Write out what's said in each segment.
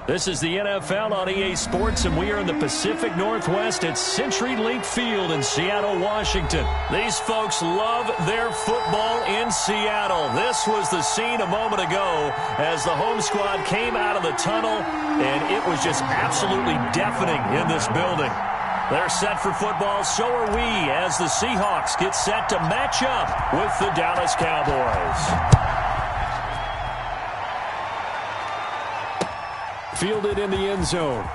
This is the NFL on EA Sports, and we are in the Pacific Northwest at CenturyLink Field in Seattle, Washington. These folks love their football in Seattle. This was the scene a moment ago as the home squad came out of the tunnel, and it was just absolutely deafening in this building. They're set for football, so are we, as the Seahawks get set to match up with the Dallas Cowboys. Fielded in the end zone.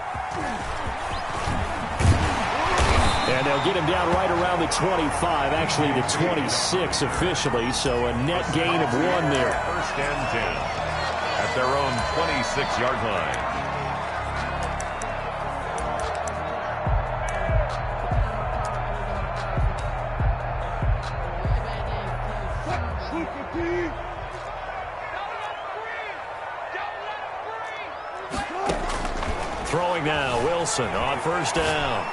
And they'll get him down right around the 25, actually the 26 officially, so a net gain of 1 there. First and 10 at their own 26-yard line. Throwing now, Wilson on first down.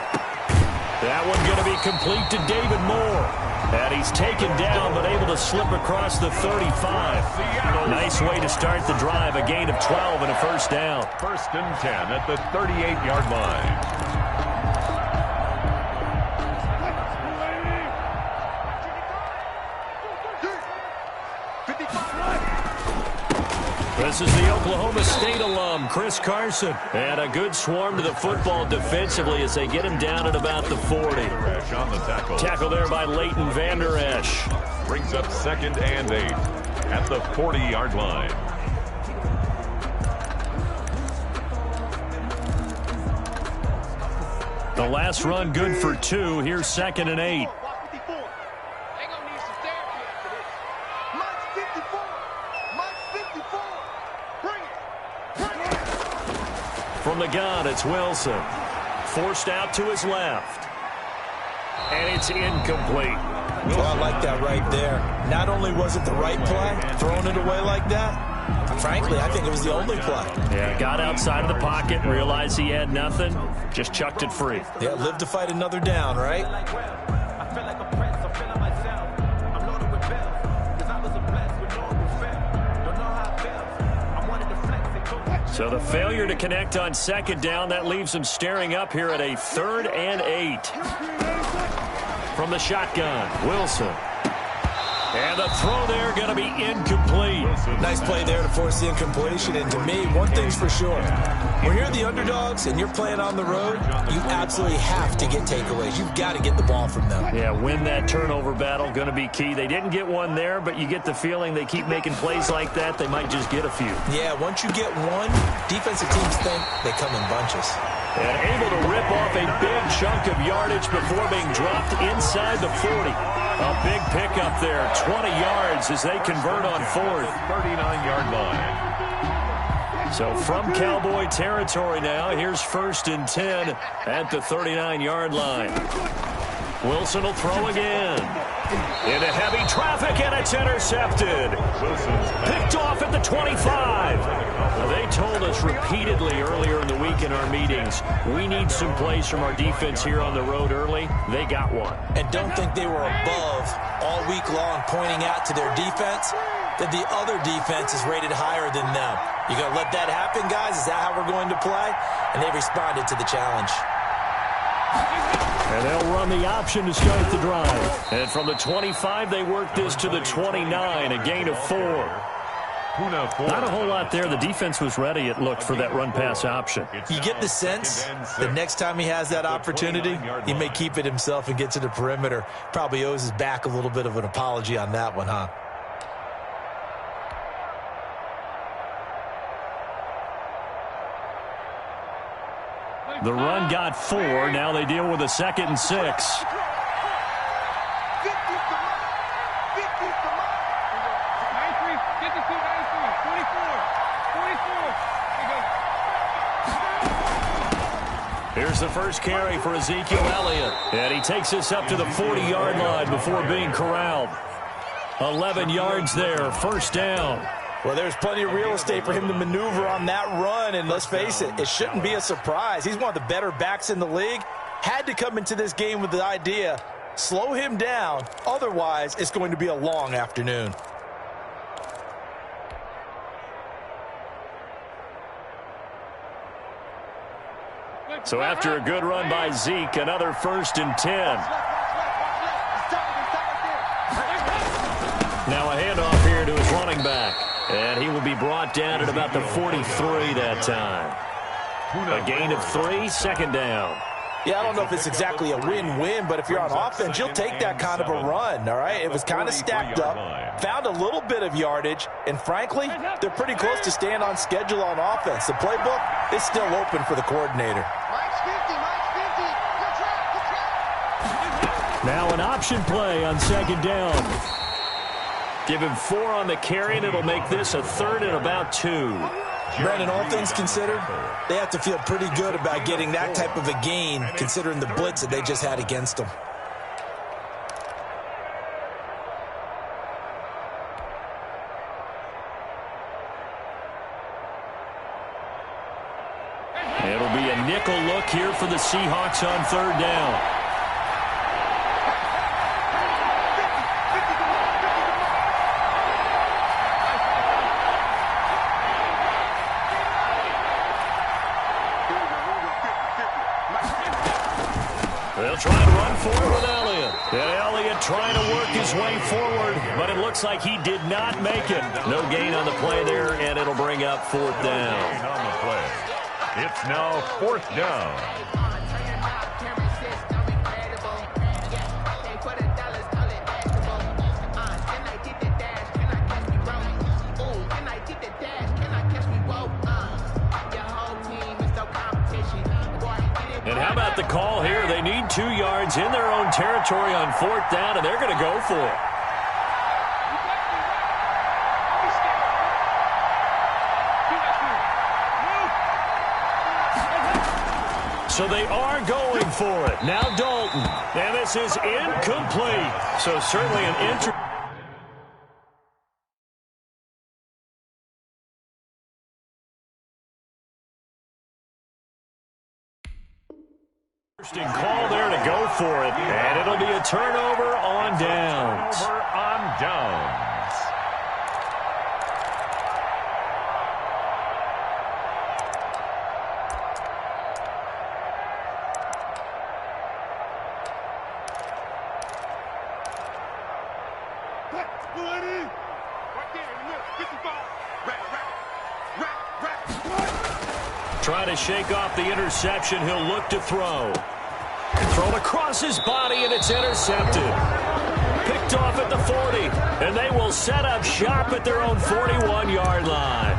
That one going to be complete to David Moore. And he's taken down, but able to slip across the 35. Nice way to start the drive, a gain of 12 and a first down. First and 10 at the 38-yard line. This is the Oklahoma State alum, Chris Carson. And a good swarm to the football defensively as they get him down at about the 40. On the tackle there by Leighton Vander Esch. Brings up 2nd and 8 at the 40-yard line. The last run good for 2. Here's 2nd and 8. From the gun, it's Wilson. Forced out to his left. And it's incomplete. Well, I like that right there. Not only was it the right play, throwing it away like that, frankly, I think it was the only play. Yeah, got outside of the pocket, realized he had nothing, just chucked it free. Yeah, live to fight another down, right? So the failure to connect on 2nd down, that leaves him staring up here at a 3rd and 8. From the shotgun, Wilson. And the throw there going to be incomplete. Nice play there to force the incompletion. And to me, one thing's for sure. When you're the underdogs and you're playing on the road, you absolutely have to get takeaways. You've got to get the ball from them. Yeah, win that turnover battle, going to be key. They didn't get one there, but you get the feeling they keep making plays like that, they might just get a few. Yeah, once you get one, defensive teams think they come in bunches. And able to rip off a big chunk of yardage before being dropped inside the 40. A big pickup there, 20 yards as they convert on 4th. 39-yard line. So from Cowboy territory now, here's 1st and 10 at the 39-yard line. Wilson will throw again. Into heavy traffic, and it's intercepted. Picked off at the 25. Now, they told us repeatedly earlier in the week in our meetings, we need some plays from our defense here on the road early. They got one. And don't think they were above all week long pointing out to their defense that the other defense is rated higher than them. You going to let that happen, guys? Is that how we're going to play? And they responded to the challenge. And they'll run the option to start the drive. And from the 25, they work this to the 29, a gain of 4. Not a whole lot there. The defense was ready, it looked, for that run-pass option. You get the sense that next time he has that opportunity, he may keep it himself and get to the perimeter. Probably owes his back a little bit of an apology on that one, huh? The run got 4. Now they deal with a 2nd and 6. Here's the first carry for Ezekiel Elliott. And he takes us up to the 40-yard line before being corralled. 11 yards there, first down. Well, there's plenty of real estate for him to maneuver on that run, and let's face it, it shouldn't be a surprise. He's one of the better backs in the league. Had to come into this game with the idea, slow him down, otherwise it's going to be a long afternoon. So after a good run by Zeke, another 1st and 10. Now a handoff here to his running back. And he will be brought down at about the 43 that time. A gain of 3, 2nd down. Yeah, I don't know if it's exactly a win-win, but if you're on offense, you'll take that kind of a run, all right? It was kind of stacked up, found a little bit of yardage, and frankly, they're pretty close to staying on schedule on offense. The playbook is still open for the coordinator. Now an option play on 2nd down. Give him 4 on the carry, and it'll make this a 3rd and about 2. Brandon, all things considered, they have to feel pretty good about getting that type of a gain, considering the blitz that they just had against them. It'll be a nickel look here for the Seahawks on 3rd down. They'll try and run forward with Elliott. And Elliott trying to work his way forward, but it looks like he did not make it. No gain on the play there, and it'll bring up 4th down. On the play. It's now 4th down. And how about the call here? They need 2 yards in their own territory on 4th down, and they're going to go for it. So they are going for it. Now Dalton. And this is incomplete. So certainly an interesting call there to go for it. And it'll be a turnover on downs. Turnover on downs. Trying to shake off the interception. He'll look to throw. Thrown across his body, and it's intercepted. Picked off at the 40, and they will set up shop at their own 41-yard line.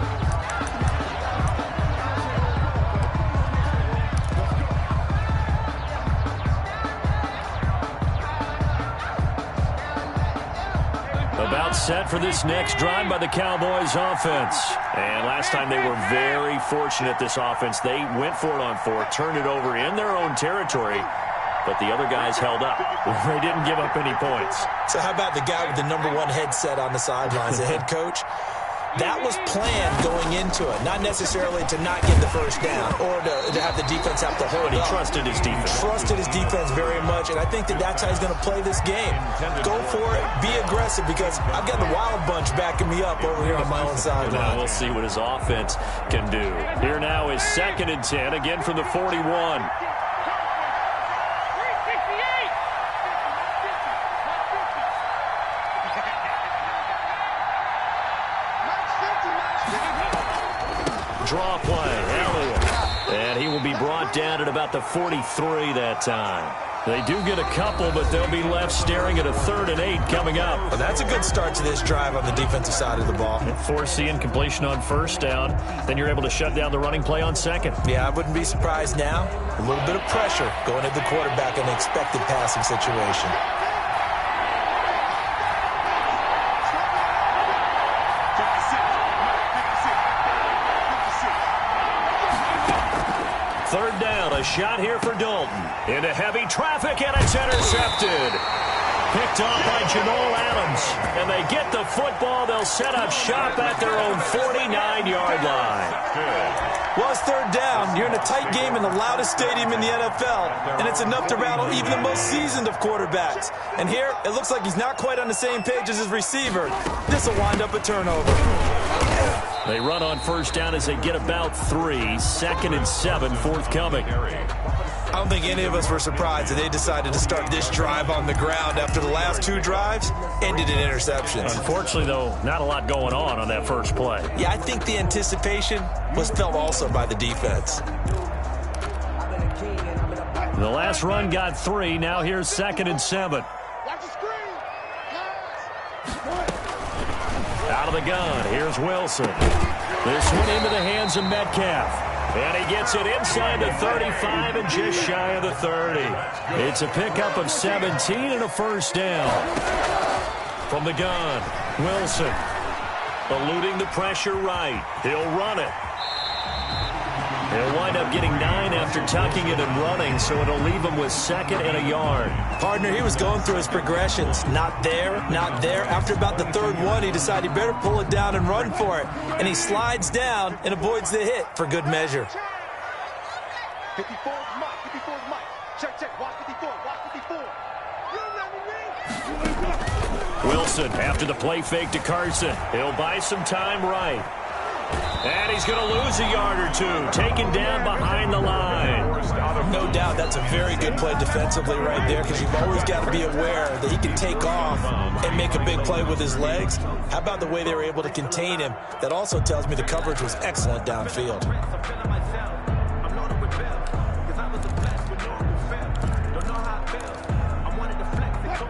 About set for this next drive by the Cowboys offense. And last time they were very fortunate, this offense. They went for it on 4, turned it over in their own territory, but the other guys held up. They didn't give up any points. So how about the guy with the #1 headset on the sidelines, the head coach? That was planned going into it, not necessarily to not get the first down or to have the defense have to hold But he up. trusted his defense. Trusted his defense very much, and I think that's how he's going to play this game. Go for it, be aggressive, because I've got the Wild Bunch backing me up over here on my own sideline. Now we'll see what his offense can do. Here now is 2nd and 10, again from the 41. Draw play, Elliott. And he will be brought down at about the 43 that time. They do get a couple, but they'll be left staring at a 3rd and 8 coming up. Well, that's a good start to this drive on the defensive side of the ball. Force the incompletion on 1st down. Then you're able to shut down the running play on 2nd. Yeah, I wouldn't be surprised now. A little bit of pressure going at the quarterback in an expected passing situation. Third down, a shot here for Dalton. Into heavy traffic, and it's intercepted. Picked off by Jamal Adams. And they get the football. They'll set up shop at their own 49-yard line. Well, it's 3rd down. You're in a tight game in the loudest stadium in the NFL, and it's enough to rattle even the most seasoned of quarterbacks. And here, it looks like he's not quite on the same page as his receiver. This will wind up a turnover. They run on first down as they get about 3. 2nd and 7 forthcoming. I don't think any of us were surprised that they decided to start this drive on the ground after the last 2 drives ended in interceptions. Unfortunately, though, not a lot going on that first play. Yeah, I think the anticipation was felt also by the defense. The last run got 3. Now here's 2nd and 7. Out of the gun, here's Wilson. This one into the hands of Metcalf. And he gets it inside the 35 and just shy of the 30. It's a pickup of 17 and a first down. From the gun, Wilson. Eluding the pressure right. He'll run it. He'll wind up getting 9 after tucking it and running, so it'll leave him with 2nd and a yard. Partner, he was going through his progressions. Not there, not there. After about the 3rd one, he decided he better pull it down and run for it. And he slides down and avoids the hit for good measure. 54 is Mike. 54 is Mike. Check, check. Watch 54. Watch 54. Wilson after the play fake to Carson. He'll buy some time right. And he's going to lose a yard or 2. Taken down behind the line. No doubt that's a very good play defensively right there, because you've always got to be aware that he can take off and make a big play with his legs. How about the way they were able to contain him? That also tells me the coverage was excellent downfield.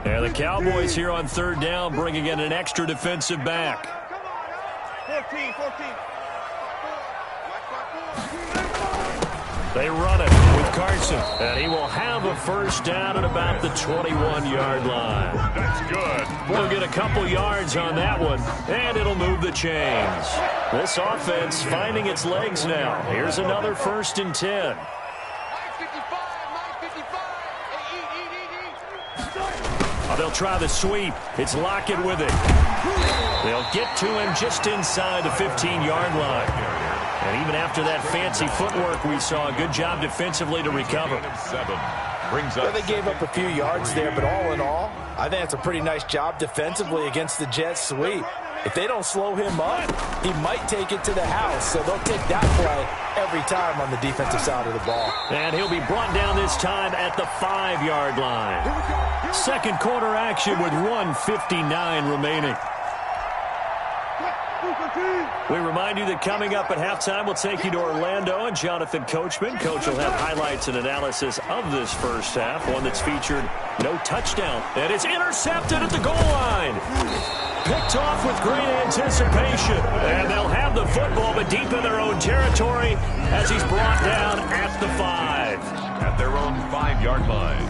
And the Cowboys here on 3rd down bringing in an extra defensive back. 14. They run it with Carson, and he will have a first down at about the 21-yard line. That's good. We'll get a couple yards on that one, and it'll move the chains. This offense finding its legs now. Here's another 1st and 10. They'll try the sweep. It's Lockett with it. They'll get to him just inside the 15-yard line. And even after that fancy footwork we saw, a good job defensively to recover. Well, they gave up a few yards there, but all in all, I think it's a pretty nice job defensively against the Jets sweep. If they don't slow him up, he might take it to the house, so they'll take that play every time on the defensive side of the ball. And he'll be brought down this time at the 5-yard line. 2nd quarter action with 1:59 remaining. We remind you that coming up at halftime, we'll take you to Orlando and Jonathan Coachman. Coach will have highlights and analysis of this first half, one that's featured no touchdown. And it's intercepted at the goal line. Picked off with great anticipation. And they'll have the football, but deep in their own territory as he's brought down at the 5. At their own 5-yard line.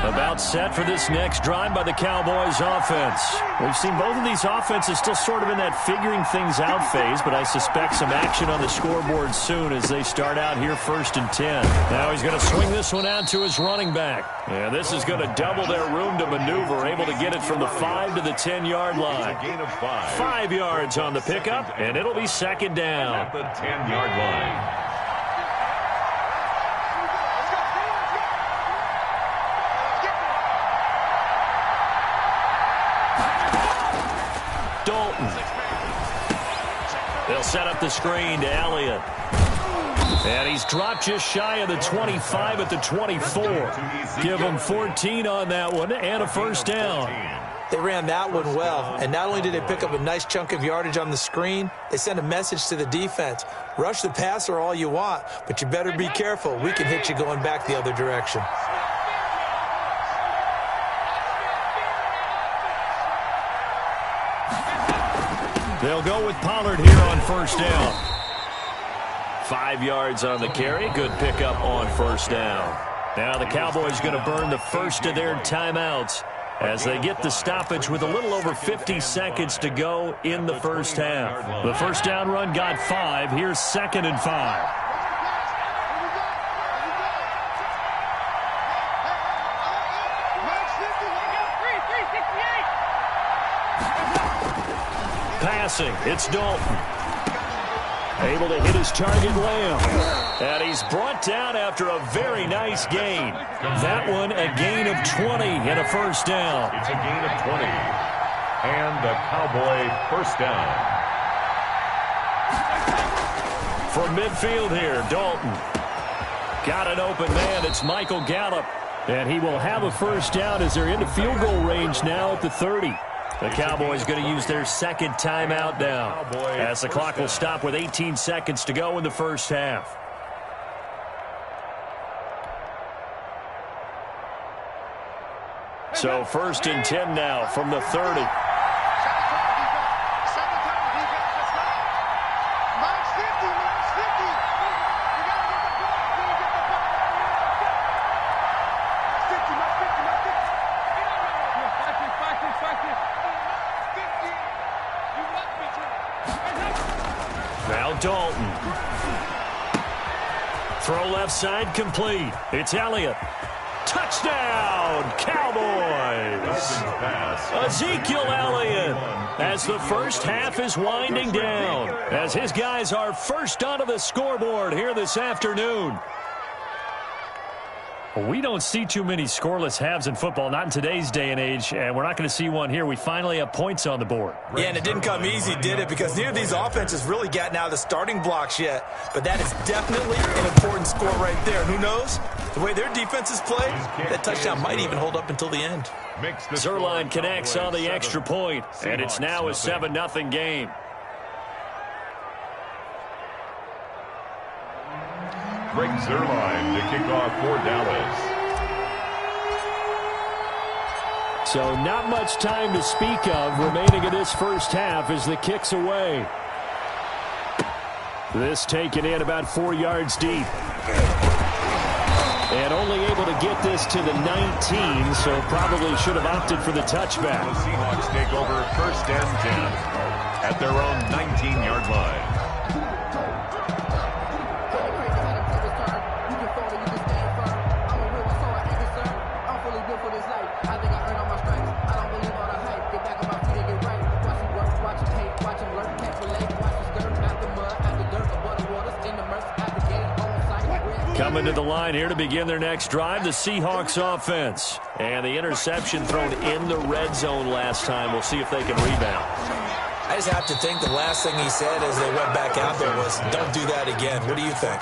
About set for this next drive by the Cowboys offense. We've seen both of these offenses still sort of in that figuring things out phase, but I suspect some action on the scoreboard soon as they start out here 1st and 10. Now he's going to swing this one out to his running back. And this is going to double their room to maneuver, able to get it from the 5 to the 10-yard line. Gain of 5. 5 yards on the pickup, and it'll be 2nd down. At the 10-yard line. Dalton. They'll set up the screen to Elliott. And he's dropped just shy of the 25 at the 24. Give him 14 on that one and a first down. They ran that one well, and not only did they pick up a nice chunk of yardage on the screen, they sent a message to the defense. Rush the passer all you want, but you better be careful. We can hit you going back the other direction. They'll go with Pollard here on first down. 5 yards on the carry. Good pickup on first down. Now the Cowboys going to burn the first of their timeouts as they get the stoppage with a little over 50 seconds to go in the first half. The first down run got 5. Here's 2nd and 5. Passing, it's Dalton. Able to hit his target Lamb. And he's brought down after a very nice gain. That one a gain of 20 and a first down. It's a gain of 20. And the Cowboy first down. From midfield here, Dalton. Got an open man. It's Michael Gallup. And he will have a first down as they're into field goal range now at the 30. The Cowboys going to use their second timeout now, as the clock will stop with 18 seconds to go in the first half. So 1st and 10 now from the 30. Now Dalton. Throw left side complete. It's Elliott. Touchdown, Cowboys! Ezekiel Elliott as the first half is winding down, as his guys are first onto the scoreboard here this afternoon. We don't see too many scoreless halves in football, not in today's day and age, and we're not going to see one here. We finally have points on the board. Yeah, and it didn't come easy, did it? Because neither of these offenses really gotten out of the starting blocks yet. But that is definitely an important score right there. And who knows? The way their defenses play, that touchdown might even hold up until the end. Zerline connects on the extra point, and it's now a 7-0 game. Greg Zerline to kick off for Dallas. So not much time to speak of remaining in this first half as the kick's away. This taken in about 4 yards deep. And only able to get this to the 19, so probably should have opted for the touchback. The Seahawks take over 1st and 10 at their own 19-yard line. Coming to the line here to begin their next drive, the Seahawks offense. And the interception thrown in the red zone last time. We'll see if they can rebound. I just have to think the last thing he said as they went back out there was, don't do that again. What do you think?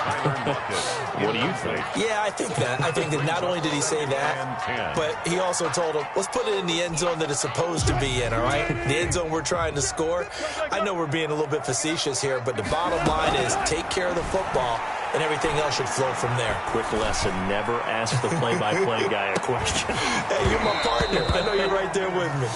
What do you think? Yeah, I think that. I think that not only did he say that, but he also told him, let's put it in the end zone that it's supposed to be in, all right? The end zone we're trying to score. I know we're being a little bit facetious here, but the bottom line is take care of the football, and everything else should flow from there. Quick lesson, never ask the play-by-play guy a question. Hey, you're my partner. I know you're right there with me.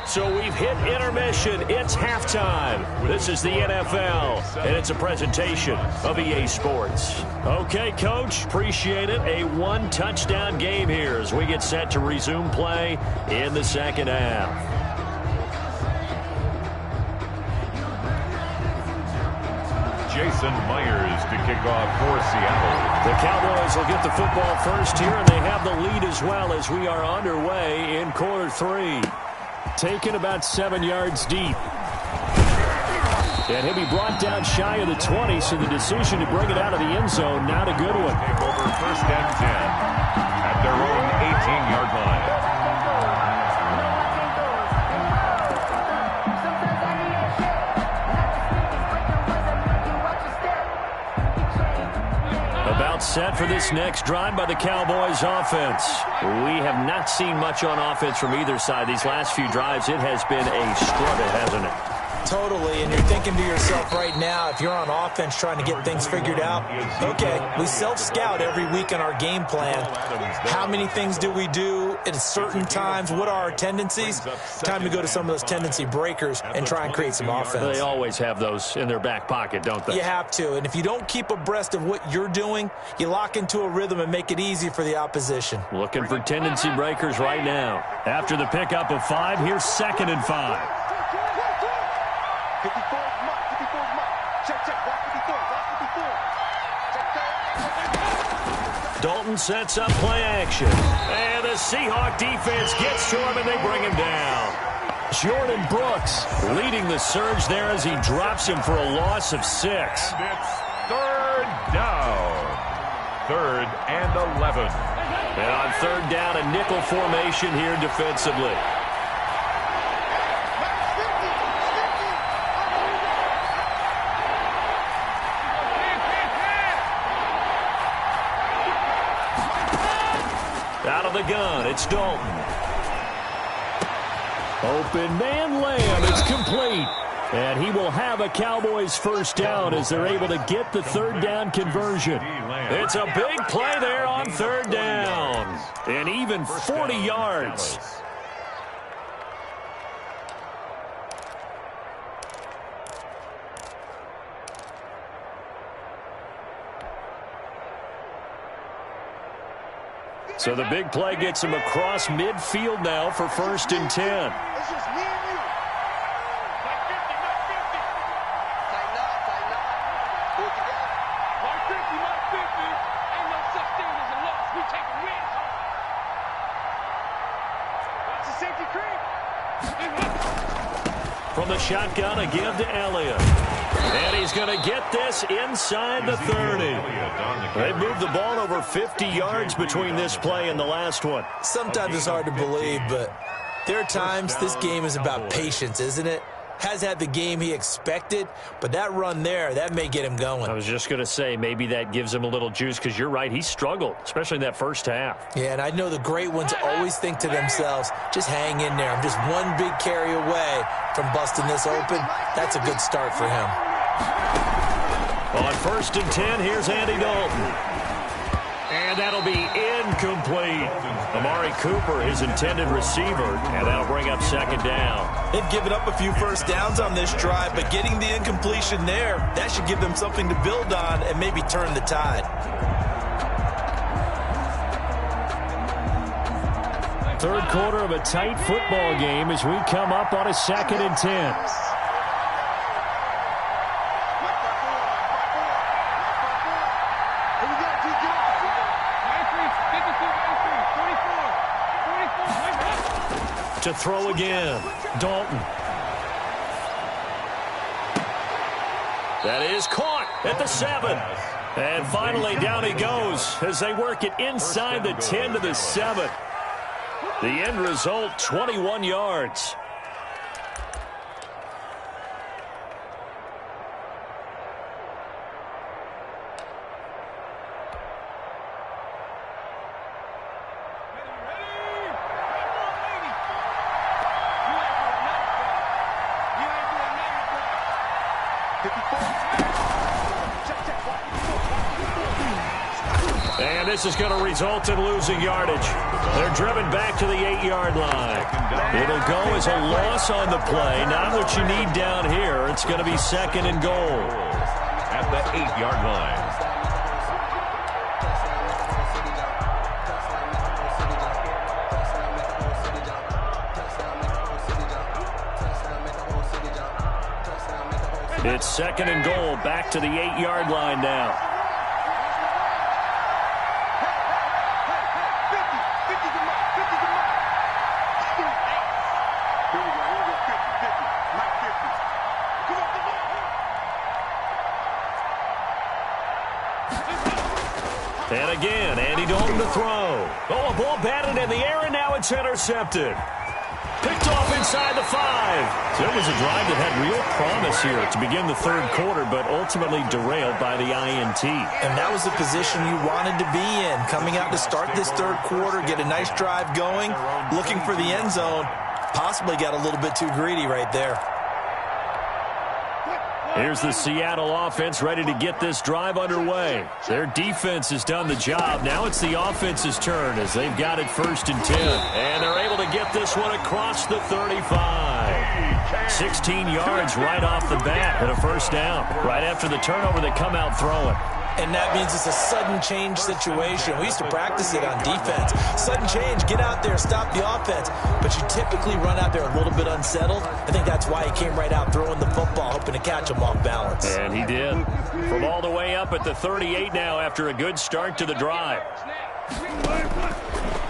So we've hit intermission. It's halftime. This is the NFL, and it's a presentation of EA Sports. Okay, Coach, appreciate it. A one-touchdown game here as we get set to resume play in the second half. Jason Myers to kick off for Seattle. The Cowboys will get the football first here, and they have the lead as well as we are underway in quarter 3. Taken about 7 yards deep. And he'll be brought down shy of the 20, so the decision to bring it out of the end zone, not a good one. Take over 1st and 10 at their own 18-yard line. About set for this next drive by the Cowboys offense. We have not seen much on offense from either side. These last few drives, it has been a struggle, hasn't it? Totally, and you're thinking to yourself right now, if you're on offense trying to get things figured out, okay, we self-scout every week in our game plan. How many things do we do at certain times? What are our tendencies? Time to go to some of those tendency breakers and try and create some offense. They always have those in their back pocket, don't they? You have to, and if you don't keep abreast of what you're doing, you lock into a rhythm and make it easy for the opposition. Looking for tendency breakers right now. After the pickup of 5, here's 2nd and 5. 54 is Mike. 54 is Mike. Check, check. Watch 54. Watch 54. Check, check. Dalton sets up play action. And the Seahawk defense gets to him, and they bring him down. Jordan Brooks leading the surge there as he drops him for a loss of 6. And it's third down. 3rd and 11. And on 3rd down, a nickel formation here defensively. Out of the gun, it's Dalton. Open man Lamb, it's complete. And he will have a Cowboys first down as they're able to get the 3rd down conversion. It's a big play there on 3rd down. And even 40 yards. So the big play gets him across midfield now for 1st and 10. It's just me and you. Like 50, not 50. Tighten up. Pull it together. Like 50, not 50. Ain't no such thing as a loss. We take a win home. Watch the safety creep. From the shotgun, a give to Elliott. And he's going to get this inside the 30. They moved the ball over 50 yards between this play and the last one. Sometimes it's hard to believe, but there are times this game is about patience, isn't it? Has had the game he expected, but that run there, that may get him going. I was just going to say, maybe that gives him a little juice, because you're right, he struggled, especially in that first half. Yeah, and I know the great ones always think to themselves, just hang in there. I'm just one big carry away from busting this open. That's a good start for him. On 1st and 10, here's Andy Dalton. And that'll be incomplete. Amari Cooper, his intended receiver, and that'll bring up 2nd down. They've given up a few first downs on this drive, but getting the incompletion there, that should give them something to build on and maybe turn the tide. 3rd quarter of a tight football game as we come up on a 2nd and 10. To throw again, Dalton. That is caught at the 7. And finally down he goes as they work it inside the 10 to the 7. The end result, 21 yards. And this is going to result in losing yardage. They're driven back to the 8-yard line. It'll go as a loss on the play. Not what you need down here. It's going to be 2nd and goal. At the 8-yard line. It's 2nd and goal, back to the 8-yard line now. And again, Andy Dalton to throw. Oh, a ball batted in the air, and now it's intercepted. Picked off inside the 5. So it was a drive that had real promise here to begin the 3rd quarter, but ultimately derailed by the INT. And that was the position you wanted to be in. Coming out to start this 3rd quarter, get a nice drive going, looking for the end zone. Possibly got a little bit too greedy right there. Here's the Seattle offense ready to get this drive underway. Their defense has done the job. Now it's the offense's turn as they've got it 1st and 10. And they're able to get this one across the 35. 16 yards right off the bat and a 1st down. Right after the turnover, they come out throwing. And that means it's a sudden change situation. We used to practice it on defense. Sudden change, get out there, stop the offense. But you typically run out there a little bit unsettled. I think that's why he came right out throwing the football, hoping to catch him off balance. And he did. From all the way up at the 38 now after a good start to the drive.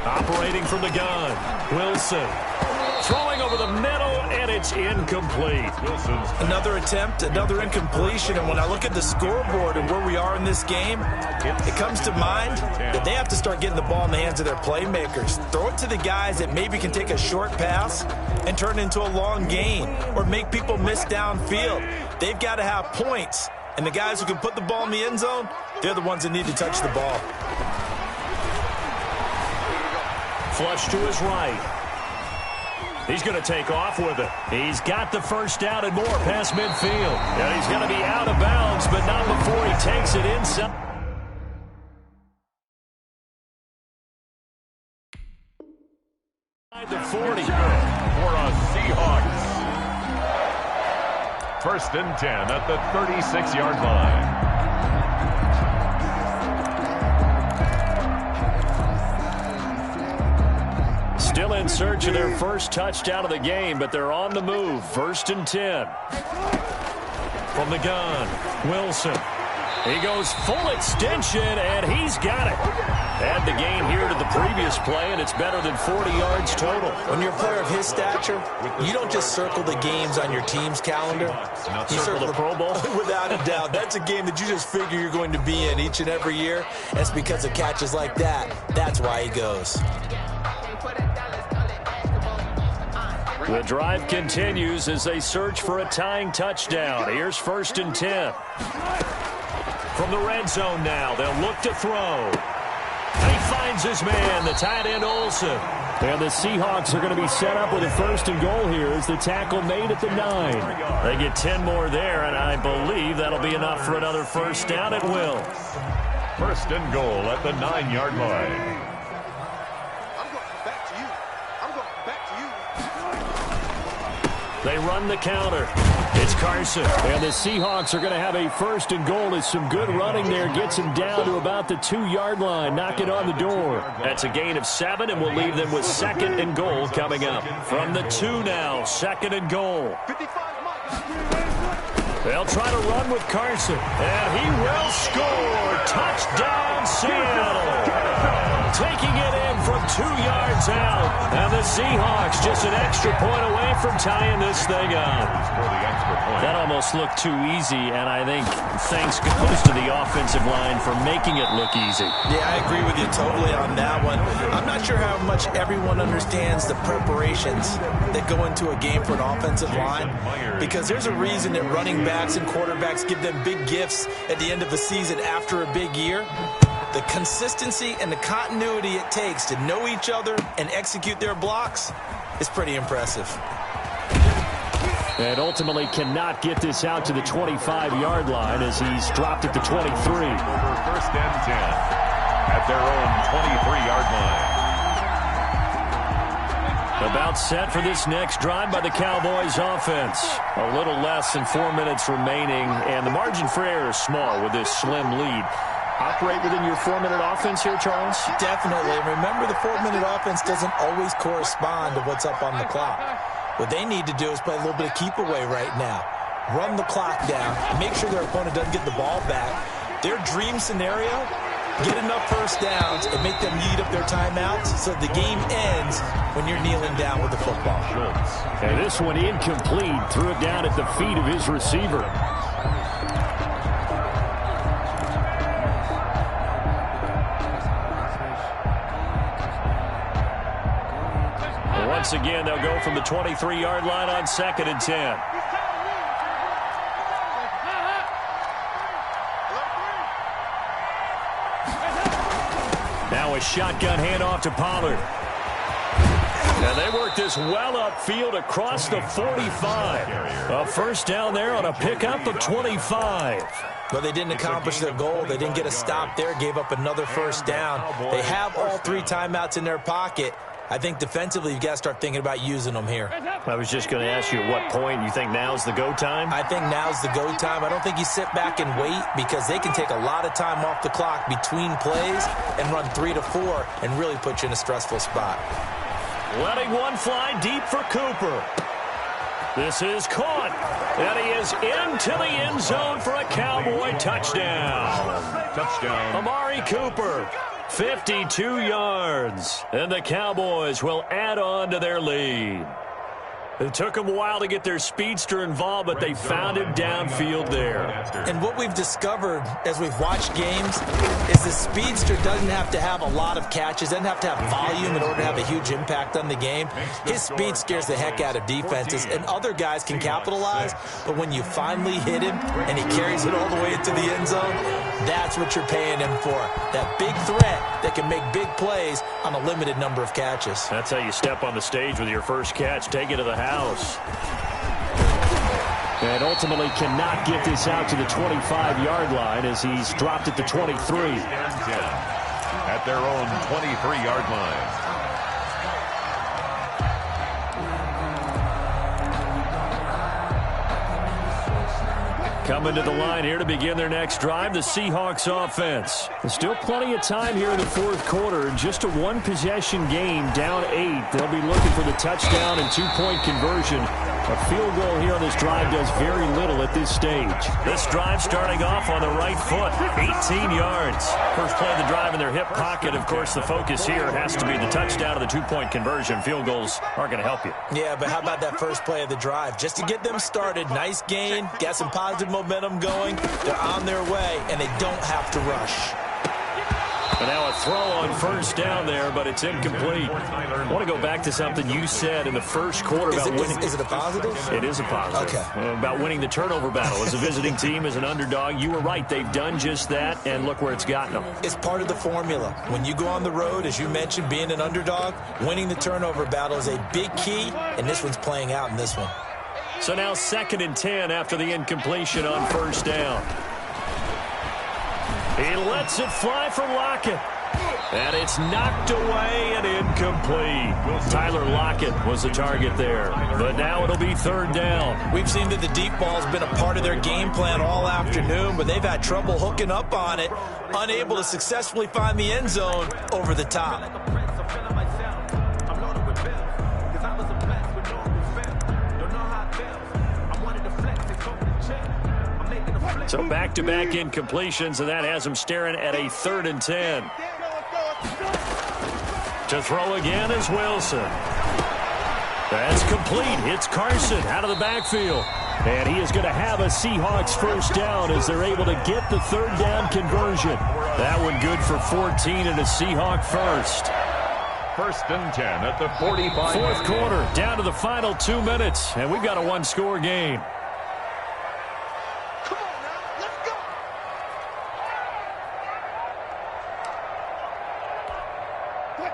Operating from the gun, Wilson. Throwing over the middle, it's incomplete. Another attempt, another incompletion, and when I look at the scoreboard and where we are in this game, it comes to mind that they have to start getting the ball in the hands of their playmakers. Throw it to the guys that maybe can take a short pass and turn it into a long gain or make people miss downfield. They've got to have points, and the guys who can put the ball in the end zone, they're the ones that need to touch the ball. Flush to his right. He's going to take off with it. He's got the first down and more past midfield. And he's going to be out of bounds, but not before he takes it inside. The 40. For a Seahawks. First and 10 at the 36-yard line. Still in search of their first touchdown of the game, but they're on the move. First and 10. From the gun, Wilson. He goes full extension, and he's got it. Add the gain here to the previous play, and it's better than 40 yards total. When you're a player of his stature, you don't just circle the games on your team's calendar. You circle the Pro Bowl? Without a doubt. That's a game that you just figure you're going to be in each and every year. That's because of catches like that. That's why he goes. The drive continues as they search for a tying touchdown. Here's first and 10. From the red zone now, they'll look to throw. He finds his man, the tight end Olsen. And the Seahawks are going to be set up with a first and goal here as the tackle made at the 9. They get 10 more there, and I believe that'll be enough for another first down at will. First and goal at the 9-yard line. They run the counter. It's Carson. And the Seahawks are going to have a first and goal as some good running there gets him down to about the 2-yard line. Knock it on the door. That's a gain of 7, and we'll leave them with second and goal coming up. From the 2 now, second and goal. They'll try to run with Carson. And he will score. Touchdown, Seattle. Taking it in from 2 yards out. And the Seahawks just an extra point away from tying this thing up. That almost looked too easy, and I think thanks goes to the offensive line for making it look easy. Yeah, I agree with you totally on that one. I'm not sure how much everyone understands the preparations that go into a game for an offensive line, because there's a reason that running backs and quarterbacks give them big gifts at the end of the season after a big year. The consistency and the continuity it takes to know each other and execute their blocks is pretty impressive. And ultimately cannot get this out to the 25-yard line as he's dropped at the 23. First and 10 at their own 23-yard line. About set for this next drive by the Cowboys offense. A little less than 4 minutes remaining, and the margin for error is small with this slim lead. Operate within your 4-minute offense here, Charles? Definitely. Remember, the 4-minute offense doesn't always correspond to what's up on the clock. What they need to do is play a little bit of keep away right now. Run the clock down. Make sure their opponent doesn't get the ball back. Their dream scenario, get enough first downs and make them eat up their timeouts so the game ends when you're kneeling down with the football. And this one incomplete. Threw it down at the feet of his receiver. Once again, they'll go from the 23-yard line on second and 10. Now a shotgun handoff to Pollard. And they work this well upfield across the 45. A first down there on a pickup of 25. But they didn't accomplish their goal. They didn't get a stop there, gave up another first down. They have all 3 timeouts in their pocket. I think defensively, you've got to start thinking about using them here. I was just going to ask you at what point you think now's the go time? I think now's the go time. I don't think you sit back and wait because they can take a lot of time off the clock between plays and run 3 to 4 and really put you in a stressful spot. Letting one fly deep for Cooper. This is caught. And he is into the end zone for a Cowboy touchdown. Touchdown. Amari Cooper. 52 yards, and the Cowboys will add on to their lead. It took them a while to get their speedster involved, but they found him downfield there. And what we've discovered as we've watched games is the speedster doesn't have to have a lot of catches, doesn't have to have volume in order to have a huge impact on the game. His speed scares the heck out of defenses, and other guys can capitalize, but when you finally hit him and he carries it all the way into the end zone, that's what you're paying him for. That big threat that can make big plays on a limited number of catches. That's how you step on the stage with your first catch. Take it to the house. And ultimately cannot get this out to the 25-yard line as he's dropped it to 23. At their own 23-yard line. Coming to the line here to begin their next drive, the Seahawks offense. There's still plenty of time here in the fourth quarter. Just a one-possession game, down 8. They'll be looking for the touchdown and two-point conversion. A field goal here on this drive does very little at this stage. This drive starting off on the right foot, 18 yards. First play of the drive in their hip pocket. Of course, the focus here has to be the touchdown and the two-point conversion. Field goals aren't going to help you. Yeah, but how about that first play of the drive? Just to get them started, nice gain, got some positive momentum going. They're on their way, and they don't have to rush. And now a throw on first down there, but it's incomplete. I want to go back to something you said in the first quarter about winning. Is it a positive? It is a positive. Okay. About winning the turnover battle. As a visiting team, as an underdog, you were right. They've done just that, and look where it's gotten them. It's part of the formula. When you go on the road, as you mentioned, being an underdog, winning the turnover battle is a big key, and this one's playing out in this one. So now 2nd and 10 after the incompletion on first down. He lets it fly for Lockett. And it's knocked away and incomplete. Tyler Lockett was the target there. But now it'll be 3rd down. We've seen that the deep ball's been a part of their game plan all afternoon, but they've had trouble hooking up on it, unable to successfully find the end zone over the top. So back-to-back incompletions, and that has him staring at a 3rd and 10. To throw again is Wilson. That's complete. It's Carson out of the backfield. And he is going to have a Seahawks first down as they're able to get the 3rd down conversion. That one good for 14 and a Seahawk first. 1st and 10 at the 45. Fourth quarter, down to the final 2 minutes, and we've got a one-score game.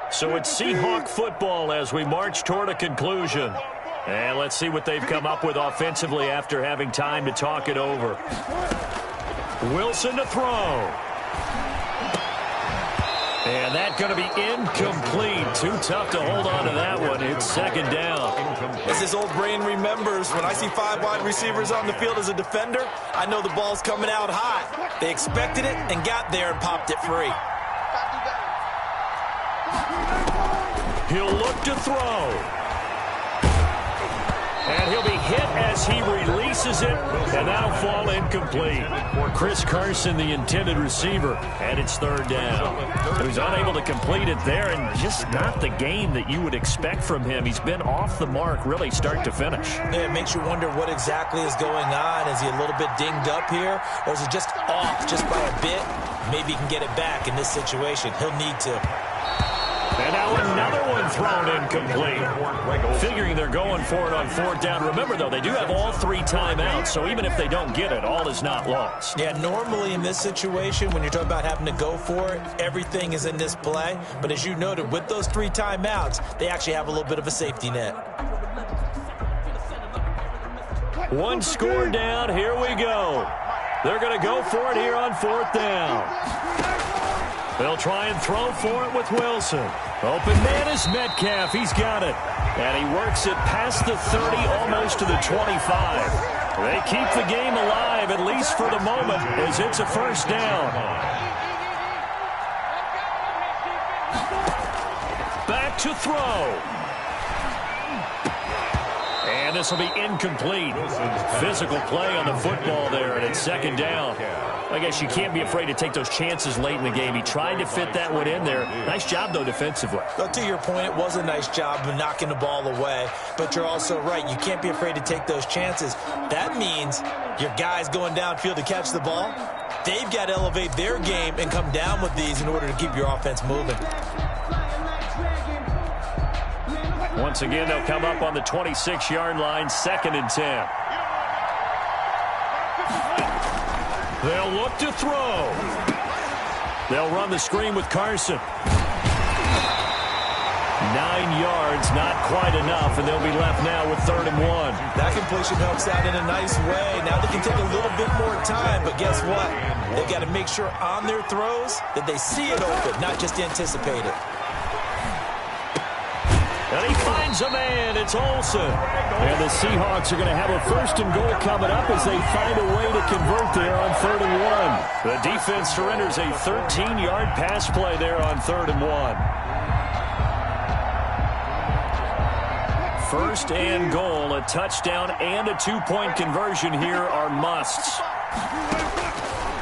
So it's Seahawk football as we march toward a conclusion. And let's see what they've come up with offensively after having time to talk it over. Wilson to throw. And that's going to be incomplete. Too tough to hold on to that one. It's 2nd down. As his old brain remembers, when I see 5 wide receivers on the field as a defender, I know the ball's coming out hot. They expected it and got there and popped it free. He'll look to throw. And he'll be hit as he releases it, and that'll fall incomplete. Chris Carson, the intended receiver, and it's 3rd down. He was unable to complete it there, and just not the game that you would expect from him. He's been off the mark, really, start to finish. Yeah, it makes you wonder what exactly is going on. Is he a little bit dinged up here, or is he just off just by a bit? Maybe he can get it back in this situation. He'll need to. And now another one thrown incomplete. Figuring they're going for it on 4th down. Remember, though, they do have all 3 timeouts, so even if they don't get it, all is not lost. Yeah, normally in this situation, when you're talking about having to go for it, everything is in this play. But as you noted, with those 3 timeouts, they actually have a little bit of a safety net. One score down. Here we go. They're going to go for it here on 4th down. They'll try and throw for it with Wilson. Open man is Metcalf. He's got it. And he works it past the 30, almost to the 25. They keep the game alive, at least for the moment, as it's a first down. Back to throw. And this will be incomplete. Physical play on the football there, and it's 2nd down. I guess you can't be afraid to take those chances late in the game. He tried to fit that one in there. Nice job, though, defensively. Well, to your point, it was a nice job of knocking the ball away. But you're also right. You can't be afraid to take those chances. That means your guys going downfield to catch the ball, they've got to elevate their game and come down with these in order to keep your offense moving. Once again, they'll come up on the 26-yard line, 2nd and 10. They'll look to throw. They'll run the screen with Carson. 9 yards, not quite enough, and they'll be left now with 3rd and 1. That completion helps out in a nice way. Now they can take a little bit more time, but guess what? They've got to make sure on their throws that they see it open, not just anticipate it. And he finds a man. It's Olsen. And the Seahawks are going to have a 1st and goal coming up as they find a way to convert there on 3rd and 1. The defense surrenders a 13-yard pass play there on 3rd and 1. 1st and goal, a touchdown and a 2-point conversion here are musts.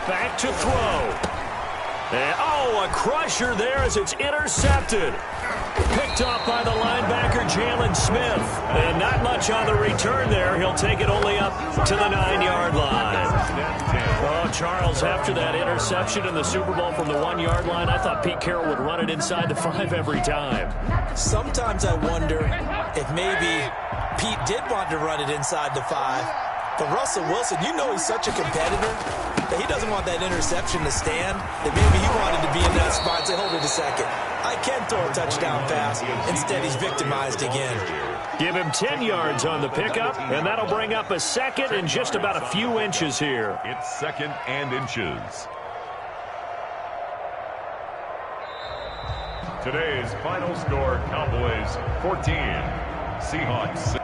Back to throw. And, a crusher there as it's intercepted. Picked off by the linebacker, Jalen Smith. And not much on the return there. He'll take it only up to the 9-yard line. Oh, Charles, after that interception in the Super Bowl from the 1-yard line, I thought Pete Carroll would run it inside the 5 every time. Sometimes I wonder if maybe Pete did want to run it inside the 5. But Russell Wilson, you know he's such a competitor that he doesn't want that interception to stand, that maybe he wanted to be in that spot and say, hold it a second, I can throw a touchdown pass. Instead, he's victimized again. Give him 10 yards on the pickup, and that'll bring up a 2nd and just about a few inches here. It's 2nd and inches. Today's final score, Cowboys 14, Seahawks 6.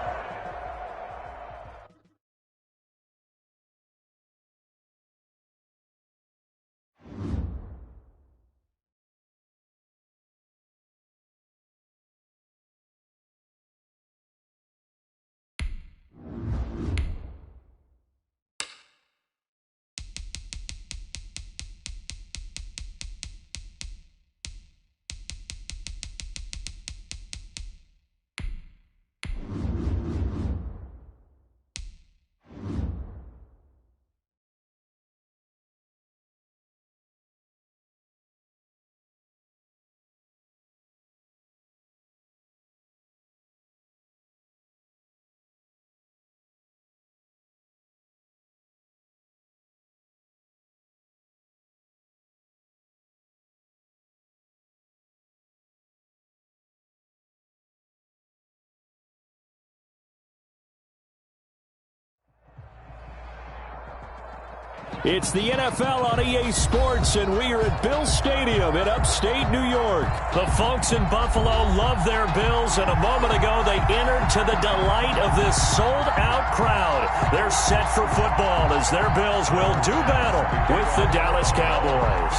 It's the NFL on EA Sports, and we are at Bill Stadium in upstate New York. The folks in Buffalo love their Bills, and a moment ago they entered to the delight of this sold-out crowd. They're set for football as their Bills will do battle with the Dallas Cowboys.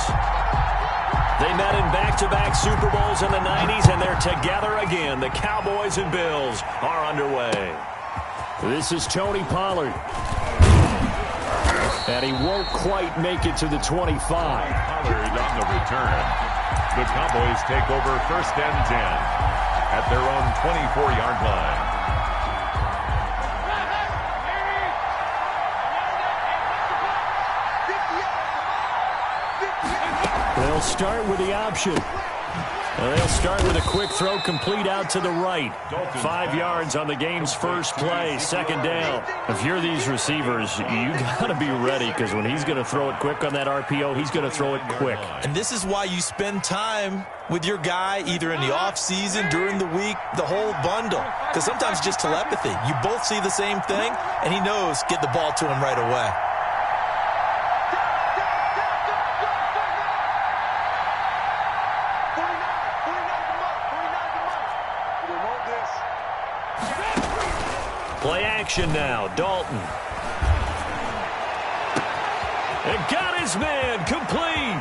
They met in back-to-back Super Bowls in the 90s, and they're together again. The Cowboys and Bills are underway. This is Tony Pollard. And he won't quite make it to the 25. Pollard on the return. The Cowboys take over 1st and 10 at their own 24-yard line. They'll start with the option. They'll start with a quick throw complete out to the right. 5 yards on the game's first play, 2nd down. If you're these receivers, you got to be ready because when he's going to throw it quick on that RPO, he's going to throw it quick. And this is why you spend time with your guy either in the offseason, during the week, the whole bundle. Because sometimes it's just telepathy. You both see the same thing, and he knows get the ball to him right away. Play action now, Dalton. And got his man, complete.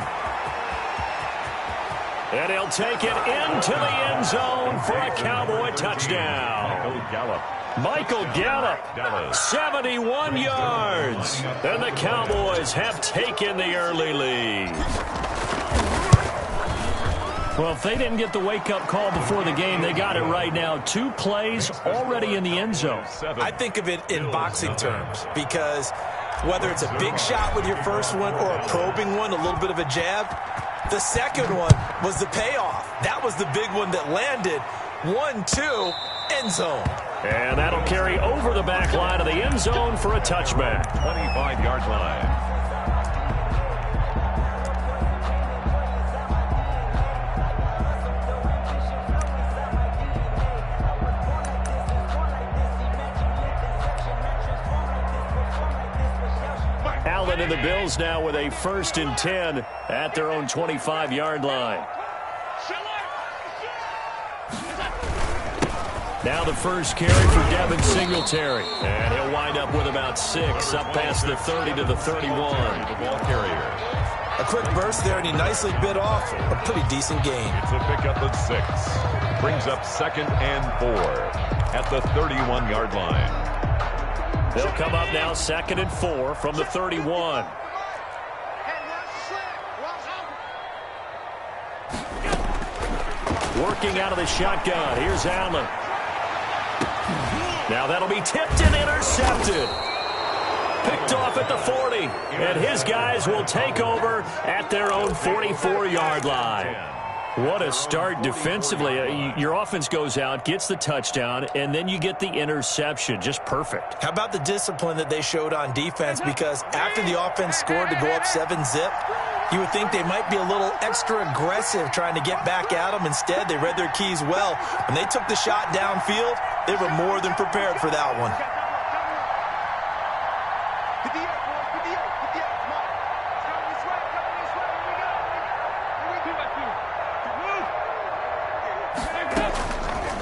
And he'll take it into the end zone for a Cowboy touchdown. Gallup Michael Gallup, 71 yards. And the Cowboys have taken the early lead. Well, if they didn't get the wake-up call before the game, they got it right now. 2 plays already in the end zone. I think of it in boxing terms because whether it's a big shot with your first one or a probing one, a little bit of a jab, the second one was the payoff. That was the big one that landed. 1-2, end zone. And that'll carry over the back line of the end zone for a touchback. 25-yard line. Allen and the Bills now with a 1st and 10 at their own 25-yard line. Now the first carry for Devin Singletary. And he'll wind up with about 6, up past the 30 to the 31. The ball carrier. A quick burst there, and he nicely bit off a pretty decent gain. It's a pickup of 6. Brings up 2nd and 4 at the 31-yard line. They'll come up now 2nd and 4 from the 31. Working out of the shotgun. Here's Allen. Now that'll be tipped and intercepted. Picked off at the 40. And his guys will take over at their own 44-yard line. What a start defensively. Your offense goes out, gets the touchdown, and then you get the interception. Just perfect. How about the discipline that they showed on defense? Because after the offense scored to go up 7-zip, you would think they might be a little extra aggressive trying to get back at them. Instead, they read their keys well. When they took the shot downfield, they were more than prepared for that one.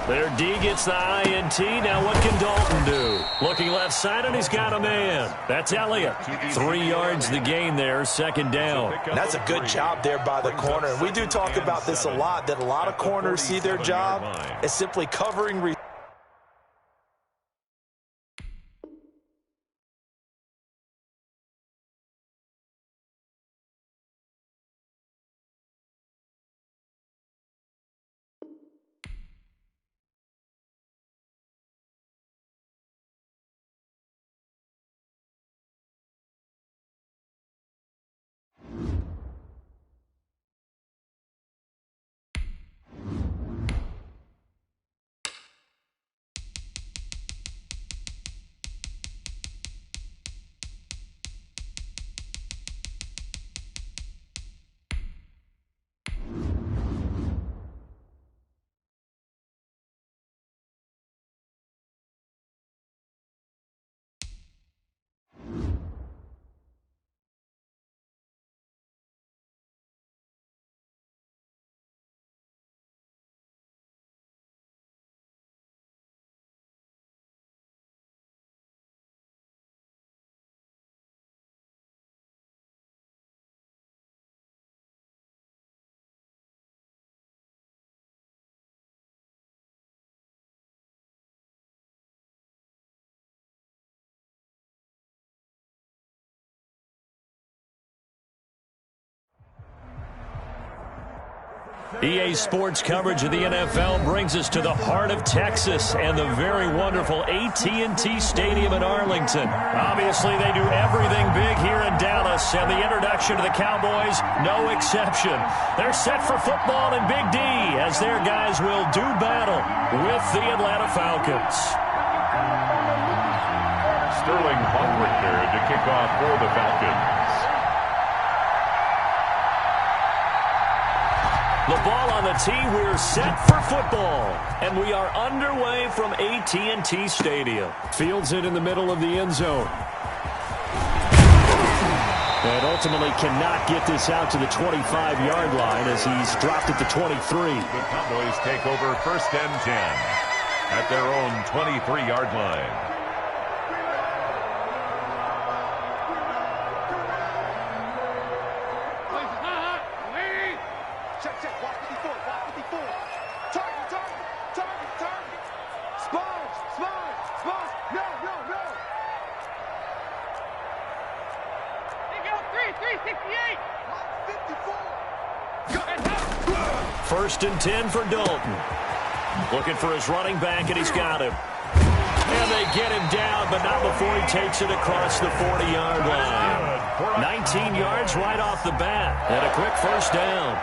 Their D gets the INT. Now what can Dalton do? Looking left side, and he's got a man. That's Elliott. 3 yards the gain there, 2nd down. And that's a good job there by the corner. And we do talk about this a lot, that a lot of corners see their job as simply covering. EA Sports coverage of the NFL brings us to the heart of Texas and the very wonderful AT&T Stadium in Arlington. Obviously, they do everything big here in Dallas, and the introduction to the Cowboys, no exception. They're set for football in Big D as their guys will do battle with the Atlanta Falcons. Sterling Hardwick there to kick off for the Falcons. The ball on the tee, we're set for football, and we are underway from AT&T Stadium. Fields it in the middle of the end zone. And ultimately cannot get this out to the 25-yard line as he's dropped at the 23. The Cowboys take over 1st and 10 at their own 23-yard line. 1st and 10 for Dalton. Looking for his running back, and he's got him. And they get him down, but not before he takes it across the 40-yard line. 19 yards right off the bat. And a quick first down.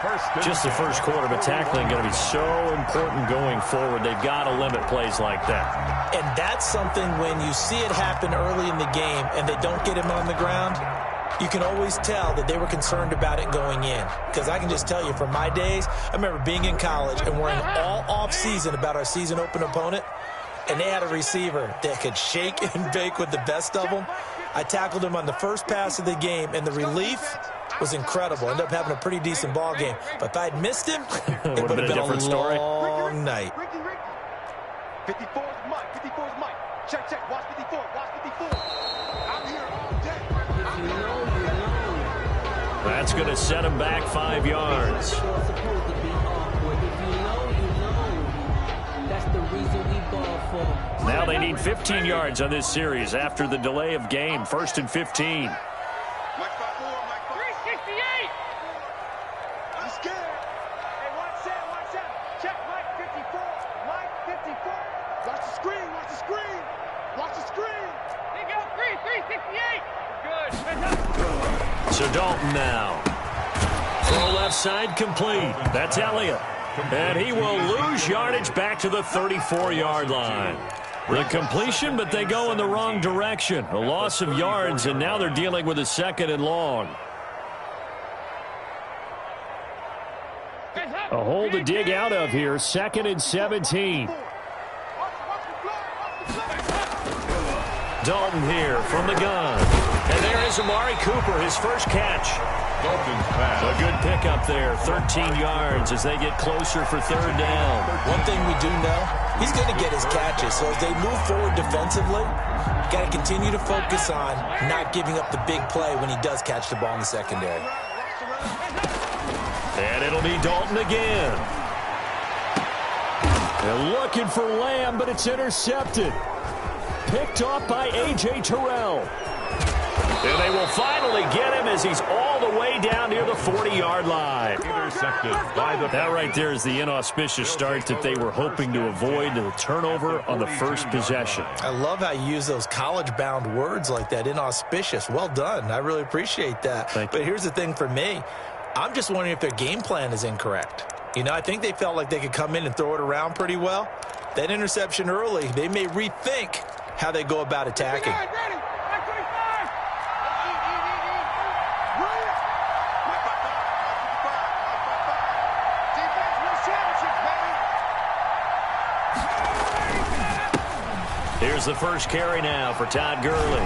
Just the first quarter, but tackling going to be so important going forward. They've got to limit plays like that. And that's something when you see it happen early in the game and they don't get him on the ground, you can always tell that they were concerned about it going in. Because I can just tell you from my days, I remember being in college and worrying all off-season about our season open opponent. And they had a receiver that could shake and bake with the best of them. I tackled him on the first pass of the game, and the relief was incredible. Ended up having a pretty decent ball game. But if I'd missed him, it would have been a long night. 54 is Mike. 54 is Mike. Check, check. Watch 54. Watch 54. I'm here all day. You know. That's going to set him back 5 yards. Now they need 15 yards on this series after the delay of game. 1st and 15. Mike 5-4, Mike 368. I'm scared. Hey, watch out. Check Mike 54. Mike 54. Watch the screen. Watch the screen. Watch the screen. They go 368. Good. So Dalton now. Throw left side complete. That's Elliott. And he will lose yardage back to the 34-yard line. The completion, but they go in the wrong direction. A loss of yards, and now they're dealing with a 2nd and long. A hole to dig out of here. 2nd and 17. Dalton here from the gun. And there is Amari Cooper, his first catch. Dalton's pass. A good pickup there, 13 yards as they get closer for 3rd down. One thing we do know, he's going to get his catches. So as they move forward defensively, you got to continue to focus on not giving up the big play when he does catch the ball in the secondary. And it'll be Dalton again. They're looking for Lamb, but it's intercepted. Picked off by A.J. Terrell. And they will finally get him as he's all the way down near the 40-yard line. Intercepted by the... That right there is the inauspicious start that they were hoping to avoid, the turnover on the first possession. I love how you use those college-bound words like that, inauspicious. Well done. I really appreciate that. But here's the thing for me. I'm just wondering if their game plan is incorrect. You know, I think they felt like they could come in and throw it around pretty well. That interception early, they may rethink how they go about attacking. Here's the first carry now for Todd Gurley.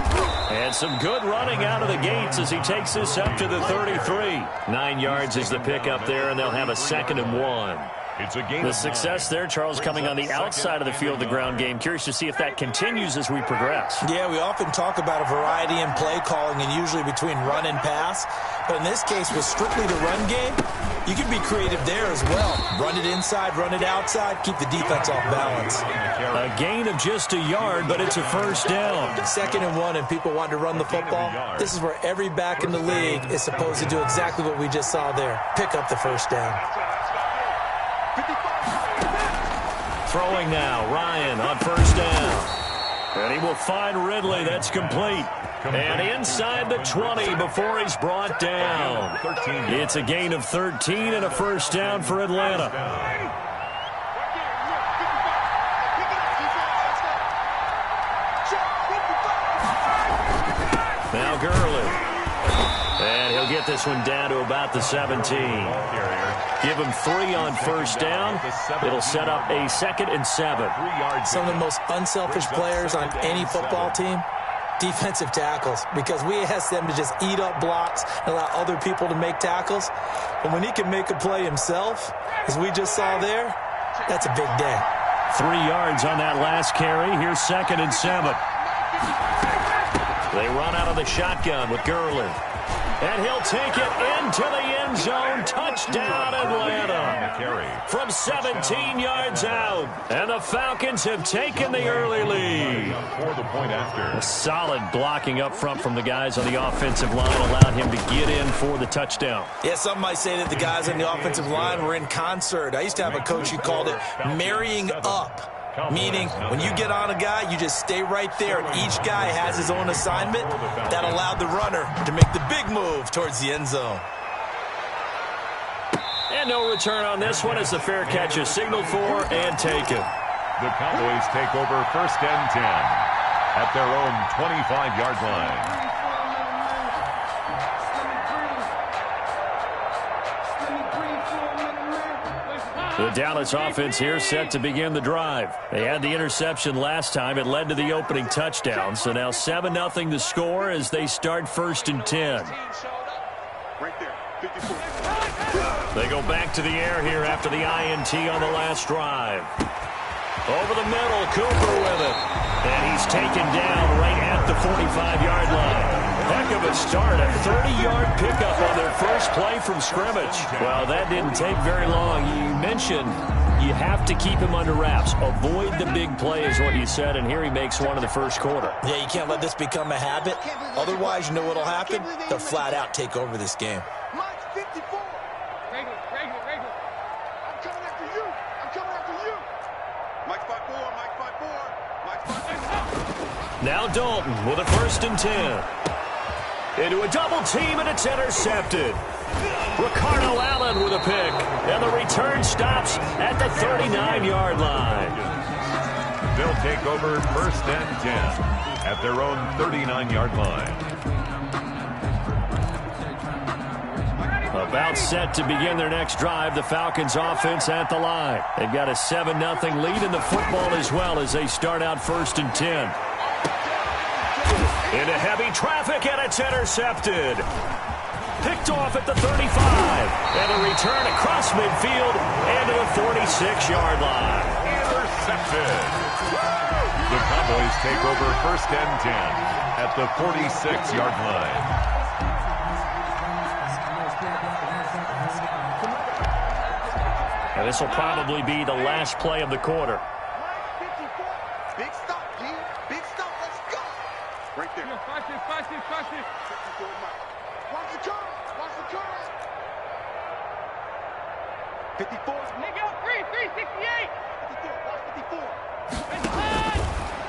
And some good running out of the gates as he takes this up to the 33. 9 yards is the pickup there, and they'll have a 2nd and 1. It's a game. The success there, Charles, coming on the outside of the field, the ground game. Curious to see if that continues as we progress. Yeah, we often talk about a variety in play calling and usually between run and pass. But in this case, with strictly the run game, you can be creative there as well. Run it inside, run it outside, keep the defense off balance. A gain of just a yard, but it's a first down. 2nd and 1, and people want to run the football. This is where every back in the league is supposed to do exactly what we just saw there. Pick up the first down. Throwing now, Ryan on first down. And he will find Ridley. That's complete. And inside the 20 before he's brought down. It's a gain of 13 and a first down for Atlanta. Now Gurley. And he'll get this one down to about the 17. Give him 3 on first down. It'll set up a 2nd and 7. Some of the most unselfish players on any football team, defensive tackles, because we ask them to just eat up blocks and allow other people to make tackles. And when he can make a play himself, as we just saw there, that's a big day. 3 yards on that last carry. Here's 2nd and 7. They run out of the shotgun with Gurley. And he'll take it into the end zone. Touchdown, Atlanta. From 17 yards out. And the Falcons have taken the early lead. For the point after. A solid blocking up front from the guys on the offensive line allowed him to get in for the touchdown. Yeah, some might say that the guys on the offensive line were in concert. I used to have a coach who called it marrying up. Meaning, when you get on a guy, you just stay right there, and each guy has his own assignment. That allowed the runner to make the big move towards the end zone. And no return on this one as the fair catch is signaled for and taken. The Cowboys take over 1st and 10 at their own 25-yard line. The Dallas offense here set to begin the drive. They had the interception last time. It led to the opening touchdown. So now 7-0 the score as they start 1st and 10. They go back to the air here after the INT on the last drive. Over the middle, Cooper with it. And he's taken down right at the 45-yard line. Heck of a start, a 30-yard pickup on their first play from scrimmage. Well, that didn't take very long. You mentioned you have to keep him under wraps. Avoid the big play is what you said, and here he makes one in the first quarter. Yeah, you can't let this become a habit. Otherwise, you know what will happen? They'll flat out take over this game. Mike's 54. Regular. I'm coming after you. Mike's 5'4", Mike's 5'4", Mike's 5'4". Now Dalton with a 1st and 10. Into a double team, and it's intercepted. Ricardo Allen with a pick. And the return stops at the 39-yard line. They'll take over 1st and 10 at their own 39-yard line. About set to begin their next drive, the Falcons offense at the line. They've got a 7-0 lead in the football as well as they start out 1st and 10. Into heavy traffic, and it's intercepted. Picked off at the 35. And a return across midfield and to the 46-yard line. Intercepted. The Cowboys take over 1st and 10 at the 46-yard line. And this will probably be the last play of the quarter. Big stop, D. Big stop. Let's go. Right there. Watch this. 54, Mike. Watch the curve. 54. Nigga, 368. 54. Watch 54.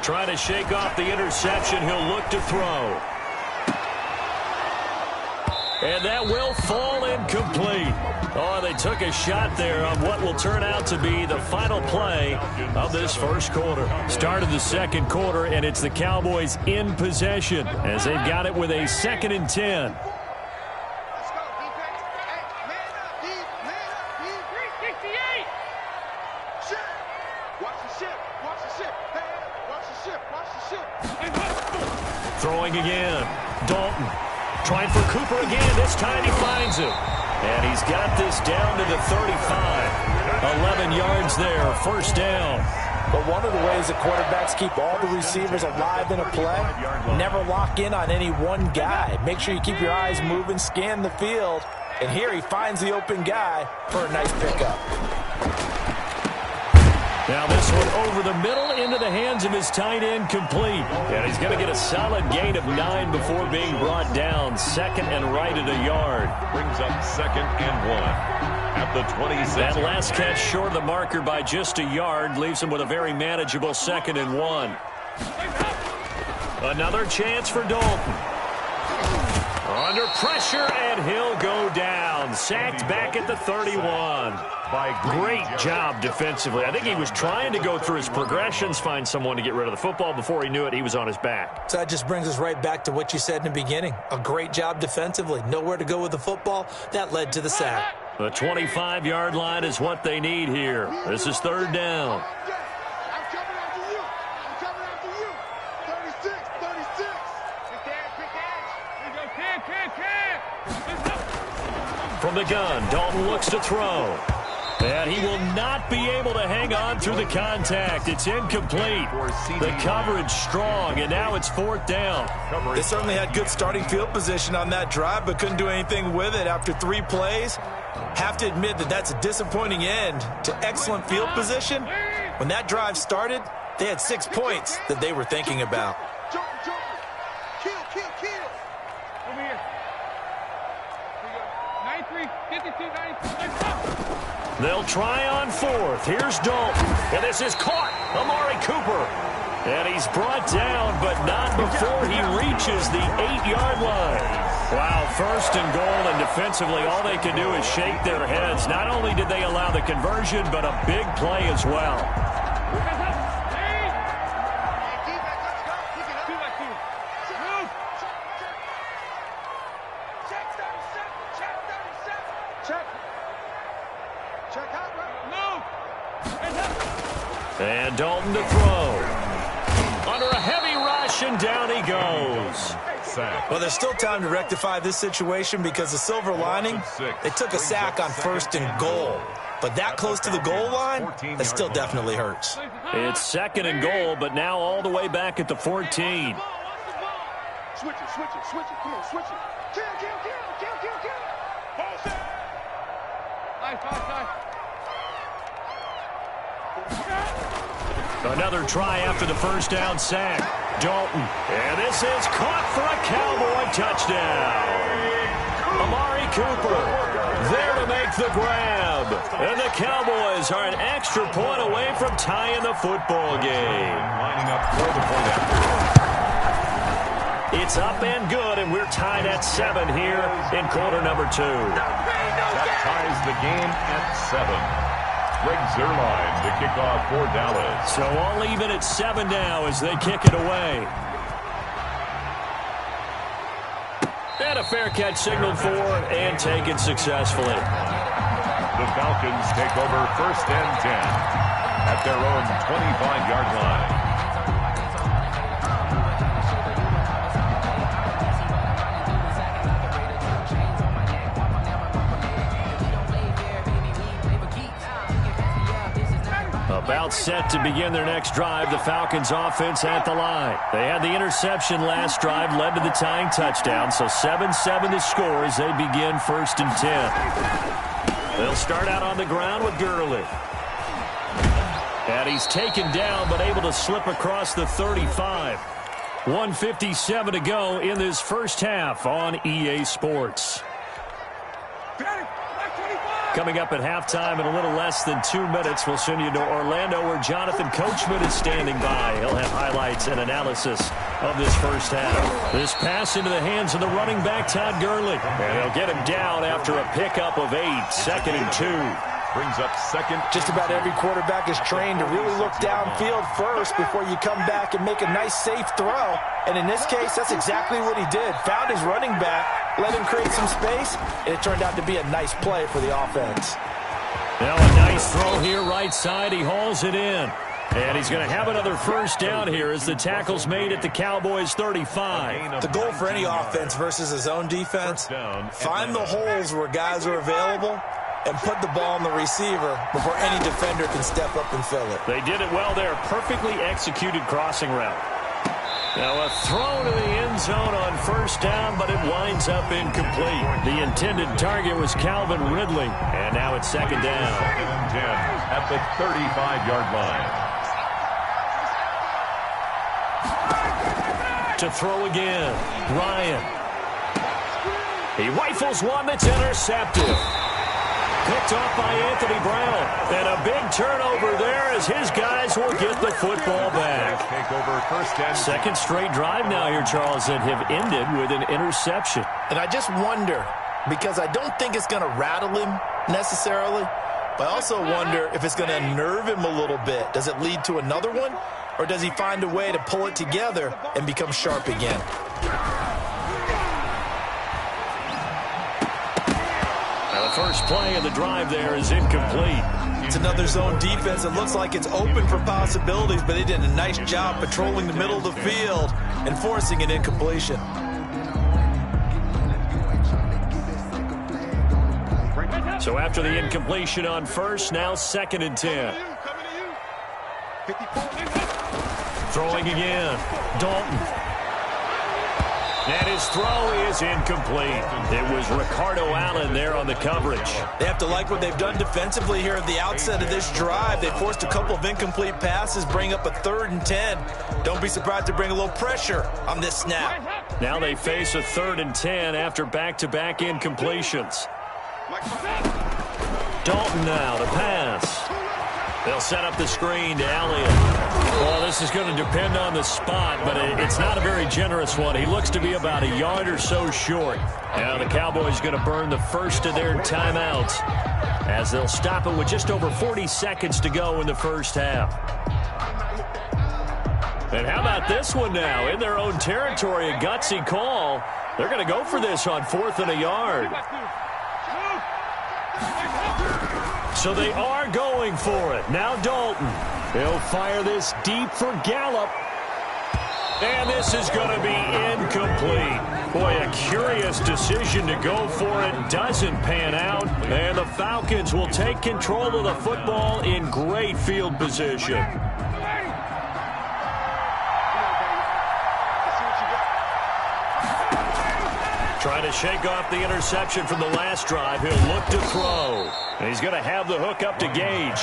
Trying to shake off the interception. He'll look to throw. And that will fall incomplete. Oh, they took a shot there on what will turn out to be the final play of this first quarter. Start of the second quarter, and it's the Cowboys in possession as they've got it with a 2nd and 10. Let's go, defense. Hey, man up, D. Man up, D. 368. Ship. Watch the ship. Hey, watch the ship. Throwing again. Dalton trying for Cooper again. This time he finds him. And he's got this down to the 35. 11 yards there, 1st down. But one of the ways that quarterbacks keep all the receivers alive in a play, never lock in on any one guy. Make sure you keep your eyes moving, scan the field. And here he finds the open guy for a nice pickup. Now this one over the middle into the hands of his tight end, complete. And he's going to get a solid gain of 9 before being brought down. 2nd and right at a yard. Brings up 2nd and 1 at the 26. That last catch short of the marker by just a yard leaves him with a very manageable 2nd and 1. Another chance for Dalton. Under pressure, and he'll go down. Sacked back at the 31. Great job defensively. I think he was trying to go through his progressions, find someone to get rid of the football. Before he knew it, he was on his back. So that just brings us right back to what you said in the beginning. A great job defensively. Nowhere to go with the football. That led to the sack. The 25-yard line is what they need here. This is 3rd down. I'm coming after you. 36. Quick edge. Here we go. From the gun, Dalton looks to throw. And he will not be able to hang hang on through the contact. It's incomplete. The coverage strong, and now it's 4th down. They certainly had good starting field position on that drive, but couldn't do anything with it after 3 plays. Have to admit that that's a disappointing end to excellent field position. When that drive started, they had 6 points that they were thinking about. Jump. Kill. Over here. 93, 52, 93. They'll try on 4th. Here's Dalton. And this is caught. Amari Cooper. And he's brought down, but not before he reaches the 8-yard line. Wow, 1st and goal, and defensively all they can do is shake their heads. Not only did they allow the conversion, but a big play as well. And Dalton to throw. Under a heavy rush, and down he goes. Well, there's still time to rectify this situation because the silver lining, they took a sack on 1st and goal. But that close to the goal line, that still definitely hurts. It's 2nd and goal, but now all the way back at the 14. Switch it. Come on, switch it. Kill. Ball set. Nice. Another try after the 1st down sack. Dalton. And this is caught for a Cowboy touchdown. Amari Cooper there to make the grab. And the Cowboys are an extra point away from tying the football game. Lining up for the point after. It's up and good, and we're tied at 7 here in quarter number 2. That ties the game at 7. Greg Zuerlein to kick off for Dallas. So all even at 7 now as they kick it away. And a fair catch signaled for and taken successfully. The Falcons take over 1st and 10 at their own 25-yard line. About set to begin their next drive, the Falcons offense at the line. They had the interception last drive, led to the tying touchdown, so 7-7 the score as they begin 1st and 10. They'll start out on the ground with Gurley. And he's taken down, but able to slip across the 35. 1:57 to go in this first half on EA Sports. Coming up at halftime in a little less than 2 minutes, we'll send you to Orlando where Jonathan Coachman is standing by. He'll have highlights and analysis of this first half. This pass into the hands of the running back, Todd Gurley. And he'll get him down after a pickup of 8, 2nd and 2. Brings up 2nd. Just about every quarterback is trained to really look downfield first before you come back and make a nice, safe throw. And in this case, that's exactly what he did. Found his running back, let him create some space, and it turned out to be a nice play for the offense. Now a nice throw here right side. He hauls it in. And he's going to have another 1st down here as the tackle's made at the Cowboys' 35. The goal for any offense versus his own defense, find the holes where guys are available and put the ball on the receiver before any defender can step up and fill it. They did it well there. Perfectly executed crossing route. Now a throw to the end zone on 1st down, but it winds up incomplete. The intended target was Calvin Ridley. And now it's 2nd down. 2nd and 10 at the 35-yard line. To throw again. Ryan. He rifles one that's intercepted. Picked off by Anthony Brown. And a big turnover there as his guys will get the football back. Take over 1st and 2nd straight drive now here, Charles, that have ended with an interception. And I just wonder, because I don't think it's going to rattle him necessarily, but I also wonder if it's going to unnerve him a little bit. Does it lead to another one? Or does he find a way to pull it together and become sharp again? First play of the drive there is incomplete. It's another zone defense. It looks like it's open for possibilities, but they did a nice job patrolling the middle of the field and forcing an incompletion. So after the incompletion on 1st, now 2nd and 10. Throwing again. Dalton. And his throw is incomplete. It was Ricardo Allen there on the coverage. They have to like what they've done defensively here at the outset of this drive. They forced a couple of incomplete passes, bring up a 3rd and 10. Don't be surprised to bring a little pressure on this snap. Now they face a 3rd and 10 after back-to-back incompletions. Dalton now, the pass. They'll set up the screen to Elliott. Well, this is going to depend on the spot, but it's not a very generous one. He looks to be about a yard or so short. Now the Cowboys going to burn the first of their timeouts as they'll stop it with just over 40 seconds to go in the first half. And how about this one now? In their own territory, a gutsy call. They're going to go for this on 4th and a yard. So they are going for it. Now Dalton. He'll fire this deep for Gallup. And this is going to be incomplete. Boy, a curious decision to go for it. Doesn't pan out. And the Falcons will take control of the football in great field position. Trying to shake off the interception from the last drive. He'll look to throw. And he's going to have the hook up to Gage.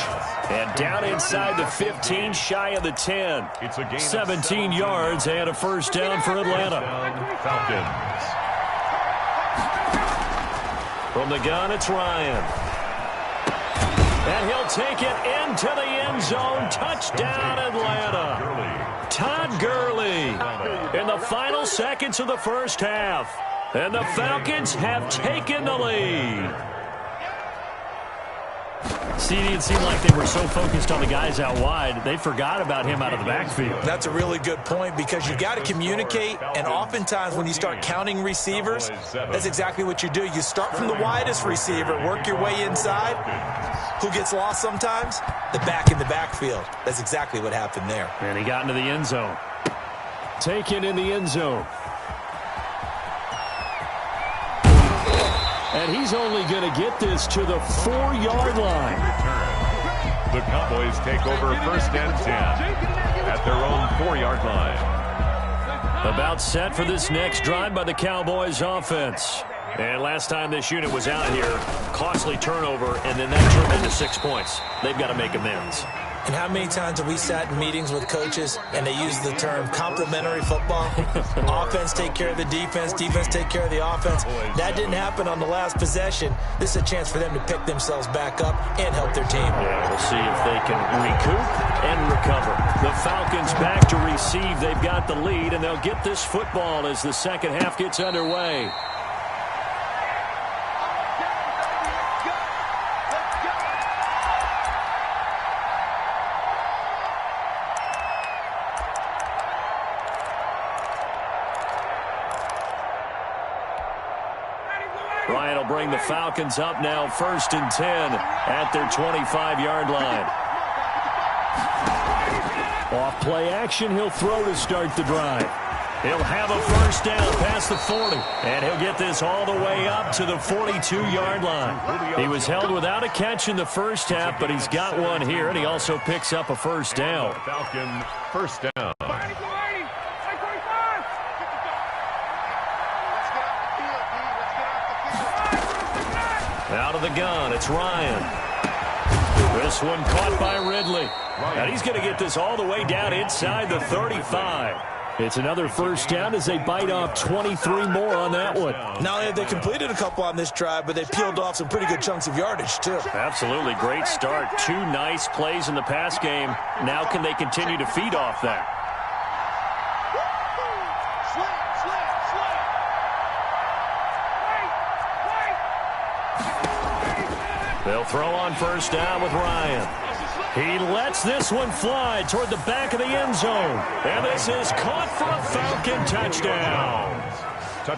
And down inside the 15, shy of the 10. It's a gain 17 yards and a first down for Atlanta. Falcons. From the gun, it's Ryan. And he'll take it into the end zone. Touchdown, Atlanta. Todd Gurley in the final seconds of the first half. And the Falcons have taken the lead. See, it seemed like they were so focused on the guys out wide, they forgot about him out of the backfield. That's a really good point because you got to communicate, and oftentimes when you start counting receivers, that's exactly what you do. You start from the widest receiver, work your way inside. Who gets lost sometimes? The back in the backfield. That's exactly what happened there. And he got into the end zone. Taken in the end zone. And he's only going to get this to the 4-yard line. The Cowboys take over 1st and 10 at their own 4-yard line. About set for this next drive by the Cowboys offense. And last time this unit was out here, costly turnover, and then that turned into 6 points. They've got to make amends. And how many times have we sat in meetings with coaches and they use the term complementary football? Offense take care of the defense, defense take care of the offense. That didn't happen on the last possession. This is a chance for them to pick themselves back up and help their team. Yeah, we'll see if they can recoup and recover. The Falcons back to receive. They've got the lead, and they'll get this football as the second half gets underway. Ryan will bring the Falcons up now, 1st and 10 at their 25-yard line. Off play action, he'll throw to start the drive. He'll have a first down past the 40, and he'll get this all the way up to the 42-yard line. He was held without a catch in the first half, but he's got one here, and he also picks up a first down. Falcon first down. Out of the gun, it's Ryan. This one caught by Ridley. And he's going to get this all the way down inside the 35. It's another first down as they bite off 23 more on that one. Not only have they completed a couple on this drive, but they peeled off some pretty good chunks of yardage, too. Absolutely. Great start. 2 nice plays in the pass game. Now can they continue to feed off that? They'll throw on first down with Ryan. He lets this one fly toward the back of the end zone. And this is caught for a Falcon touchdown.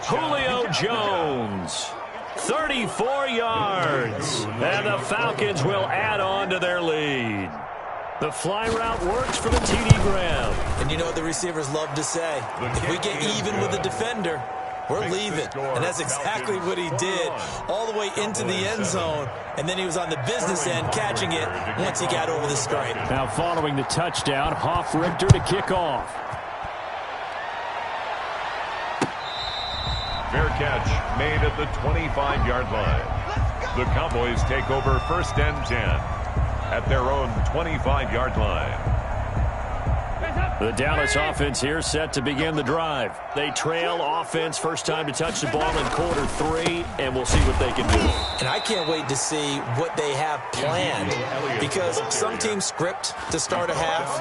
Julio Jones, 34 yards. And the Falcons will add on to their lead. The fly route works for the TD Graham. And you know what the receivers love to say? If we get even with the defender, we're leaving. And that's exactly what he did, all the way into the end zone. And then he was on the business end catching it once he got over the stripe. Now following the touchdown, Richter to kick off. Fair catch made at the 25-yard line. The Cowboys take over 1st and 10 at their own 25-yard line. The Dallas offense here set to begin the drive. They trail offense first time to touch the ball in quarter 3, and we'll see what they can do. And I can't wait to see what they have planned, because some teams script to start a half.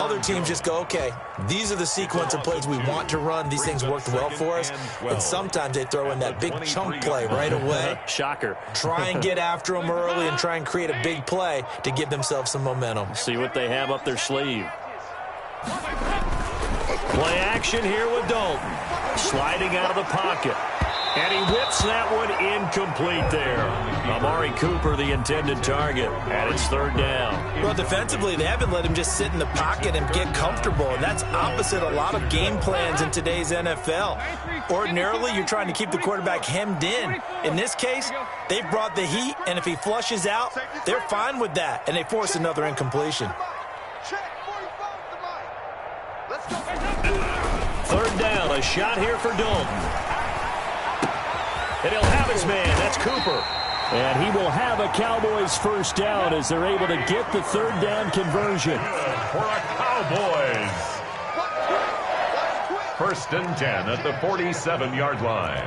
Other teams just go, okay, these are the sequence of plays we want to run. These things worked well for us. And sometimes they throw in that big chunk play right away. Shocker. Try and get after them early and try and create a big play to give themselves some momentum. See what they have up their sleeve. Play action here with Dalton. Sliding out of the pocket. And he whips that one incomplete there. Amari Cooper, the intended target. And it's 3rd down. Well, defensively, they haven't let him just sit in the pocket and get comfortable. And that's opposite a lot of game plans in today's NFL. Ordinarily, you're trying to keep the quarterback hemmed in. In this case, they've brought the heat, and if he flushes out, they're fine with that. And they force another incompletion. 3rd down, a shot here for Dalton. And he'll have his man, that's Cooper. And he will have a Cowboys 1st down as they're able to get the 3rd down conversion. For a Cowboys. 1st and 10 at the 47-yard line.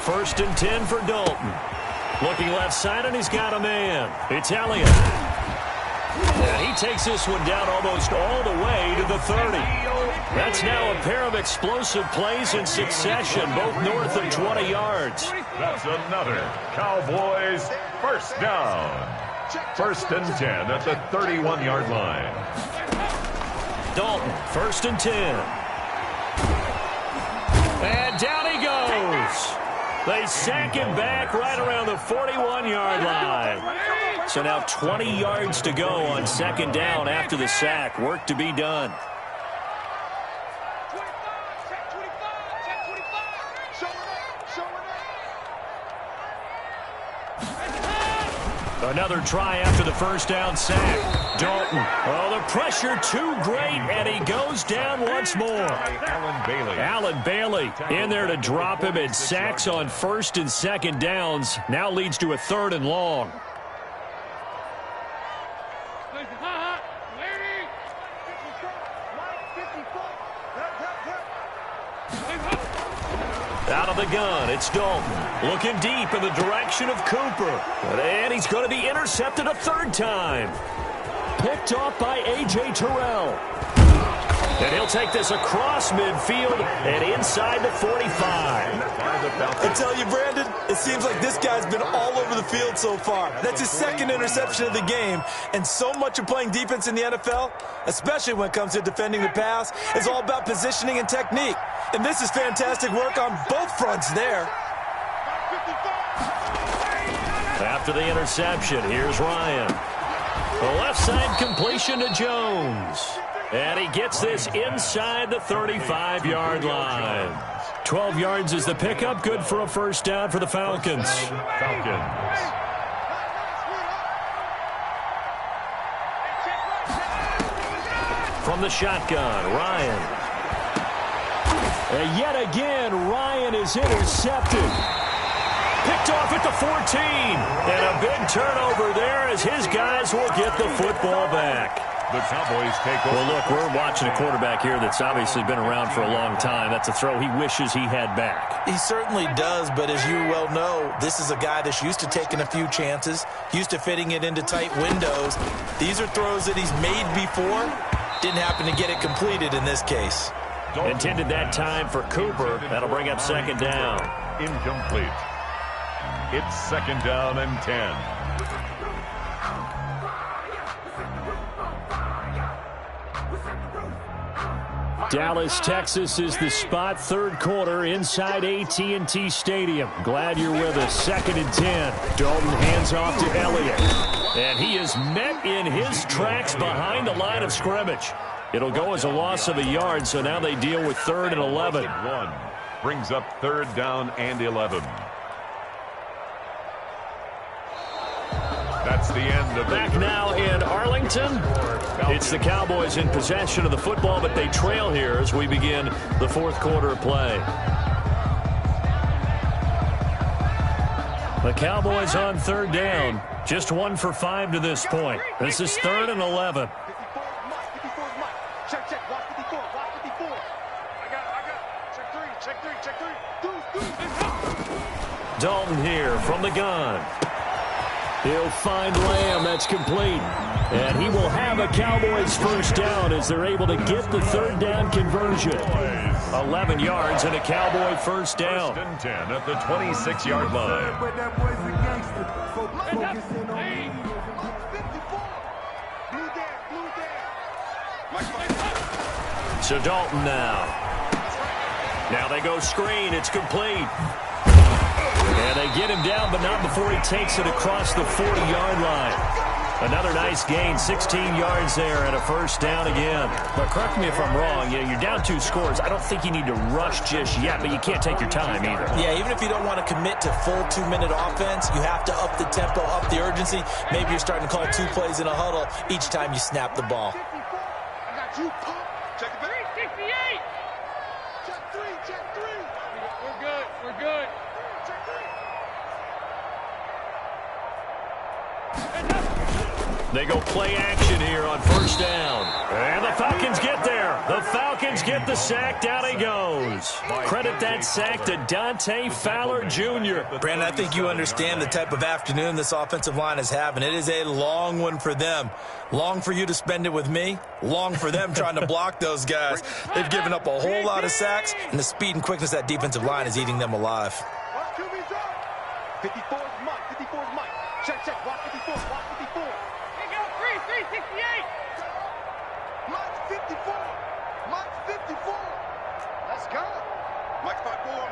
1st and 10 for Dalton. Looking left side, and he's got a man. It's Elliott. And he takes this one down almost all the way to the 30. That's now a pair of explosive plays in succession, both north of 20 yards. That's another Cowboys 1st down. 1st and 10 at the 31-yard line. Dalton, 1st and 10. And down he goes. They sack him back right around the 41-yard line. So now 20 yards to go on 2nd down after the sack. Work to be done. Another try after the 1st down sack. Dalton. Oh, the pressure too great, and he goes down once more. Allen Bailey in there to drop him, and sacks on 1st and 2nd downs. Now leads to a 3rd and long. Out of the gun, it's Dalton. Looking deep in the direction of Cooper. And he's going to be intercepted a 3rd time. Picked off by A.J. Terrell. And he'll take this across midfield and inside the 45. I tell you, Brandon, it seems like this guy's been all over the field so far. That's his 2nd interception of the game. And so much of playing defense in the NFL, especially when it comes to defending the pass, is all about positioning and technique. And this is fantastic work on both fronts there. After the interception, here's Ryan. The left side completion to Jones. And he gets this inside the 35-yard line. 12 yards is the pickup. Good for a 1st down for the Falcons. From the shotgun, Ryan. And yet again, Ryan is intercepted. Picked off at the 14. And a big turnover there as his guys will get the football back. The Cowboys take over. Well, look, we're watching a quarterback here that's obviously been around for a long time. That's a throw he wishes he had back. He certainly does, but as you well know, this is a guy that's used to taking a few chances, used to fitting it into tight windows. These are throws that he's made before. Didn't happen to get it completed in this case. Intended that time for Cooper. That'll bring up 2nd down. Incomplete. It's 2nd down and 10. Dallas, Texas is the spot. 3rd quarter inside AT&T Stadium. Glad you're with us. 2nd and 10. Dalton hands off to Elliott. And he is met in his tracks behind the line of scrimmage. It'll go as a loss of a yard, so now they deal with 3rd and 11. One brings up 3rd down and 11. That's the end of Back now in Arlington. It's the Cowboys in possession of the football, but they trail here as we begin the 4th quarter of play. The Cowboys on 3rd down. Just 1 for 5 to this point. This is 3rd and 11. Check. Watch 54. Watch 54. I got. Check three. Dalton here from the gun. He'll find Lamb. That's complete. And he will have a Cowboys first down as they're able to get the 3rd down conversion. 11 yards and a Cowboy first down. 1st and 10 at the 26-yard line. But that boy's a gangster. Focusing on me. 54. Blue down. So Dalton now. Now they go screen. It's complete. And they get him down, but not before he takes it across the 40-yard line. Another nice gain, 16 yards there and a first down again. But correct me if I'm wrong, you're down 2 scores. I don't think you need to rush just yet, but you can't take your time either. Yeah, even if you don't want to commit to full 2-minute offense, you have to up the tempo, up the urgency. Maybe you're starting to call 2 plays in a huddle each time you snap the ball. I got you. Check it back. 368. Check 3. We're good. Check 3. They go play action here on first down. And the Falcons get there. The Falcons get the sack. Down he goes. Credit that sack to Dante Fowler Jr. Brandon, I think you understand the type of afternoon this offensive line is having. It is a long one for them. Long for you to spend it with me. Long for them trying to block those guys. They've given up a whole lot of sacks, and the speed and quickness of that defensive line is eating them alive. 54 is Mike. Check. Watch 54. Watch 54. Hey, go 368. Mike's 54. Let's go. Mike's 5'4".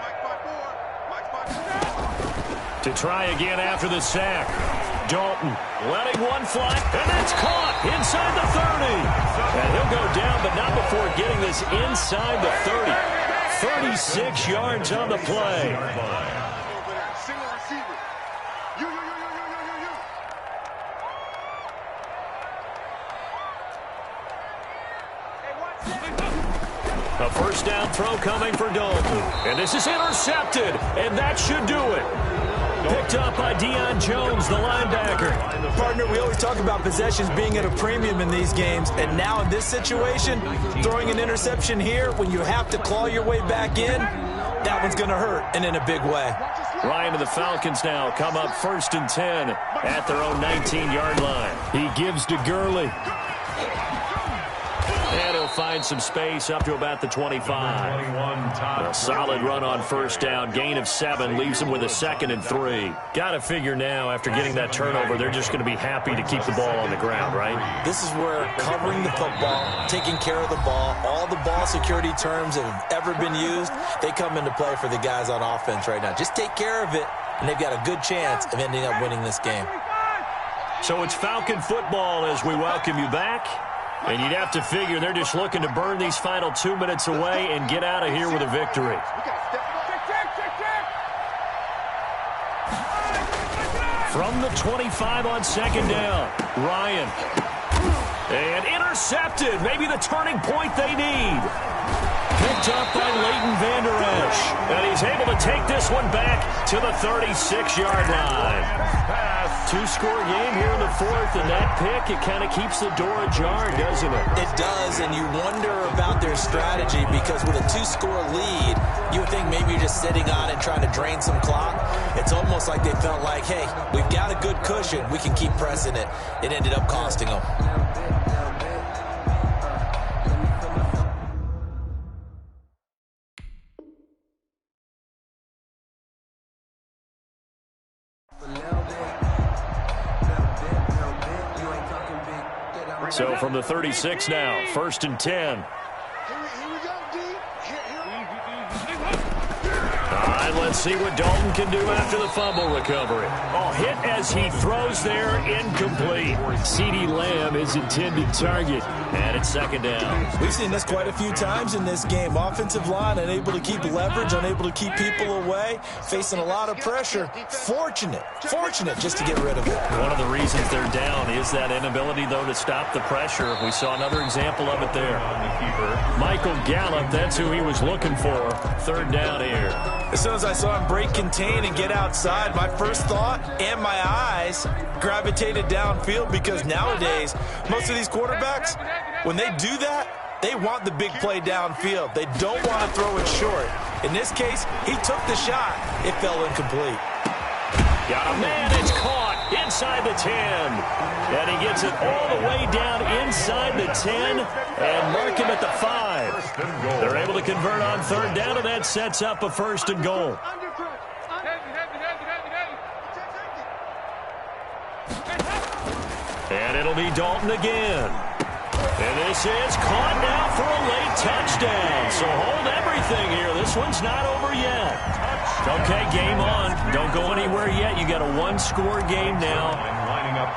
To try again after the sack. Dalton letting one fly, and it's caught inside the 30. And he'll go down, but not before getting this inside the 30. 36 yards on the play. Single receiver. You. A first down throw coming for Dalton. And this is intercepted, and that should do it. Picked up by Deion Jones, the linebacker. Partner, we always talk about possessions being at a premium in these games, and now in this situation, throwing an interception here when you have to claw your way back in, that one's going to hurt, and in a big way. Ryan and the Falcons now come up 1st and 10 at their own 19-yard line. He gives to Gurley. And he'll find some space up to about the 25. A solid run on first down. Gain of 7 leaves him with a 2nd and 3. Got to figure now, after getting that turnover, they're just going to be happy to keep the ball on the ground, right? This is where covering the football, taking care of the ball, all the ball security terms that have ever been used, they come into play for the guys on offense right now. Just take care of it, and they've got a good chance of ending up winning this game. So it's Falcon football as we welcome you back. And you'd have to figure they're just looking to burn these final 2 minutes away and get out of here with a victory. From the 25 on 2nd down, Ryan. And intercepted. Maybe the turning point they need. Picked up by Leighton Vander Esch. And he's able to take this one back to the 36-yard line. 2-score game here in the 4th, and that pick, it kind of keeps the door ajar, doesn't it? It does, and you wonder about their strategy because with a 2-score lead, you would think maybe you're just sitting on it trying to drain some clock. It's almost like they felt like, hey, we've got a good cushion. We can keep pressing it. It ended up costing them. So from the 36 now, 1st and 10. And let's see what Dalton can do after the fumble recovery. Oh, hit as he throws there, incomplete. CeeDee Lamb is intended target. And it's second down. We've seen this quite a few times in this game. Offensive line unable to keep leverage, unable to keep people away, facing a lot of pressure. Fortunate just to get rid of it. One of the reasons they're down is that inability, though, to stop the pressure. We saw another example of it there. Michael Gallup, that's who he was looking for. Third down here. As soon as I saw him break contain and get outside, my first thought and my eyes gravitated downfield, because nowadays, most of these quarterbacks, when they do that, they want the big play downfield. They don't want to throw it short. In this case, he took the shot. It fell incomplete. Got a man, it's caught inside the 10. And he gets it all the way down inside the 10 and mark him at the 5. They're able to convert on third down, and that sets up a first and goal. And it'll be Dalton again. And this is caught now for a late touchdown. So hold everything here. This one's not over yet. Okay, game on. Don't go anywhere yet. You got a one-score game now.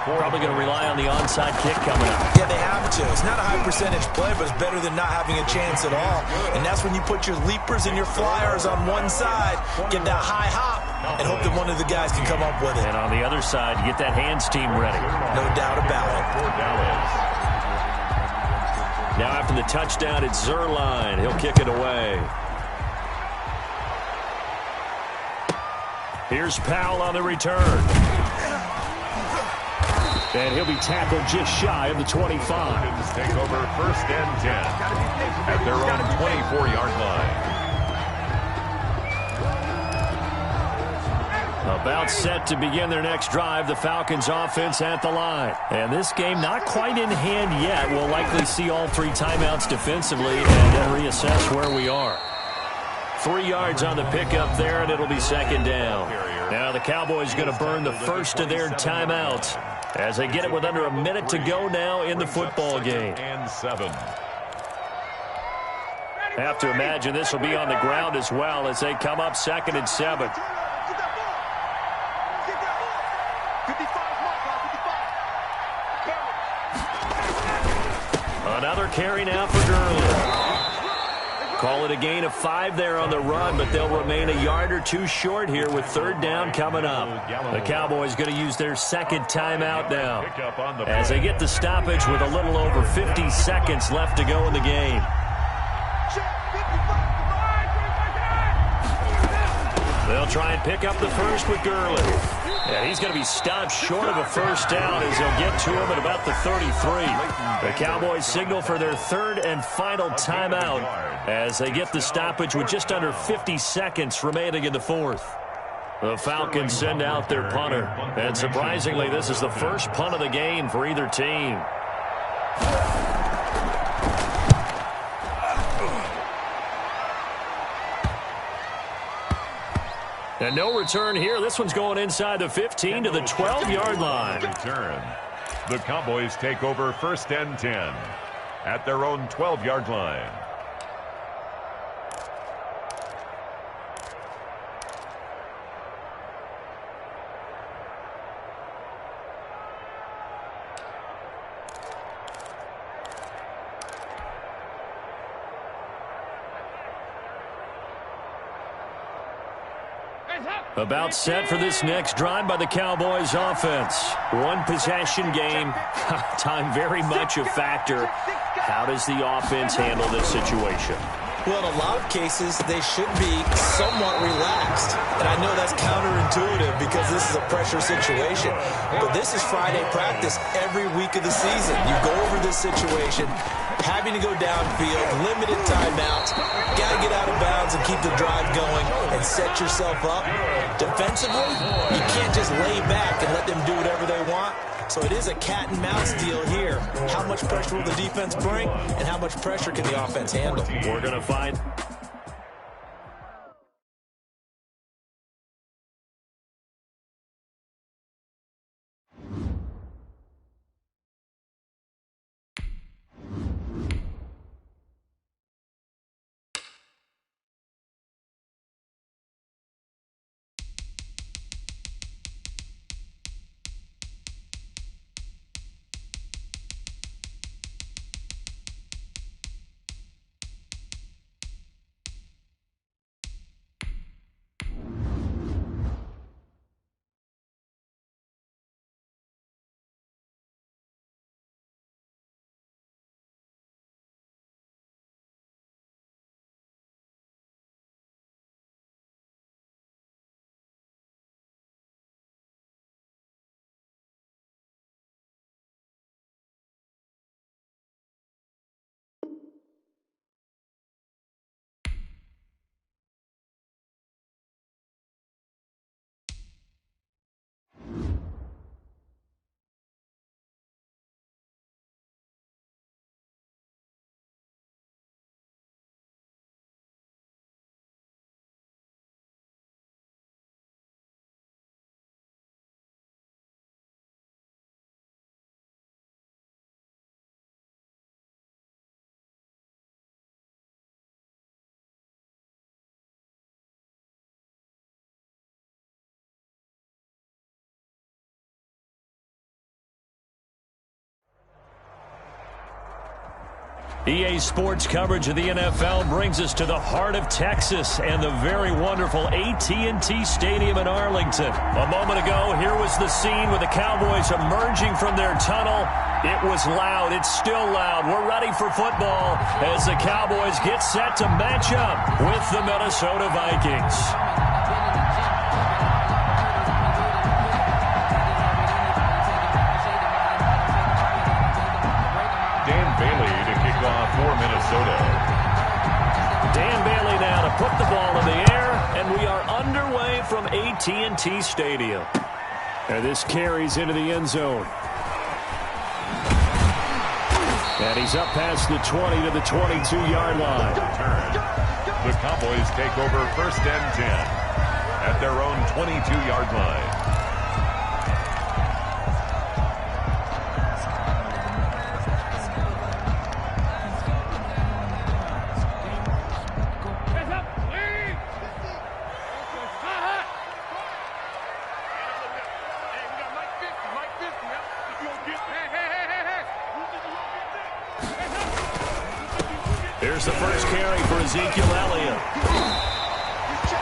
Probably going to rely on the onside kick coming up. Yeah, they have to. It's not a high percentage play, but it's better than not having a chance at all. And that's when you put your leapers and your flyers on one side, get that high hop, and hope that one of the guys can come up with it. And on the other side, get that hands team ready. No doubt about it. Now after the touchdown, it's Zerline. He'll kick it away. Here's Powell on the return. And he'll be tackled just shy of the 25. Take over first and 10 at their own 24-yard line. About set to begin their next drive, the Falcons offense at the line. And this game not quite in hand yet. We'll likely see all three timeouts defensively and then reassess where we are. 3 yards on the pickup there, and it'll be second down. Now the Cowboys going to burn the first of their timeouts as they get it with under a minute to go now in the football game. And 7. Have to imagine this will be on the ground as well as they come up second and 7. Another carry now for Gurley. Call it a gain of 5 there on the run, but they'll remain a yard or two short here with third down coming up. The Cowboys going to use their second timeout now as they get the stoppage with a little over 50 seconds left to go in the game. They'll try and pick up the first with Gurley. And he's going to be stopped short of a first down as they'll get to him at about the 33. The Cowboys signal for their third and final timeout as they get the stoppage with just under 50 seconds remaining in the fourth. The Falcons send out their punter. And surprisingly, this is the first punt of the game for either team. And no return here. This one's going inside the 15 to the 12-yard line. Return. The Cowboys take over first and 10 at their own 12-yard line. About set for this next drive by the Cowboys offense. One possession game. Time very much a factor. How does the offense handle this situation? Well, in a lot of cases, they should be somewhat relaxed. And I know that's counterintuitive because this is a pressure situation. But this is Friday practice every week of the season. You go over this situation, having to go downfield, limited timeouts, got to get out of bounds and keep the drive going and set yourself up. Defensively, you can't just lay back and let them do whatever they want. So it is a cat and mouse deal here. How much pressure will the defense bring, and how much pressure can the offense handle? We're going to find EA Sports coverage of the NFL brings us to the heart of Texas and the very wonderful AT&T Stadium in Arlington. A moment ago, here was the scene with the Cowboys emerging from their tunnel. It was loud. It's still loud. We're ready for football as the Cowboys get set to match up with the Minnesota Vikings. For Minnesota. Dan Bailey now to put the ball in the air, and we are underway from AT&T Stadium. And this carries into the end zone. And he's up past the 20 to the 22-yard line. The Cowboys take over 1st and 10 at their own 22-yard line. Here's the first carry for Ezekiel Elliott.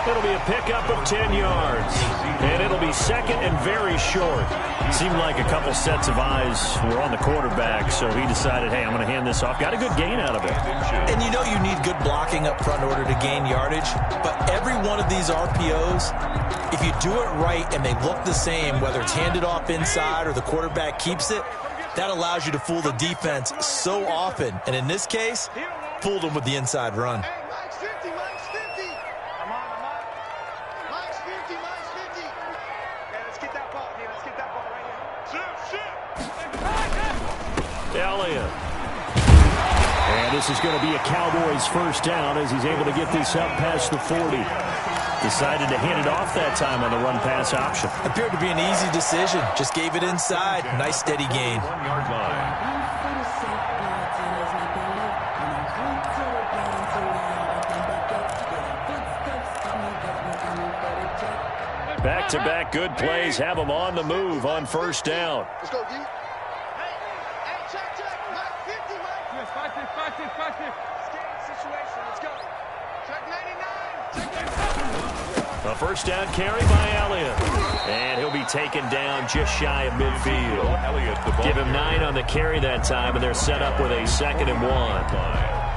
It'll be a pickup of 10 yards. And it'll be second and very short. Seemed like a couple sets of eyes were on the quarterback, so he decided, hey, I'm going to hand this off. Got a good gain out of it. And you know you need good blocking up front in order to gain yardage. But every one of these RPOs, if you do it right and they look the same, whether it's handed off inside or the quarterback keeps it, that allows you to fool the defense so often. And in this case, fooled them with the inside run. Hey, Mike's 50, Mike's 50. I'm on. Mike's 50, Mike's 50. Okay, let's get that ball here. Let's get that ball right here. Elliott. And this is going to be a Cowboys first down as he's able to get this up past the 40. Decided to hand it off that time on the run-pass option. Appeared to be an easy decision. Just gave it inside. Nice steady gain. 1-yard line. Back-to-back good plays have them on the move on first down. Let's go, D. Hey, check. Mike 50, Mike. Yes, 5 Scared situation. Let's go. Check 99. A first down carry by Elliott. And he'll be taken down just shy of midfield. Elliott, the ball. Give him 9 on the carry that time, and they're set up with a 2nd and 1.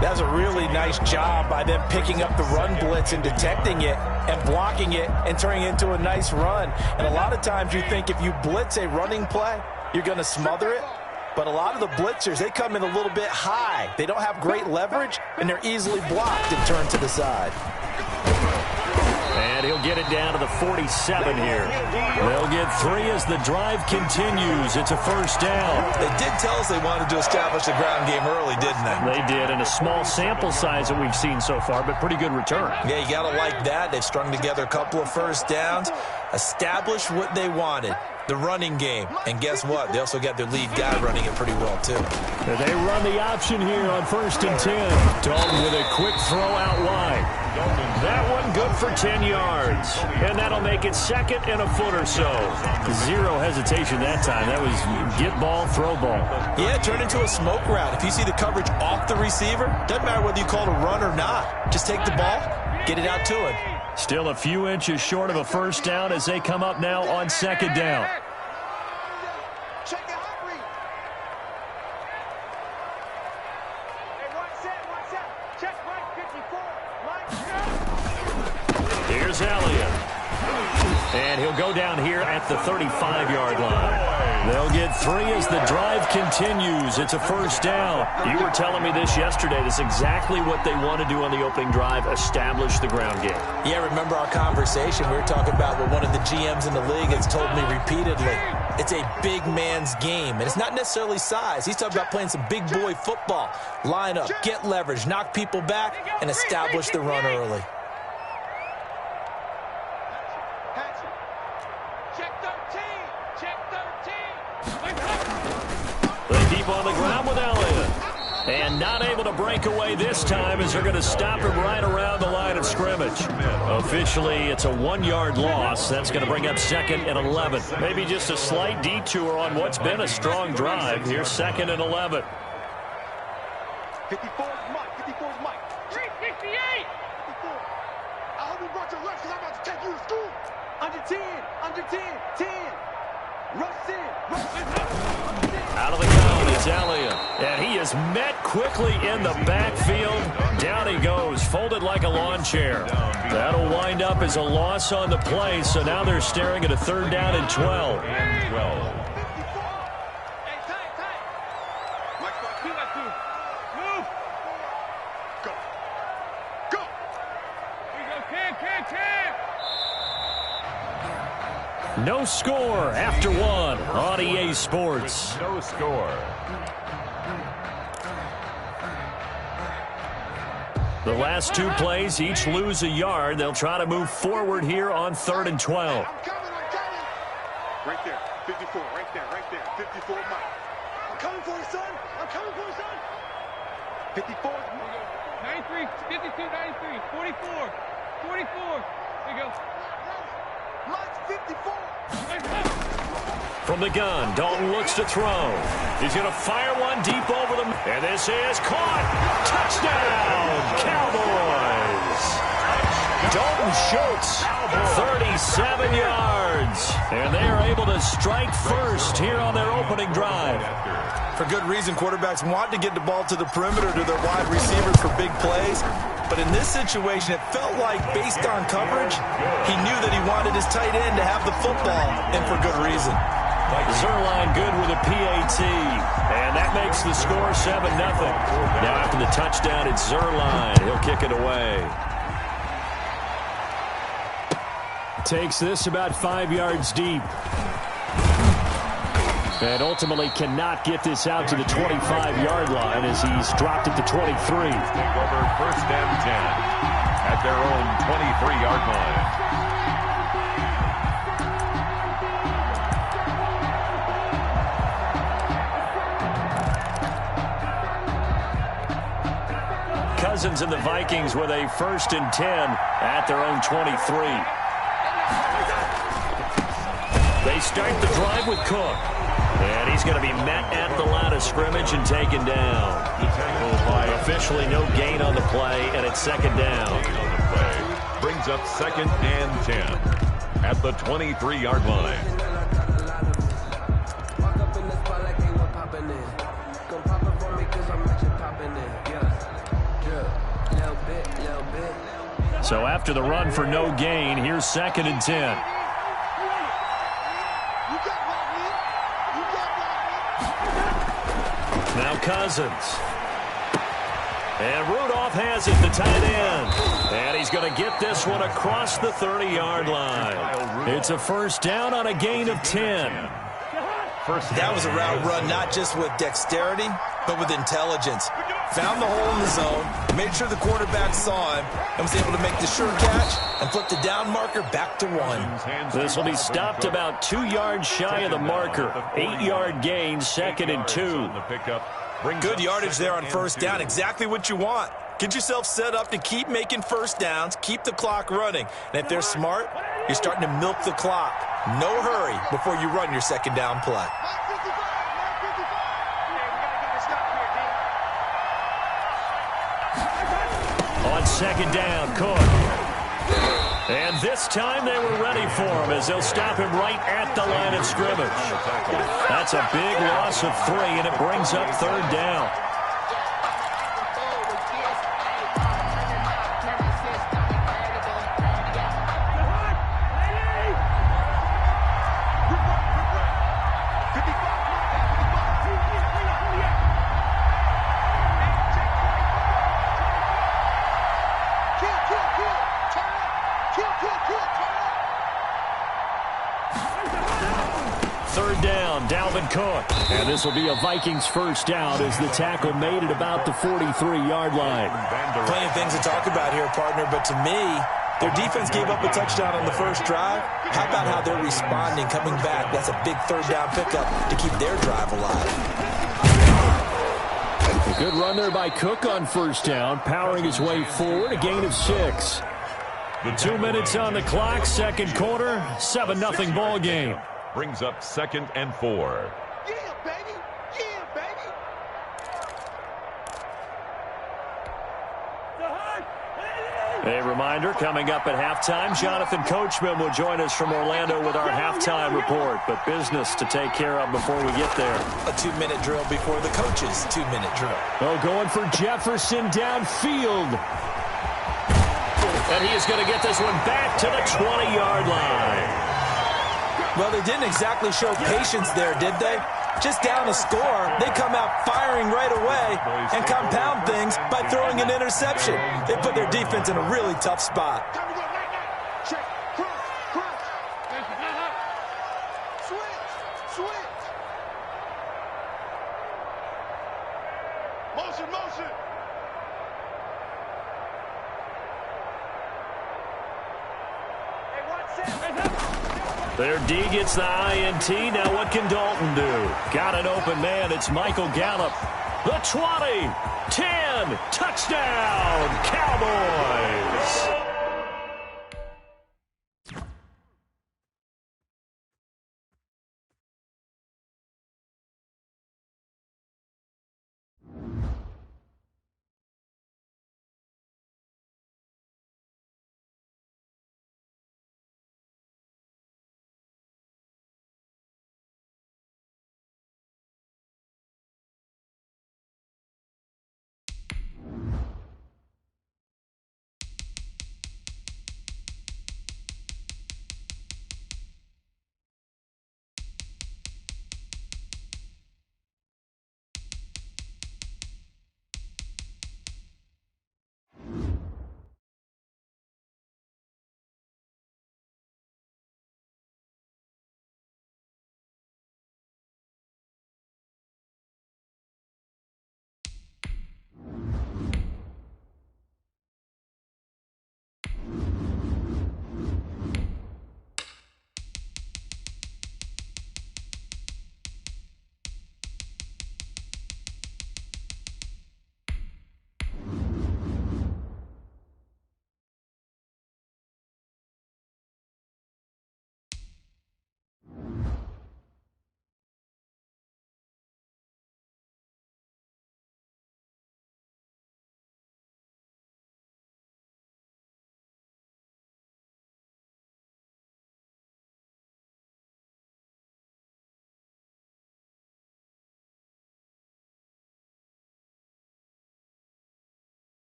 That's a really nice job by them picking up the run blitz and detecting it and blocking it and turning it into a nice run. And a lot of times you think if you blitz a running play, you're going to smother it. But a lot of the blitzers, they come in a little bit high. They don't have great leverage, and they're easily blocked and turned to the side. And he'll get it down to the 47 here. They'll get 3 as the drive continues. It's a first down. They did tell us they wanted to establish the ground game early, didn't they? They did, and a small sample size that we've seen so far, but pretty good return. Yeah, you got to like that. They've strung together a couple of first downs, established what they wanted, the running game. And guess what? They also got their lead guy running it pretty well, too. They run the option here on 1st and 10. Dalton with a quick throw out wide. That one good for 10 yards. And that'll make it 2nd and a foot or so. 0 hesitation that time. That was get ball, throw ball. Yeah, turn into a smoke route. If you see the coverage off the receiver, doesn't matter whether you call it a run or not. Just take the ball, get it out to him. Still a few inches short of a first down as they come up now on 2nd down. Check it out, read. Hey, one set. Check Mike 54. Mike. Here's Elliott. And he'll go down here at the 35-yard line. They'll get 3 as the drive continues. It's a first down. You were telling me this yesterday. This is exactly what they want to do on the opening drive, establish the ground game. Yeah, remember our conversation. We were talking about what one of the GMs in the league has told me repeatedly. It's a big man's game, and it's not necessarily size. He's talking about playing some big boy football. Line up, get leverage, knock people back, and establish the run early. They keep on the ground with Elliott. And not able to break away this time as they're going to stop him right around the line of scrimmage. Officially, it's a 1-yard loss. That's going to bring up 2nd and 11. Maybe just a slight detour on what's been a strong drive. Here's 2nd and 11. 54 is Mike. 54 is Mike. 368. 54. I hope you brought your lunch because I'm about to take you to school. Under 10. Under 10. 10. Rush in. Rush in. Out of the gun is Elliott. And he is met quickly in the backfield. Down he goes, folded like a lawn chair. That'll wind up as a loss on the play, so now they're staring at a 3rd down and 12. And 12. No score after 1 on EA Sports. No score. The last 2 plays, each lose a yard. They'll try to move forward here on 3rd and 12. I'm coming. Right there. 54. Right there. 54, Mike. I'm coming for you, son. 54. 93, 52, 93, 44, 44. There you go. Mike's 54. From the gun, Dalton looks to throw. He's going to fire one deep over them. And this is caught. Touchdown, Cowboys. Dalton Schultz, 37 yards. And they are able to strike first here on their opening drive. For good reason, quarterbacks want to get the ball to the perimeter to their wide receivers for big plays. But in this situation, it felt like, based on coverage, he knew that he wanted his tight end to have the football, and for good reason. Zerline good with a PAT, and that makes the score 7-0. Now after the touchdown, it's Zerline. He'll kick it away. Takes this about 5 yards deep. And ultimately cannot get this out to the 25-yard line as he's dropped at the 23. Take over 1st and 10 at their own 23-yard line. Cousins and the Vikings with a 1st and 10 at their own 23. They start the drive with Cook. And he's going to be met at the line of scrimmage and taken down. Officially no gain on the play, and it's 2nd down. Brings up 2nd and 10 at the 23-yard line. So after the run for no gain, here's 2nd and 10. Now Cousins. And Rudolph has it, the tight end. And he's going to get this one across the 30-yard line. It's a 1st down on a gain of 10. That was a route run not just with dexterity, but with intelligence. Found the hole in the zone, made sure the quarterback saw him, and was able to make the sure catch and flip the down marker back to 1. This will be stopped about 2 yards shy of the marker. 8-yard gain, 2nd and 2. Good yardage there on 1st down. Exactly what you want. Get yourself set up to keep making 1st downs, keep the clock running. And if they're smart, you're starting to milk the clock. No hurry before you run your 2nd down play. On 2nd down, Cook. And this time they were ready for him as they'll stop him right at the line of scrimmage. That's a big loss of 3, and it brings up 3rd down. Cook. And this will be a Vikings 1st down as the tackle made it about the 43-yard line. Plenty of things to talk about here, partner, but to me, their defense gave up a touchdown on the 1st drive. How about how they're responding, coming back? That's a big 3rd down pickup to keep their drive alive. A good run there by Cook on 1st down, powering his way forward, a gain of 6. 2 minutes on the clock, 2nd quarter, 7-0 ball game. Brings up 2nd and 4. Yeah, baby. Yeah, baby. A reminder, coming up at halftime, Jonathan Coachman will join us from Orlando with our halftime report. But business to take care of before we get there. A 2-minute drill before the coach's 2-minute drill. Oh, going for Jefferson downfield. And he is going to get this one back to the 20-yard line. Well, they didn't exactly show patience there, did they? Just down a score, they come out firing right away and compound things by throwing an interception. They put their defense in a really tough spot. Motion. Their D gets the INT. Now what can Dalton do? Got an open man. It's Michael Gallup. The 20, 10, touchdown, Cowboys.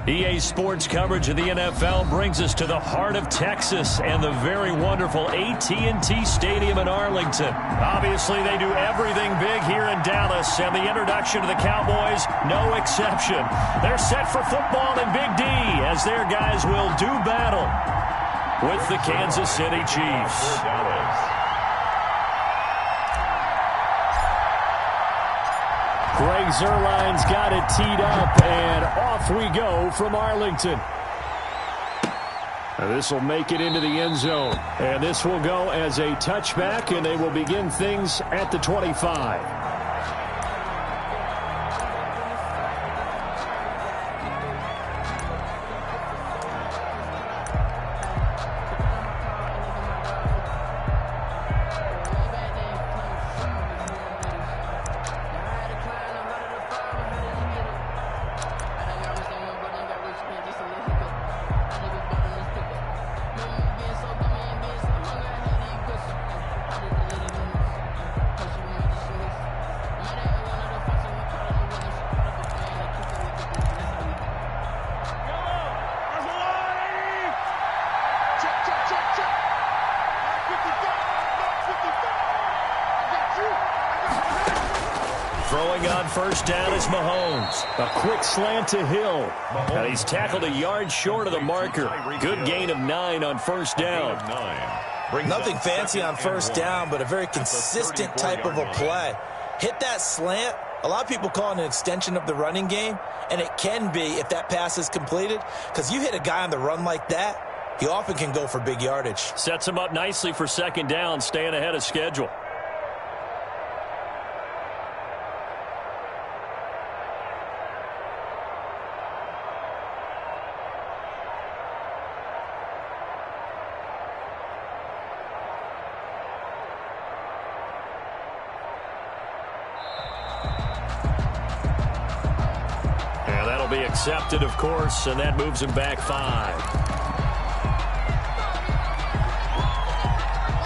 EA Sports coverage of the NFL brings us to the heart of Texas and the very wonderful AT&T Stadium in Arlington. Obviously, they do everything big here in Dallas, and the introduction to the Cowboys, no exception. They're set for football in Big D as their guys will do battle with the Kansas City Chiefs. Greg Zuerlein's got it teed up, and off we go from Arlington. This will make it into the end zone, and this will go as a touchback, and they will begin things at the 25. Throwing on first down is Mahomes. A quick slant to Hill. And he's tackled a yard short of the marker. Good gain of 9 on first down. Nothing fancy on first down, but a very consistent type of a play. Hit that slant. A lot of people call it an extension of the running game, and it can be if that pass is completed, because you hit a guy on the run like that, he often can go for big yardage. Sets him up nicely for second down, staying ahead of schedule. be accepted, of course, and that moves him back 5.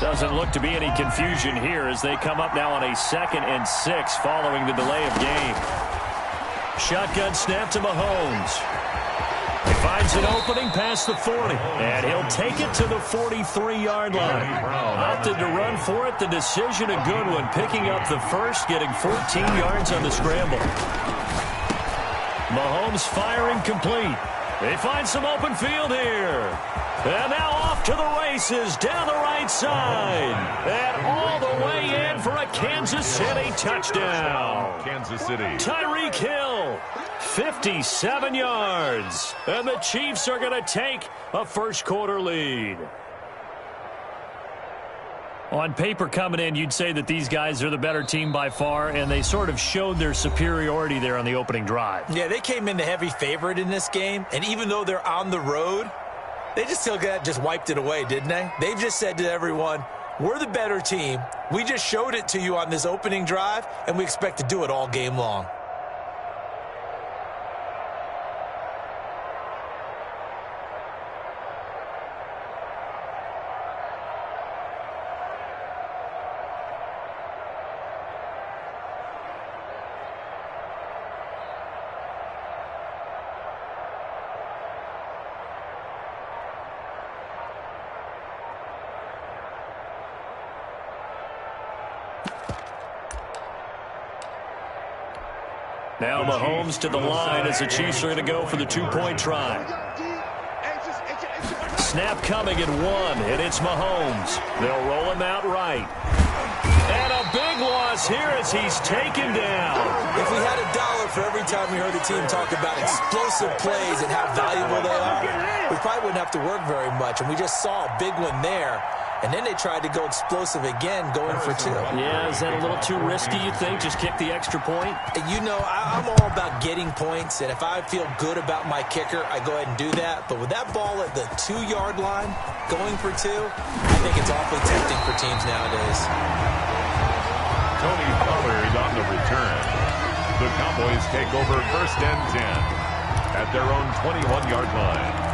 Doesn't look to be any confusion here as they come up now on a 2nd and 6 following the delay of game. Shotgun snap to Mahomes. He finds an opening past the 40, and he'll take it to the 43-yard line. Opted to run for it. The decision a good one, picking up the first, getting 14 yards on the scramble. Mahomes firing complete. They find some open field here. And now off to the races down the right side. And all the way in for a Kansas City touchdown. Kansas City. Tyreek Hill, 57 yards. And the Chiefs are going to take a first-quarter lead. On paper coming in, you'd say that these guys are the better team by far, and they sort of showed their superiority there on the opening drive. Yeah, they came in the heavy favorite in this game, and even though they're on the road, they just wiped it away, didn't they? They've just said to everyone, we're the better team. We just showed it to you on this opening drive, and we expect to do it all game long. Now Mahomes to the line as the Chiefs are going to go for the 2-point try. Snap coming at 1, and it's Mahomes. They'll roll him out right. And a big loss here as he's taken down. If we had $1 for every time we heard the team talk about explosive plays and how valuable they are, we probably wouldn't have to work very much. And we just saw a big one there. And then they tried to go explosive again, going for 2. Yeah, is that a little too risky, you think? Just kick the extra point? You know, I'm all about getting points, and if I feel good about my kicker, I go ahead and do that. But with that ball at the 2-yard line, going for 2, I think it's awfully tempting for teams nowadays. Tony Pollard on the return. The Cowboys take over 1st and 10 at their own 21-yard line.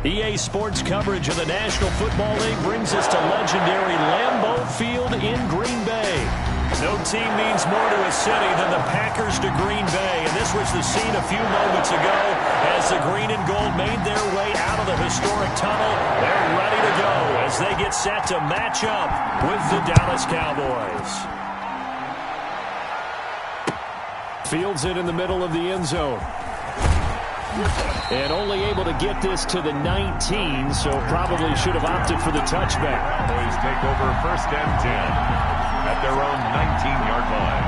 EA Sports coverage of the National Football League brings us to legendary Lambeau Field in Green Bay. No team means more to a city than the Packers to Green Bay, and this was the scene a few moments ago as the green and gold made their way out of the historic tunnel. They're ready to go as they get set to match up with the Dallas Cowboys. Fields it in the middle of the end zone. And only able to get this to the 19, so probably should have opted for the touchback. Cowboys take over 1st and 10 at their own 19-yard line.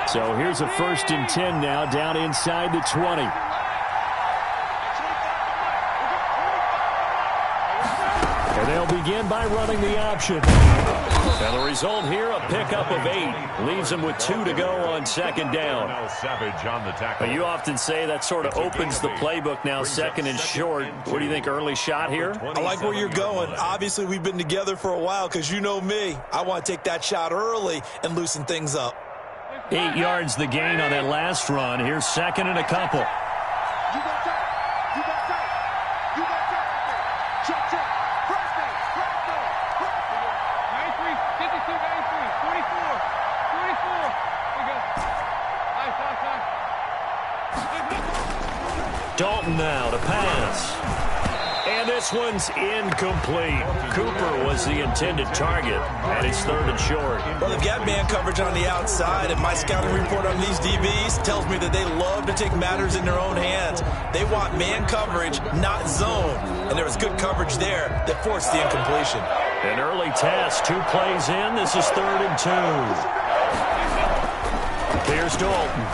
So here's a 1st and 10 now, down inside the 20. And they'll begin by running the option. Now the result here, a pickup of 8. Leaves him with 2 to go on second down. Savage on the tackle. You often say that sort of opens the playbook now, second and short. What do you think, early shot here? I like where you're going. Obviously, we've been together for a while because you know me. I want to take that shot early and loosen things up. 8 yards the gain on that last run. Here's second and a couple. You got that. You got that. You got that. Check, check. Press down. Press down. Press down. 93, 52, 93, 44, 44. There you go. Nice. Dalton now to pass. And this one's incomplete. Cooper was the intended target, and it's third and short. Well, they've got man coverage on the outside, and my scouting report on these DBs tells me that they love to take matters in their own hands. They want man coverage, not zone. And there was good coverage there that forced the incompletion. An early test, 2 plays in. This is third and 2. Here's Dalton.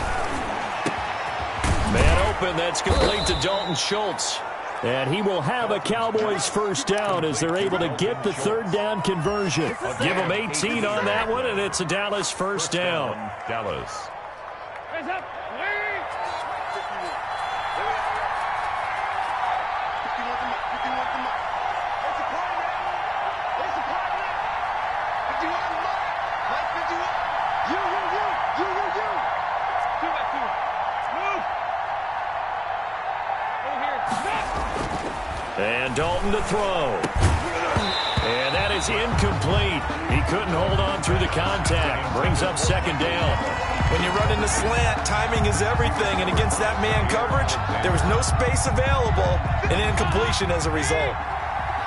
Man open, that's complete to Dalton Schultz. And he will have a Cowboys first down as they're able to get the third down conversion. Give them 18 on that one, and it's a Dallas first down. Dallas. Hands up. And Dalton to throw. And that is incomplete. He couldn't hold on through the contact. Brings up second down. When you run in the slant, timing is everything. And against that man coverage, there was no space available, and incompletion as a result.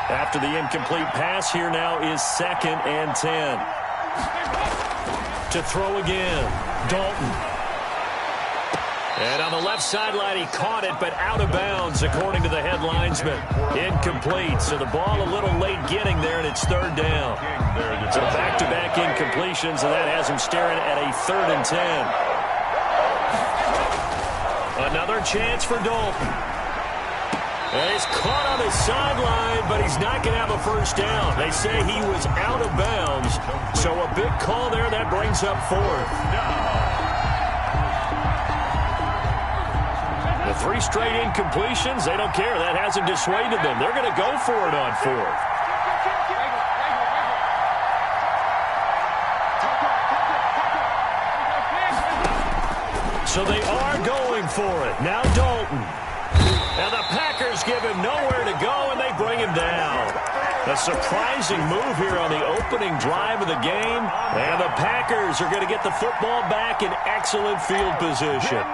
After the incomplete pass, here now is second and 10. To throw again, Dalton. And on the left sideline, he caught it, but out of bounds, according to the head linesman. Incomplete, so the ball a little late getting there, and it's third down. So back-to-back incompletions, and that has him staring at a third and 10. Another chance for Dalton. And he's caught on the sideline, but he's not going to have a first down. They say he was out of bounds, so a big call there. That brings up fourth. The 3 straight incompletions, they don't care. That hasn't dissuaded them. They're going to go for it on fourth. So they are going for it. Now Dalton. And the Packers give him nowhere to go, and they bring him down. A surprising move here on the opening drive of the game. And the Packers are going to get the football back in excellent field position.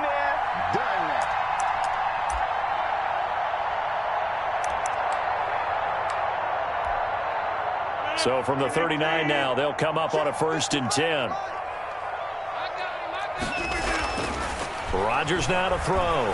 So from the 39 now, they'll come up on a first and 10. Rodgers now to throw.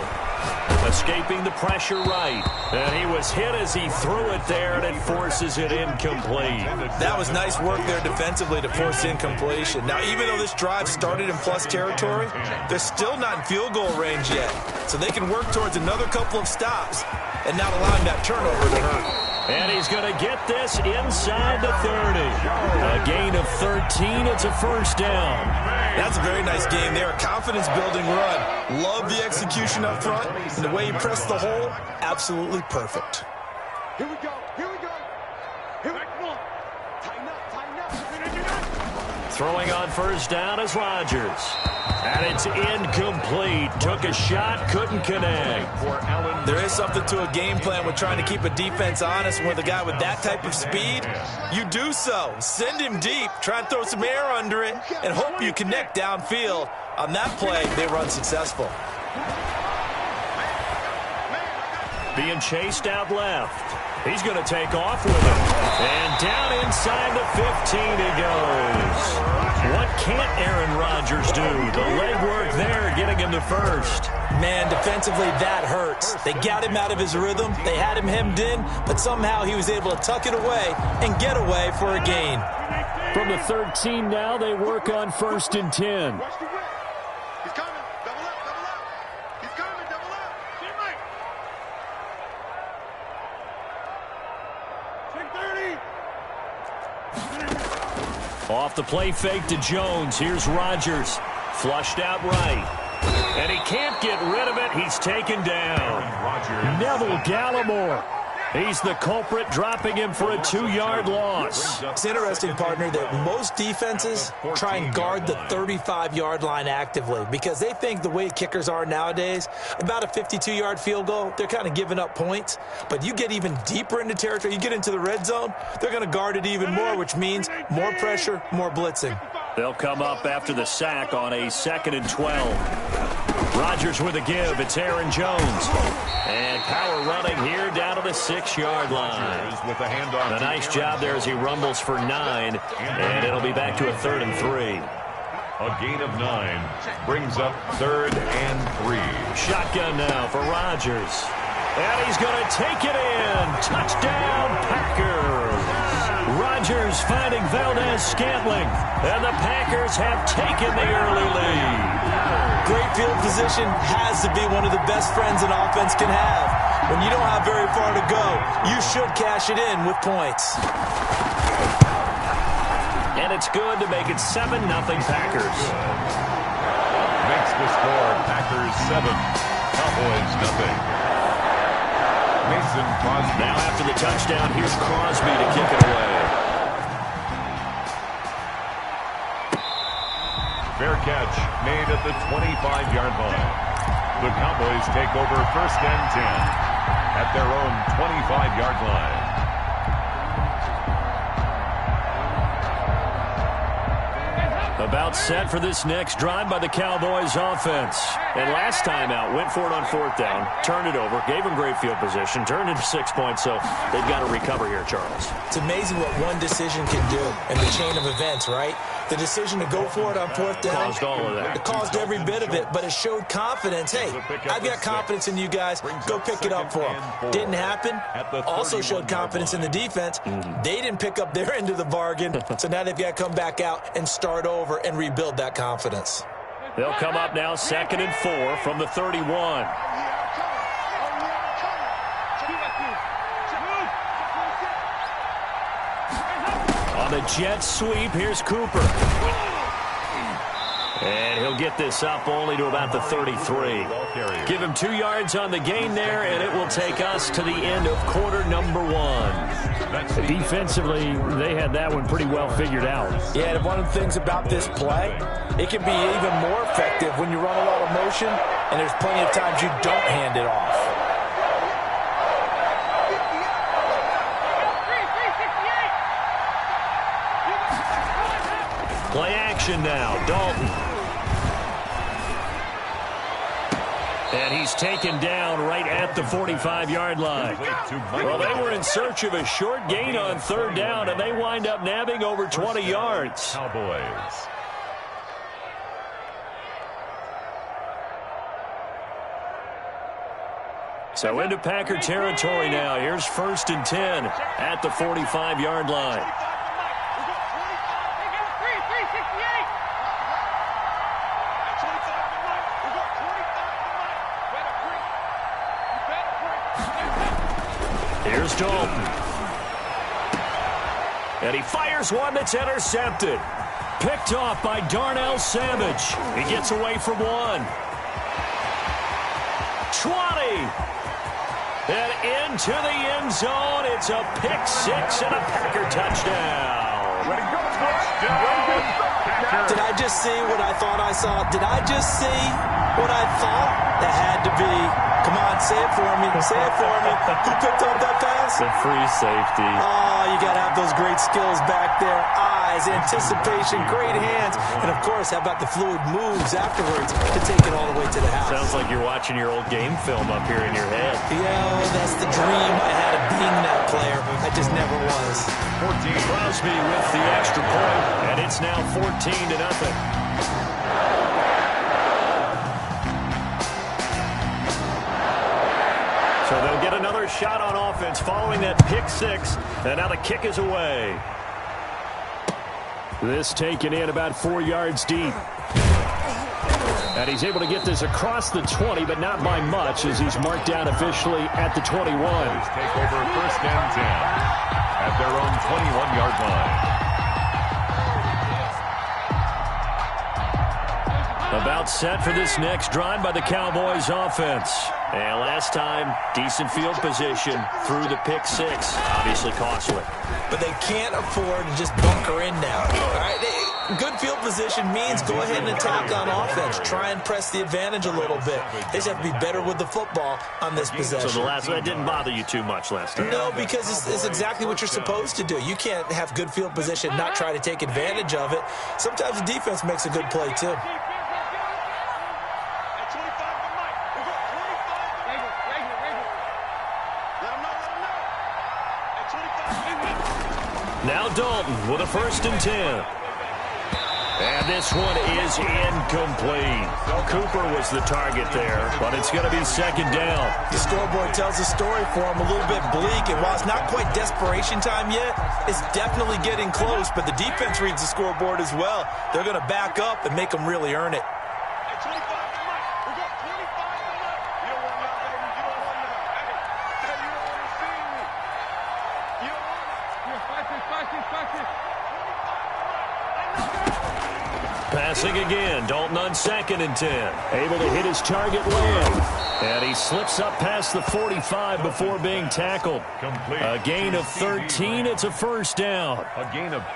Escaping the pressure right. And he was hit as he threw it there, and it forces it incomplete. That was nice work there defensively to force incompletion. Now, even though this drive started in plus territory, they're still not in field goal range yet. So they can work towards another couple of stops and not allowing that turnover to hurt. And he's going to get this inside the 30. A gain of 13. It's a first down. That's a very nice game there. A confidence-building run. Love the execution up front. And the way he pressed the hole, absolutely perfect. Here we go. Here we go. Here we go. Tighten up. Tighten up. Throwing on first down is Rodgers. And it's incomplete. Took a shot, couldn't connect. There is something to a game plan with trying to keep a defense honest. And with a guy with that type of speed, you do so. Send him deep. Try and throw some air under it and hope you connect downfield. On that play, they were unsuccessful. Being chased out left. He's going to take off with it. And down inside the 15 he goes. What can't Aaron Rodgers do? The legwork there getting him to first. Man, defensively, that hurts. They got him out of his rhythm. They had him hemmed in, but somehow he was able to tuck it away and get away for a gain. From the 13 now, they work on first and 10. Watch the whip. He's coming. Double up. Double up. He's coming. Double up. Team right. Check 30. Off the play fake to Jones. Here's Rodgers. Flushed out right. And he can't get rid of it. He's taken down. Neville Gallimore. He's the culprit, dropping him for a 2-yard loss. It's interesting, partner, that most defenses try and guard the 35-yard line actively because they think the way kickers are nowadays, about a 52-yard field goal, they're kind of giving up points. But you get even deeper into territory, you get into the red zone, they're going to guard it even more, which means more pressure, more blitzing. They'll come up after the sack on a 2nd and 12. Rodgers with a give. It's Aaron Jones. And power running here down to the 6-yard line. A nice job there as he rumbles for 9. And it'll be back to a 3rd and 3. A gain of 9 brings up 3rd and 3. Shotgun now for Rodgers. And he's going to take it in. Touchdown, Packers. Rodgers finding Valdez-Scantling. And the Packers have taken the early lead. Great field position has to be one of the best friends an offense can have. When you don't have very far to go, you should cash it in with points. And it's good to make it 7-0 Packers. Makes the score Packers 7, Cowboys 0. Mason Crosby. Now after the touchdown, here's Crosby to kick it away. Fair catch made at the 25-yard line. The Cowboys take over 1st and 10 at their own 25-yard line. About set for this next drive by the Cowboys offense. And last time out, went for it on 4th down, turned it over, gave them great field position, turned into 6 points, so they've got to recover here, Charles. It's amazing what one decision can do in the chain of events, right? The decision to go for it on 4th down. Caused all of that. It caused every bit of it, but it showed confidence. Hey, I've got confidence in you guys. Go pick it up for them. Didn't happen. Also showed confidence in the defense. They didn't pick up their end of the bargain, so now they've got to come back out and start over and rebuild that confidence. They'll come up now 2nd and 4 from the 31. On the jet sweep, here's Cooper. And he'll get this up only to about the 33. Give him 2 yards on the gain there, and it will take us to the end of quarter number 1. Defensively, they had that one pretty well figured out. Yeah, and one of the things about this play, it can be even more effective when you run a lot of motion, and there's plenty of times you don't hand it off. Play action now, Dalton. And he's taken down right at the 45-yard line. Well, they were in search of a short gain on 3rd down, and they wind up nabbing over 20 yards. Cowboys. So into Packer territory now. Here's 1st and 10 at the 45-yard line. Here's Dalton. And he fires one that's intercepted. Picked off by Darnell Savage. He gets away from 1. 20. And into the end zone. It's a pick 6 and a Packer touchdown. Way to go, touchdown. Did I just see what I thought I saw? Did I just see what I thought? That had to be. Come on, say it for me. Say it for me. Who picked up that pass? The free safety. Oh, you got to have those great skills back there. Eyes, anticipation, great hands. And, of course, how about the fluid moves afterwards to take it all the way to the house? Sounds like you're watching your old game film up here in your head. Yeah, that's the dream I had of being that player. I just never was. 14. Crosby with the extra point, and it's now 14-0. So they'll get another shot on offense following that pick 6, and now the kick is away. This taken in about 4 yards deep. And he's able to get this across the 20, but not by much, as he's marked down officially at the 21. Take over 1st and 10 at their own 21-yard line. About set for this next drive by the Cowboys offense. And last time, decent field position through the pick six. Obviously costly. But they can't afford to just bunker in now. All right? Good field position means go ahead and attack on offense. Try and press the advantage a little bit. They just have to be better with the football on this possession. So that didn't bother you too much last time? No, because it's exactly what you're supposed to do. You can't have good field position, not try to take advantage of it. Sometimes the defense makes a good play, too. Now Dalton with a 1st and 10. And this one is incomplete. Cooper was the target there, but it's going to be 2nd down. The scoreboard tells a story for him, a little bit bleak, and while it's not quite desperation time yet, it's definitely getting close, but the defense reads the scoreboard as well. They're going to back up and make them really earn it. Passing again, Dalton on 2nd and 10. Able to hit his target Lamb. And he slips up past the 45 before being tackled. A gain of 13, it's a 1st down.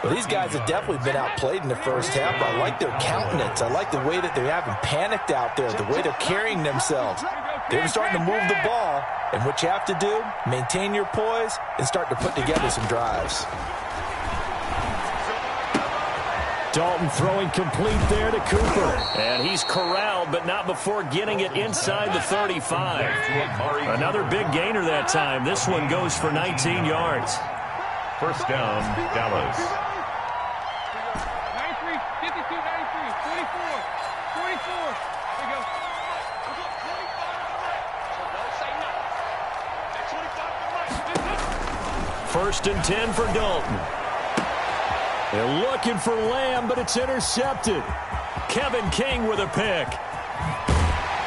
Well, these guys have definitely been outplayed in the first half. I like their countenance. I like the way that they haven't panicked out there, the way they're carrying themselves. They're starting to move the ball, and what you have to do, maintain your poise and start to put together some drives. Dalton throwing complete there to Cooper. And he's corralled, but not before getting it inside the 35. Another big gainer that time. This one goes for 19 yards. 1st down, Dallas. 93, 52, 93, 44, 44. There you go. 1st and 10 for Dalton. They're looking for Lamb, but it's intercepted. Kevin King with a pick.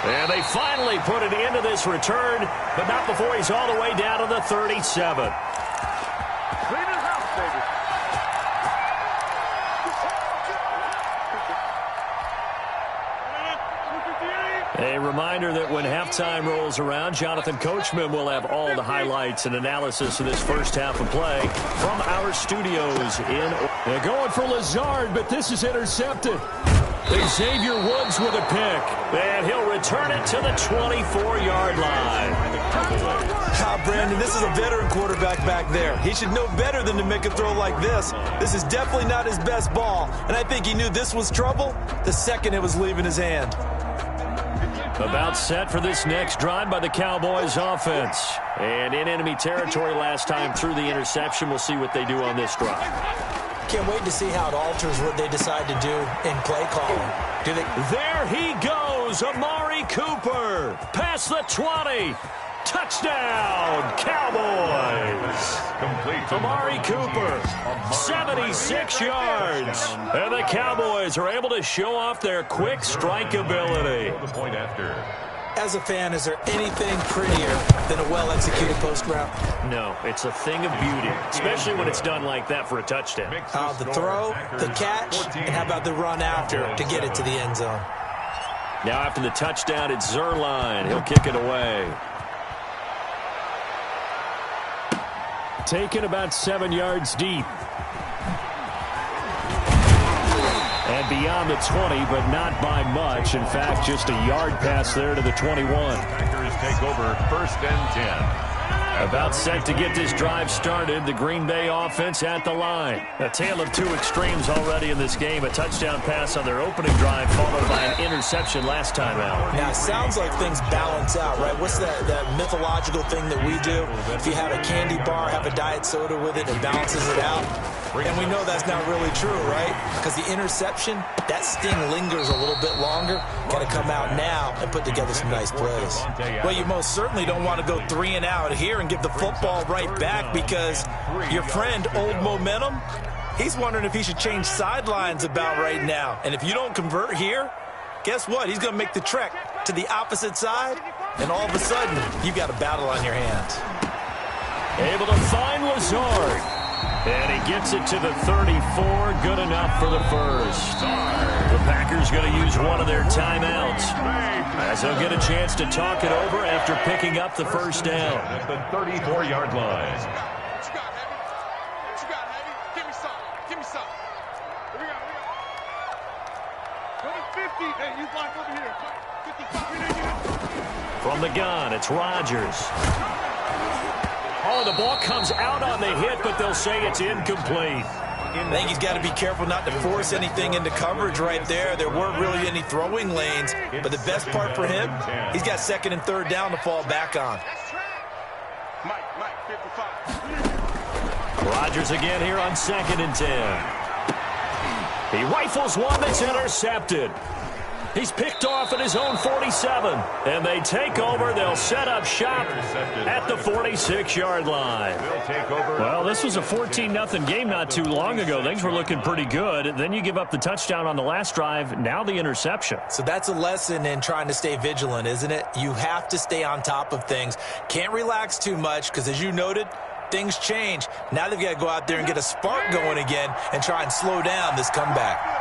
And they finally put it into this return, but not before he's all the way down to the 37. A reminder that when halftime rolls around, Jonathan Coachman will have all the highlights and analysis of this first half of play from our studios in. They're going for Lazard, but this is intercepted. Xavier Woods with a pick, and he'll return it to the 24-yard line. Brandon, this is a veteran quarterback back there. He should know better than to make a throw like this. This is definitely not his best ball, and I think he knew this was trouble the second it was leaving his hand. About set for this next drive by the Cowboys offense. And in enemy territory last time through the interception. We'll see what they do on this drive. Can't wait to see how it alters what they decide to do in play calling. There he goes, Amari Cooper. Past the 20. Touchdown, Cowboys. Complete. Amari Cooper, 76 yards. And the Cowboys are able to show off their quick strike ability. The point after. As a fan, is there anything prettier than a well-executed post route? No, it's a thing of beauty, especially when it's done like that for a touchdown. The throw, the catch, and how about the run after to get it to the end zone? Now after the touchdown, it's Zerline. He'll kick it away. Taken about 7 yards deep. And beyond the 20, but not by much. In fact, just a yard pass there to the 21. Packers take over 1st and 10. About set to get this drive started. The Green Bay offense at the line. A tale of two extremes already in this game. A touchdown pass on their opening drive, followed by an interception last time out. Now, it sounds like things balance out, right? What's that mythological thing that we do? If you have a candy bar, have a diet soda with it, it balances it out. And we know that's not really true, right? Because the interception, that sting lingers a little bit longer. Got to come out now and put together some nice plays. Well, you most certainly don't want to go 3 and out here and give the football right back, because your friend, Old Momentum, he's wondering if he should change sidelines about right now. And if you don't convert here, guess what? He's going to make the trek to the opposite side, and all of a sudden, you've got a battle on your hands. Able to find Lazard. And he gets it to the 34. Good enough for the first. The Packers going to use one of their timeouts, as they'll get a chance to talk it over after picking up the first down. At the 34-yard line. What you got, Heavy? What you got, Heavy? Give me some. Give me some. Here we go. Go to 50. Hey, you block over here. 55. From the gun, it's Rodgers. Oh, the ball comes out on the hit, but they'll say it's incomplete. I think he's got to be careful not to force anything into coverage right there. There weren't really any throwing lanes, but the best part for him, he's got second and third down to fall back on. Mike, 55. Rodgers again here on 2nd and 10. He rifles one that's intercepted. He's picked off at his own 47. And they take over. They'll set up shop at the 46-yard line. Well, this was a 14-0 game not too long ago. Things were looking pretty good. Then you give up the touchdown on the last drive. Now the interception. So that's a lesson in trying to stay vigilant, isn't it? You have to stay on top of things. Can't relax too much because, as you noted, things change. Now they've got to go out there and get a spark going again and try and slow down this comeback.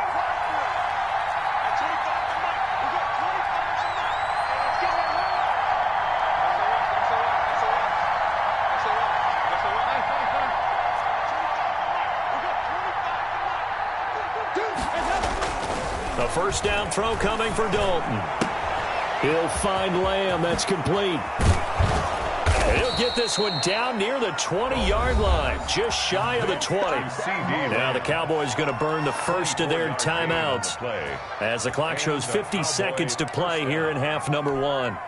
A first down throw coming for Dalton. He'll find Lamb. That's complete. He'll get this one down near the 20-yard line, just shy of the 20. Now the Cowboys going to burn the first of their timeouts as the clock shows 50 seconds to play here in half number 1.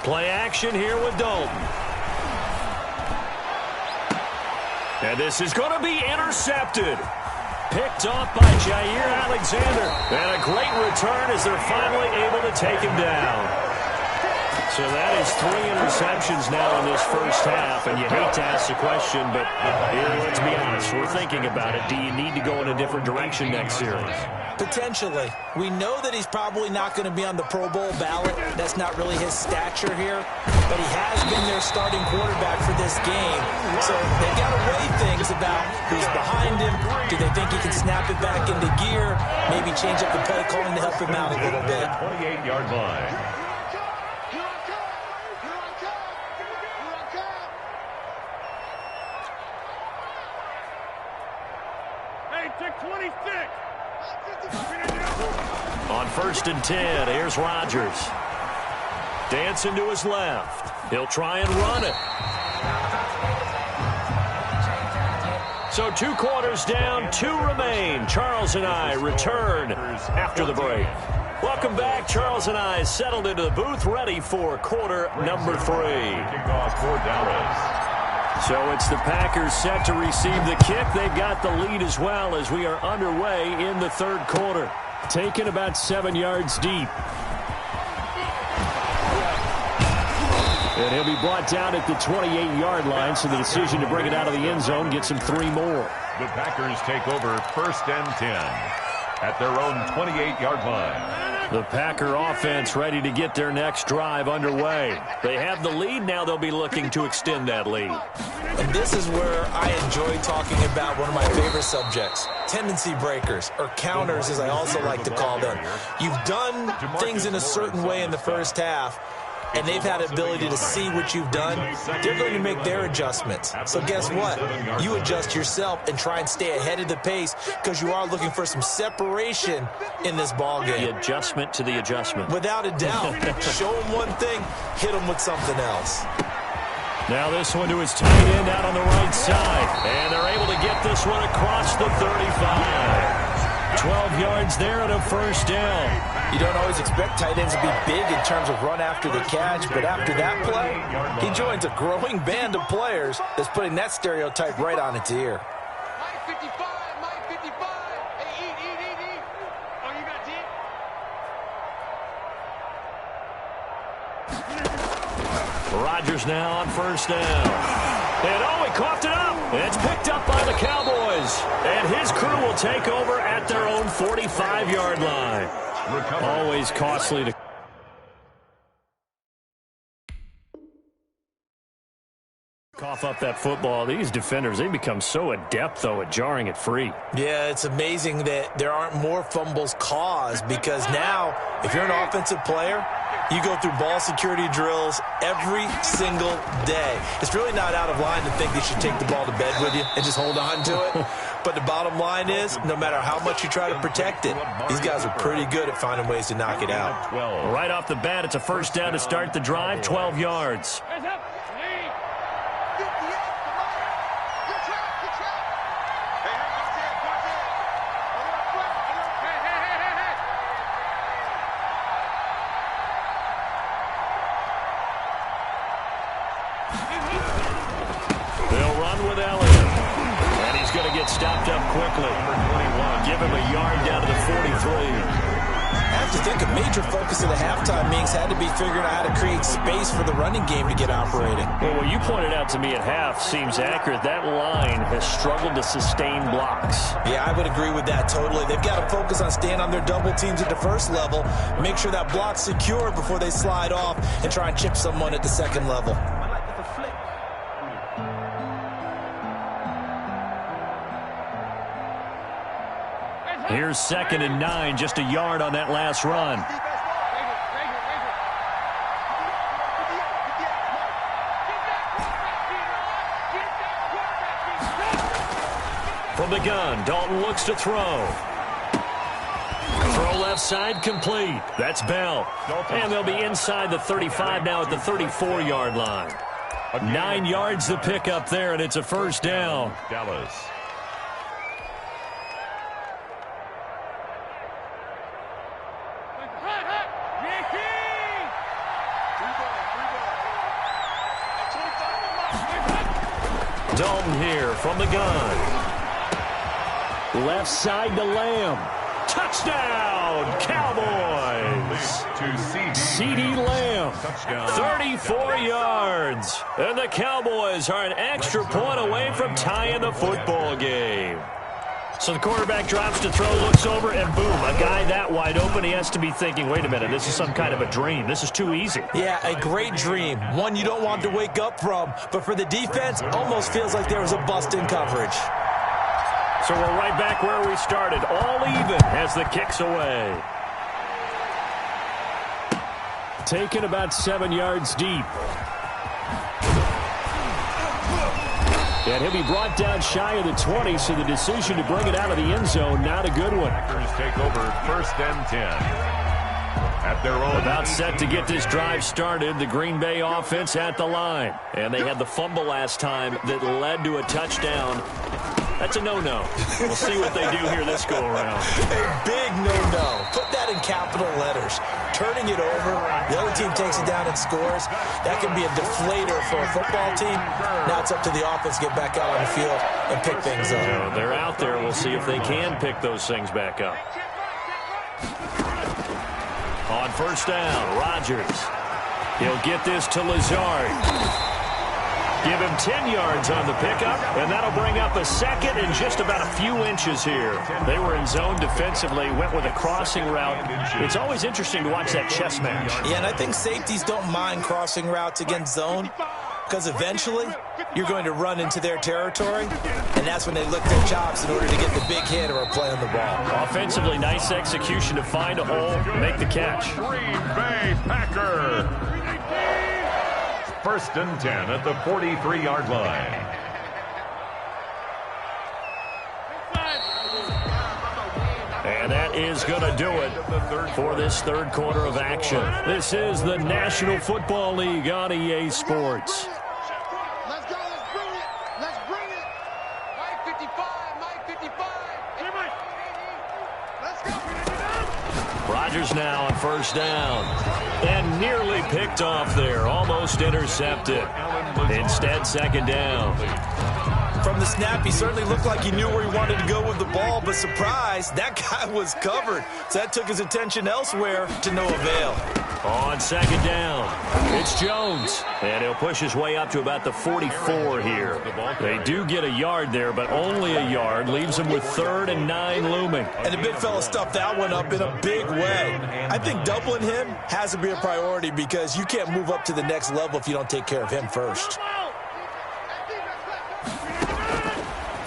Play action here with Dalton. And this is going to be intercepted. Picked off by Jair Alexander. And a great return as they're finally able to take him down. So that is 3 interceptions now in this first half. And you hate to ask the question, but here, let's be honest, we're thinking about it. Do you need to go in a different direction next series? Potentially. We know that he's probably not going to be on the Pro Bowl ballot. That's not really his stature here. But he has been their starting quarterback for this game. So they've got to weigh things about who's behind him. Do they think he can snap it back into gear? Maybe change up the play calling to help him out a little bit. 28-yard line. Take 26. On 1st and 10, here's Rodgers. Dancing to his left. He'll try and run it. So 2 quarters down, 2 remain. Charles and I return after the break. Welcome back. Charles and I settled into the booth, ready for quarter number 3. Kickoff for Dallas. So it's the Packers set to receive the kick. They've got the lead as well as we are underway in the 3rd quarter. Taken about 7 yards deep. And he'll be brought down at the 28-yard line, so the decision to bring it out of the end zone gets him 3 more. The Packers take over 1st and 10 at their own 28-yard line. The Packer offense ready to get their next drive underway. They have the lead. Now they'll be looking to extend that lead. And this is where I enjoy talking about one of my favorite subjects, tendency breakers, or counters as I also like to call them. You've done things in a certain way in the first half, and they've had the ability to see what you've done. They're going to make their adjustments. So guess what? You adjust yourself and try and stay ahead of the pace because you are looking for some separation in this ballgame. The adjustment to the adjustment. Without a doubt. Show them one thing, hit them with something else. Now this one to his tight end out on the right side. And they're able to get this one across the 35. 12 yards there and a first down. You don't always expect tight ends to be big in terms of run after the catch, but after that play, he joins a growing band of players that's putting that stereotype right on its ear. Mike 55, Mike 55. Hey, eat. Oh, you got deep? Rodgers now on first down. And he coughed it up. It's picked up by the Cowboys. And his crew will take over at their own 45-yard line. Always costly to cough up that football. These defenders, they become so adept, though, at jarring it free. Yeah, it's amazing that there aren't more fumbles caused, because now, if you're an offensive player, you go through ball security drills every single day. It's really not out of line to think you should take the ball to bed with you and just hold on to it. But the bottom line is, no matter how much you try to protect it, these guys are pretty good at finding ways to knock it out. Right off the bat, it's a first down to start the drive, 12 yards. Stopped up quickly. Give him a yard down to the 43. I have to think a major focus of the halftime meetings had to be figuring out how to create space for the running game to get operating. Well, what you pointed out to me at half seems accurate. That line has struggled to sustain blocks. Yeah, I would agree with that totally. They've got to focus on staying on their double teams at the first level, make sure that block's secured before they slide off and try and chip someone at the second level. Here's 2nd and 9, just a yard on that last run. From the gun, Dalton looks to throw. Throw left side, complete. That's Bell. And they'll be inside the 35 now at the 34-yard line. 9 yards to pick up there, and it's a first down. Dallas. Dalton here from the gun. Left side to Lamb. Touchdown, Cowboys. CeeDee Lamb, 34 yards. And the Cowboys are an extra point away from tying the football game. So the quarterback drops to throw, looks over, and boom, a guy that wide open, he has to be thinking, wait a minute, this is some kind of a dream. This is too easy. Yeah, a great dream. One you don't want to wake up from. But for the defense, almost feels like there was a bust in coverage. So we're right back where we started, all even as the kick's away. Taken about 7 yards deep. And he'll be brought down shy of the 20, so the decision to bring it out of the end zone, not a good one. Packers take over 1st and 10. At their own. About set to get this drive started, the Green Bay offense at the line. And they had the fumble last time that led to a touchdown. That's a no-no. We'll see what they do here this go-around. A big no-no. Put that in capital letters. Turning it over, the other team takes it down and scores. That can be a deflator for a football team. Now it's up to the offense to get back out on the field and pick things up. So they're out there. We'll see if they can pick those things back up. On first down, Rodgers. He'll get this to Lazard. Give him 10 yards on the pickup, and that'll bring up a second and just about a few inches here. They were in zone defensively, went with a crossing route. It's always interesting to watch that chess match. Yeah, and I think safeties don't mind crossing routes against zone, because eventually you're going to run into their territory, and that's when they lick their chops in order to get the big hit or a play on the ball. Offensively, nice execution to find a hole, make the catch. Green Bay Packer. 1st and 10 at the 43-yard line. And that is going to do it for this third quarter of action. This is the National Football League on EA Sports. Let's go. Let's bring it. Let's bring it. Mike 55. Mike 55. Hey, Mike. pass now on first down. And nearly picked off there. Almost intercepted. Instead, second down. From the snap, he certainly looked like he knew where he wanted to go with the ball, but surprise, that guy was covered. So that took his attention elsewhere to no avail. On second down, it's Jones. And he'll push his way up to about the 44 here. They do get a yard there, but only a yard. Leaves him with 3rd and 9 looming. And the big fella stuffed that one up in a big way. I think doubling him has to be a priority because you can't move up to the next level if you don't take care of him first.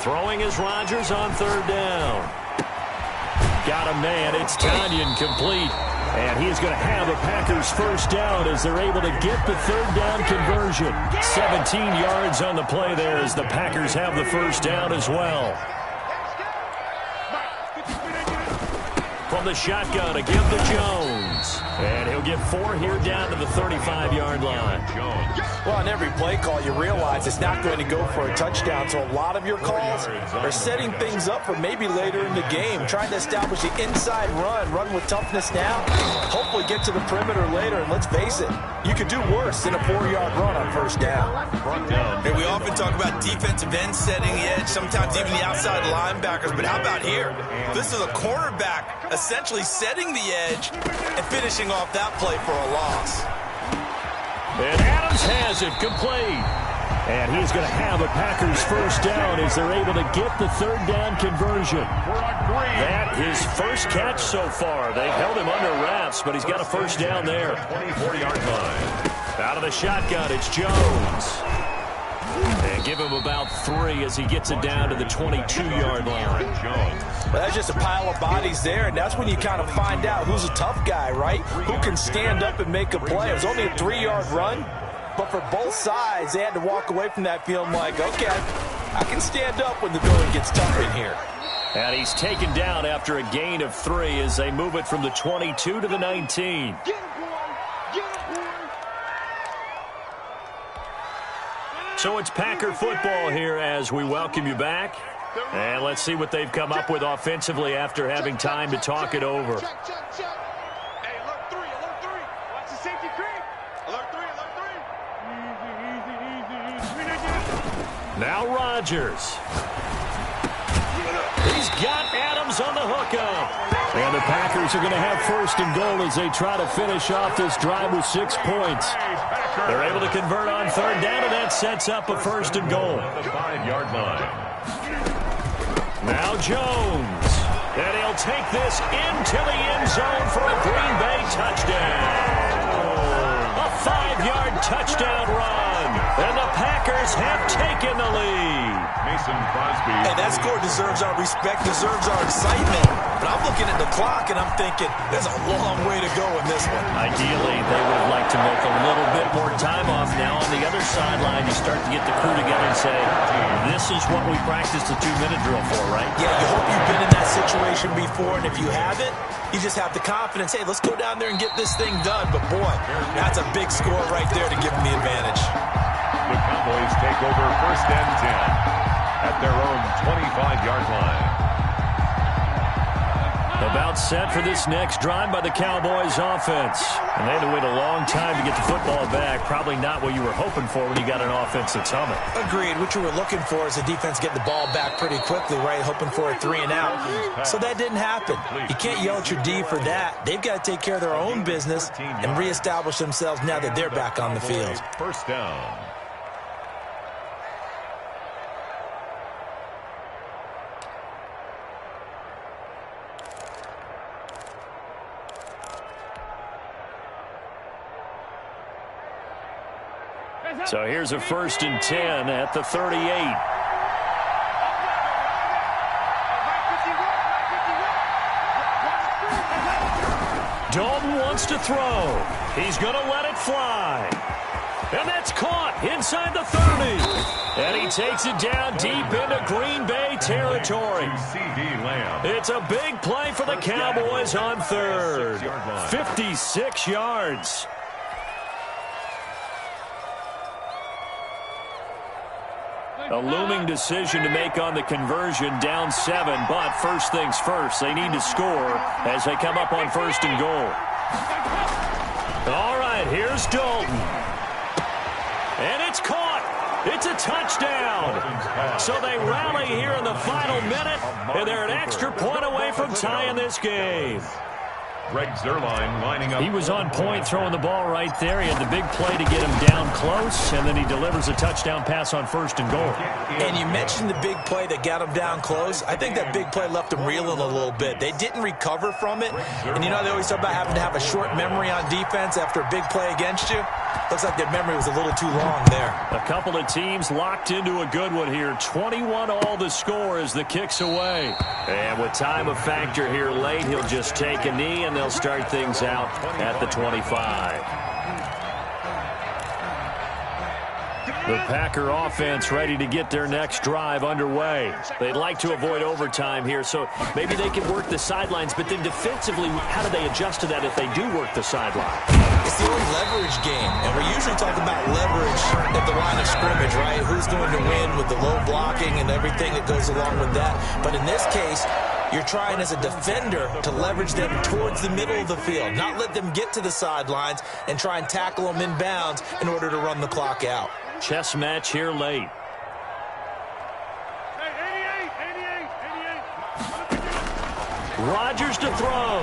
Throwing is Rodgers on 3rd down. Got a man. It's Tanyan complete. And he's going to have a Packers first down as they're able to get the 3rd down conversion. 17 yards on the play there as the Packers have the first down as well. From the shotgun, a give to Jones. And he'll get 4 here down to the 35-yard line. Well, on every play call, you realize it's not going to go for a touchdown. So a lot of your calls are setting things up for maybe later in the game, trying to establish the inside run with toughness now, hopefully get to the perimeter later. And let's face it, you could do worse than a 4-yard run on first down. And we often talk about defensive ends setting the edge, sometimes even the outside linebackers. But how about here? This is a cornerback essentially setting the edge and finishing off that play for a loss. And Adams has it complete. And he's going to have a Packers first down as they're able to get the 3rd down conversion. That his first catch so far. They've held him under wraps, but he's got a first down there. 24-yard line. Out of the shotgun, it's Jones. And give him about 3 as he gets it down to the 22-yard line. Well, that's just a pile of bodies there, and that's when you kind of find out who's a tough guy, right? Who can stand up and make a play. It was only a 3-yard run, but for both sides, they had to walk away from that feeling like, okay, I can stand up when the going gets tough in here. And he's taken down after a gain of 3 as they move it from the 22 to the 19. So it's Packer football here as we welcome you back. And let's see what they've come up with offensively after having time to talk it over. Hey, alert 3, alert 3. Watch the safety creep. Alert 3, alert 3. Now Rodgers. He's got Adams on the hookup. And the Packers are going to have 1st and goal as they try to finish off this drive with 6 points. They're able to convert on 3rd down, and that sets up a 1st and goal. The 5-yard line. Now Jones. And he'll take this into the end zone for a Green Bay touchdown. A 5-yard touchdown run. And the Packers have taken the lead. Mason Crosby. Hey, that score deserves our respect, deserves our excitement. But I'm looking at the clock, and I'm thinking, there's a long way to go in this one. Ideally, they would have liked to make a little bit more time off. Now on the other sideline, you start to get the crew together and say, this is what we practiced the 2-minute drill for, right? Yeah, you hope you've been in that situation before, and if you haven't, you just have the confidence, hey, let's go down there and get this thing done. But, boy, that's a big score right there to give them the advantage. The Cowboys take over 1st and 10 at their own 25-yard line. About set for this next drive by the Cowboys offense. And they had to wait a long time to get the football back. Probably not what you were hoping for when you got an offense that's humming. Agreed. What you were looking for is the defense getting the ball back pretty quickly, right? Hoping for a 3 and out. So that didn't happen. You can't yell at your D for that. They've got to take care of their own business and reestablish themselves now that they're back on the field. 1st down. So here's a 1st and 10 at the 38. Dalton wants to throw. He's going to let it fly. And that's caught inside the 30. And he takes it down deep into Green Bay territory. It's a big play for the Cowboys on 3rd. 56 yards. A looming decision to make on the conversion, down 7. But first things first, they need to score as they come up on 1st and goal. All right, here's Dalton. And it's caught. It's a touchdown. So they rally here in the final minute, and they're an extra point away from tying this game. Greg Zuerlein lining up. He was on point throwing the ball right there. He had the big play to get him down close, and then he delivers a touchdown pass on 1st and goal. And you mentioned the big play that got him down close. I think that big play left him reeling a little bit. They didn't recover from it. And you know, they always talk about having to have a short memory on defense after a big play against you. Looks like their memory was a little too long there. A couple of teams locked into a good one here. 21 all the score as the kick's away. And with time a factor here late, he'll just take a knee, and they'll start things out at the 25. The Packer offense ready to get their next drive underway. They'd like to avoid overtime here, so maybe they can work the sidelines, but then defensively, how do they adjust to that if they do work the sideline? It's the old leverage game, and we're usually talking about leverage at the line of scrimmage, right? Who's going to win with the low blocking and everything that goes along with that. But in this case, you're trying as a defender to leverage them towards the middle of the field, not let them get to the sidelines and try and tackle them inbounds in order to run the clock out. Chess match here late. Rodgers to throw.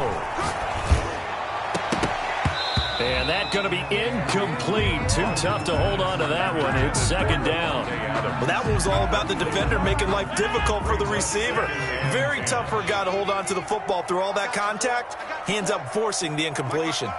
And that's going to be incomplete. Too tough to hold on to that one. It's 2nd down. Well, that one was all about the defender making life difficult for the receiver. Very tough for a guy to hold on to the football through all that contact. He ends up forcing the incompletion.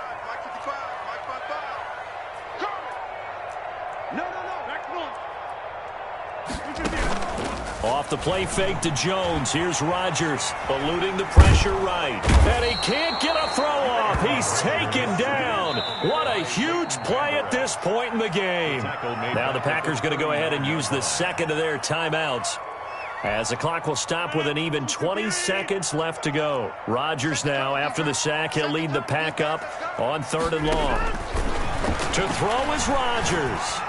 Off the play fake to Jones. Here's Rodgers, eluding the pressure right. And he can't get a throw off. He's taken down. What a huge play at this point in the game. Now the Packers going to go ahead and use the second of their timeouts, as the clock will stop with an even 20 seconds left to go. Rodgers now, after the sack, he'll lead the Pack up on 3rd and long. To throw is Rodgers.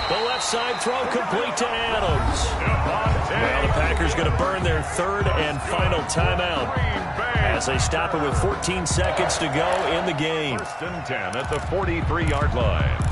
The left side throw complete to Adams. Now the Packers going to burn their 3rd and final timeout as they stop it with 14 seconds to go in the game. 1st and 10 at the 43-yard line.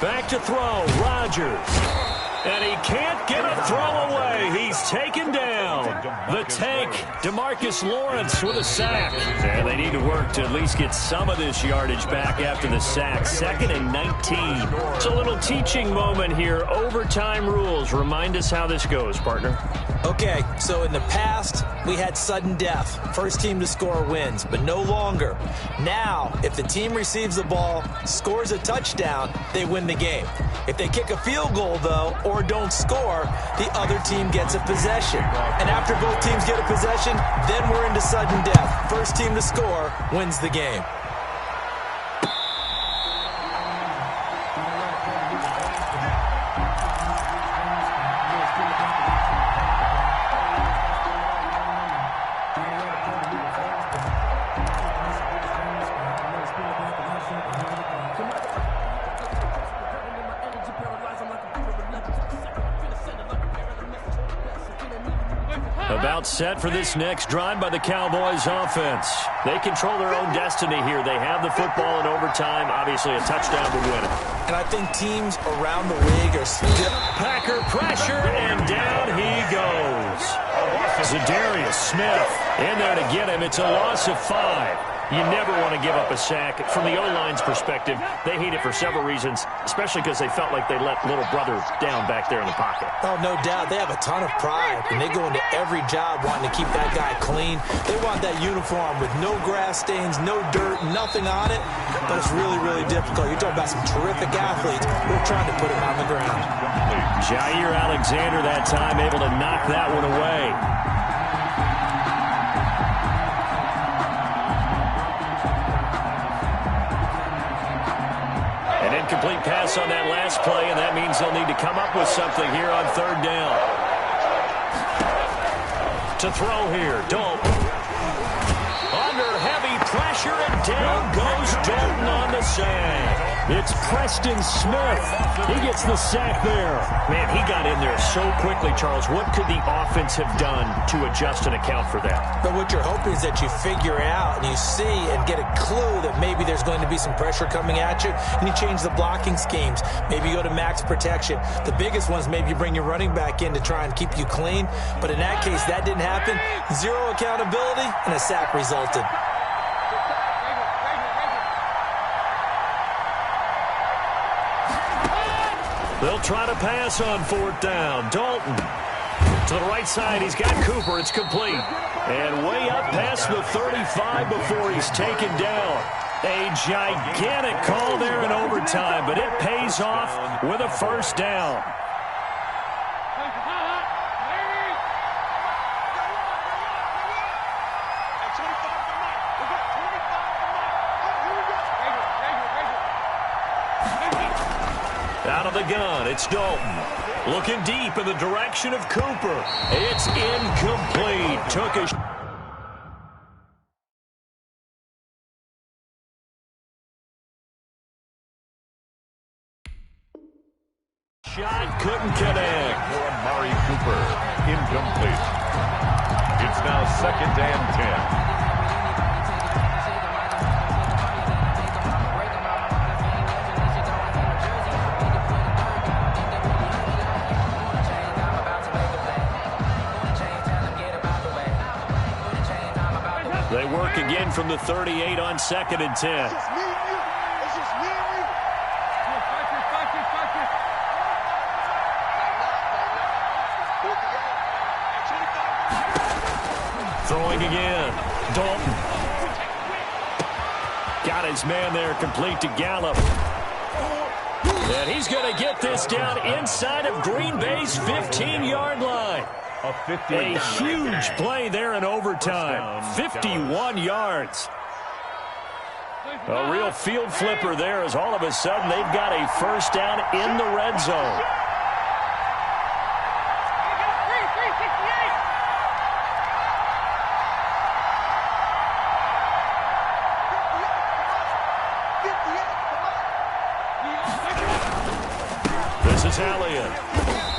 Back to throw, Rodgers. And he can't get a throw away. He's taken down. The tank, DeMarcus Lawrence with a sack. And they need to work to at least get some of this yardage back after the sack. 2nd and 19. It's a little teaching moment here. Overtime rules. Remind us how this goes, partner. Okay, so in the past, we had sudden death. First team to score wins, but no longer. Now, if the team receives the ball, scores a touchdown, they win the game. If they kick a field goal, though, or don't score, the other team gets a possession. And after both teams get a possession, then we're into sudden death. First team to score wins the game. About set for this next drive by the Cowboys offense. They control their own destiny here. They have the football in overtime. Obviously, a touchdown would win it. And I think teams around the league are still... Packer pressure, and down he goes. Za'Darius Smith in there to get him. It's a loss of 5. You never want to give up a sack. From the O-line's perspective, they hate it for several reasons, especially because they felt like they let little brother down back there in the pocket. Oh, no doubt. They have a ton of pride, and they go into every job wanting to keep that guy clean. They want that uniform with no grass stains, no dirt, nothing on it, but it's really, really difficult. You're talking about some terrific athletes. We're trying to put him on the ground. Jair Alexander that time able to knock that one away. pass on that last play, and that means they'll need to come up with something here on third down. To throw here, Dalton. Under heavy pressure, and down goes Dalton on the sack. It's Preston Smith. He gets the sack there. Man, he got in there so quickly, Charles. What could the offense have done to adjust and account for that? But what you're hoping is that you figure out and you see and get a clue that maybe there's going to be some pressure coming at you, and you change the blocking schemes. Maybe you go to max protection. The biggest one is maybe you bring your running back in to try and keep you clean. But in that case, that didn't happen. Zero accountability, and a sack resulted. They'll try to pass on fourth down. Dalton to the right side. He's got Cooper. It's complete. And way up past the 35 before he's taken down. A gigantic call there in overtime, but it pays off with a first down. Out of the gun, it's Dalton. Looking deep in the direction of Cooper. It's incomplete. Took a shot, couldn't connect. For Amari Cooper, incomplete. It's now 2nd and 10. They work again from the 38 on 2nd and 10. Throwing again. Dalton. Got his man there, complete to Gallup. And he's going to get this down inside of Green Bay's 15-yard line. A huge play there in overtime. 51 yards. A real field flipper there as all of a sudden they've got a first down in the red zone. This is Elliott.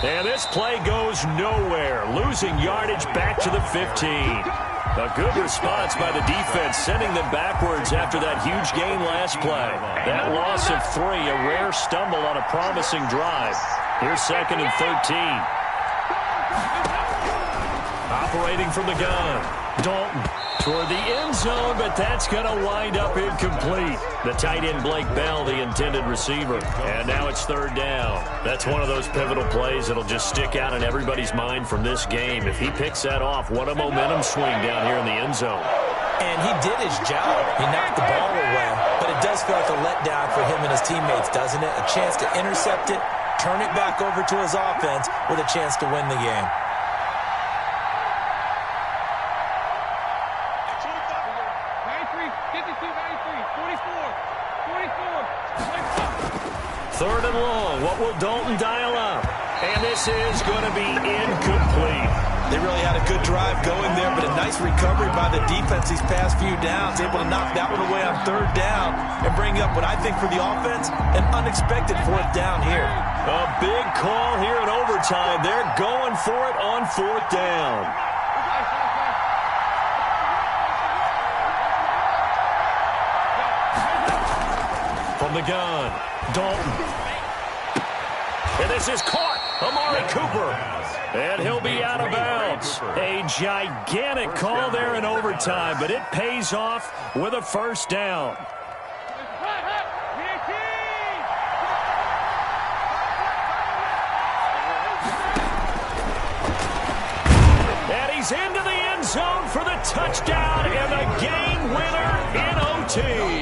And this play goes nowhere. Losing yardage back to the 15. A good response by the defense, sending them backwards after that huge gain last play. That loss of 3, a rare stumble on a promising drive. Here's 2nd and 13. Operating from the gun. Dalton toward the end zone, but that's going to wind up incomplete. The tight end, Blake Bell, the intended receiver. And now it's 3rd down. That's one of those pivotal plays that'll just stick out in everybody's mind from this game. If he picks that off, what a momentum swing down here in the end zone. And he did his job. He knocked the ball away. But it does feel like a letdown for him and his teammates, doesn't it? A chance to intercept it, turn it back over to his offense with a chance to win the game. Third and long. What will Dalton dial up? And this is going to be incomplete. They really had a good drive going there, but a nice recovery by the defense these past few downs. Able to knock that one away on 3rd down and bring up what I think for the offense, an unexpected 4th down here. A big call here in overtime. They're going for it on 4th down. From the gun, Dalton. And this is caught. Amari Cooper. And he'll be out of bounds. A gigantic call there in overtime, but it pays off with a first down. And he's into the end zone for the touchdown and the game winner in OT.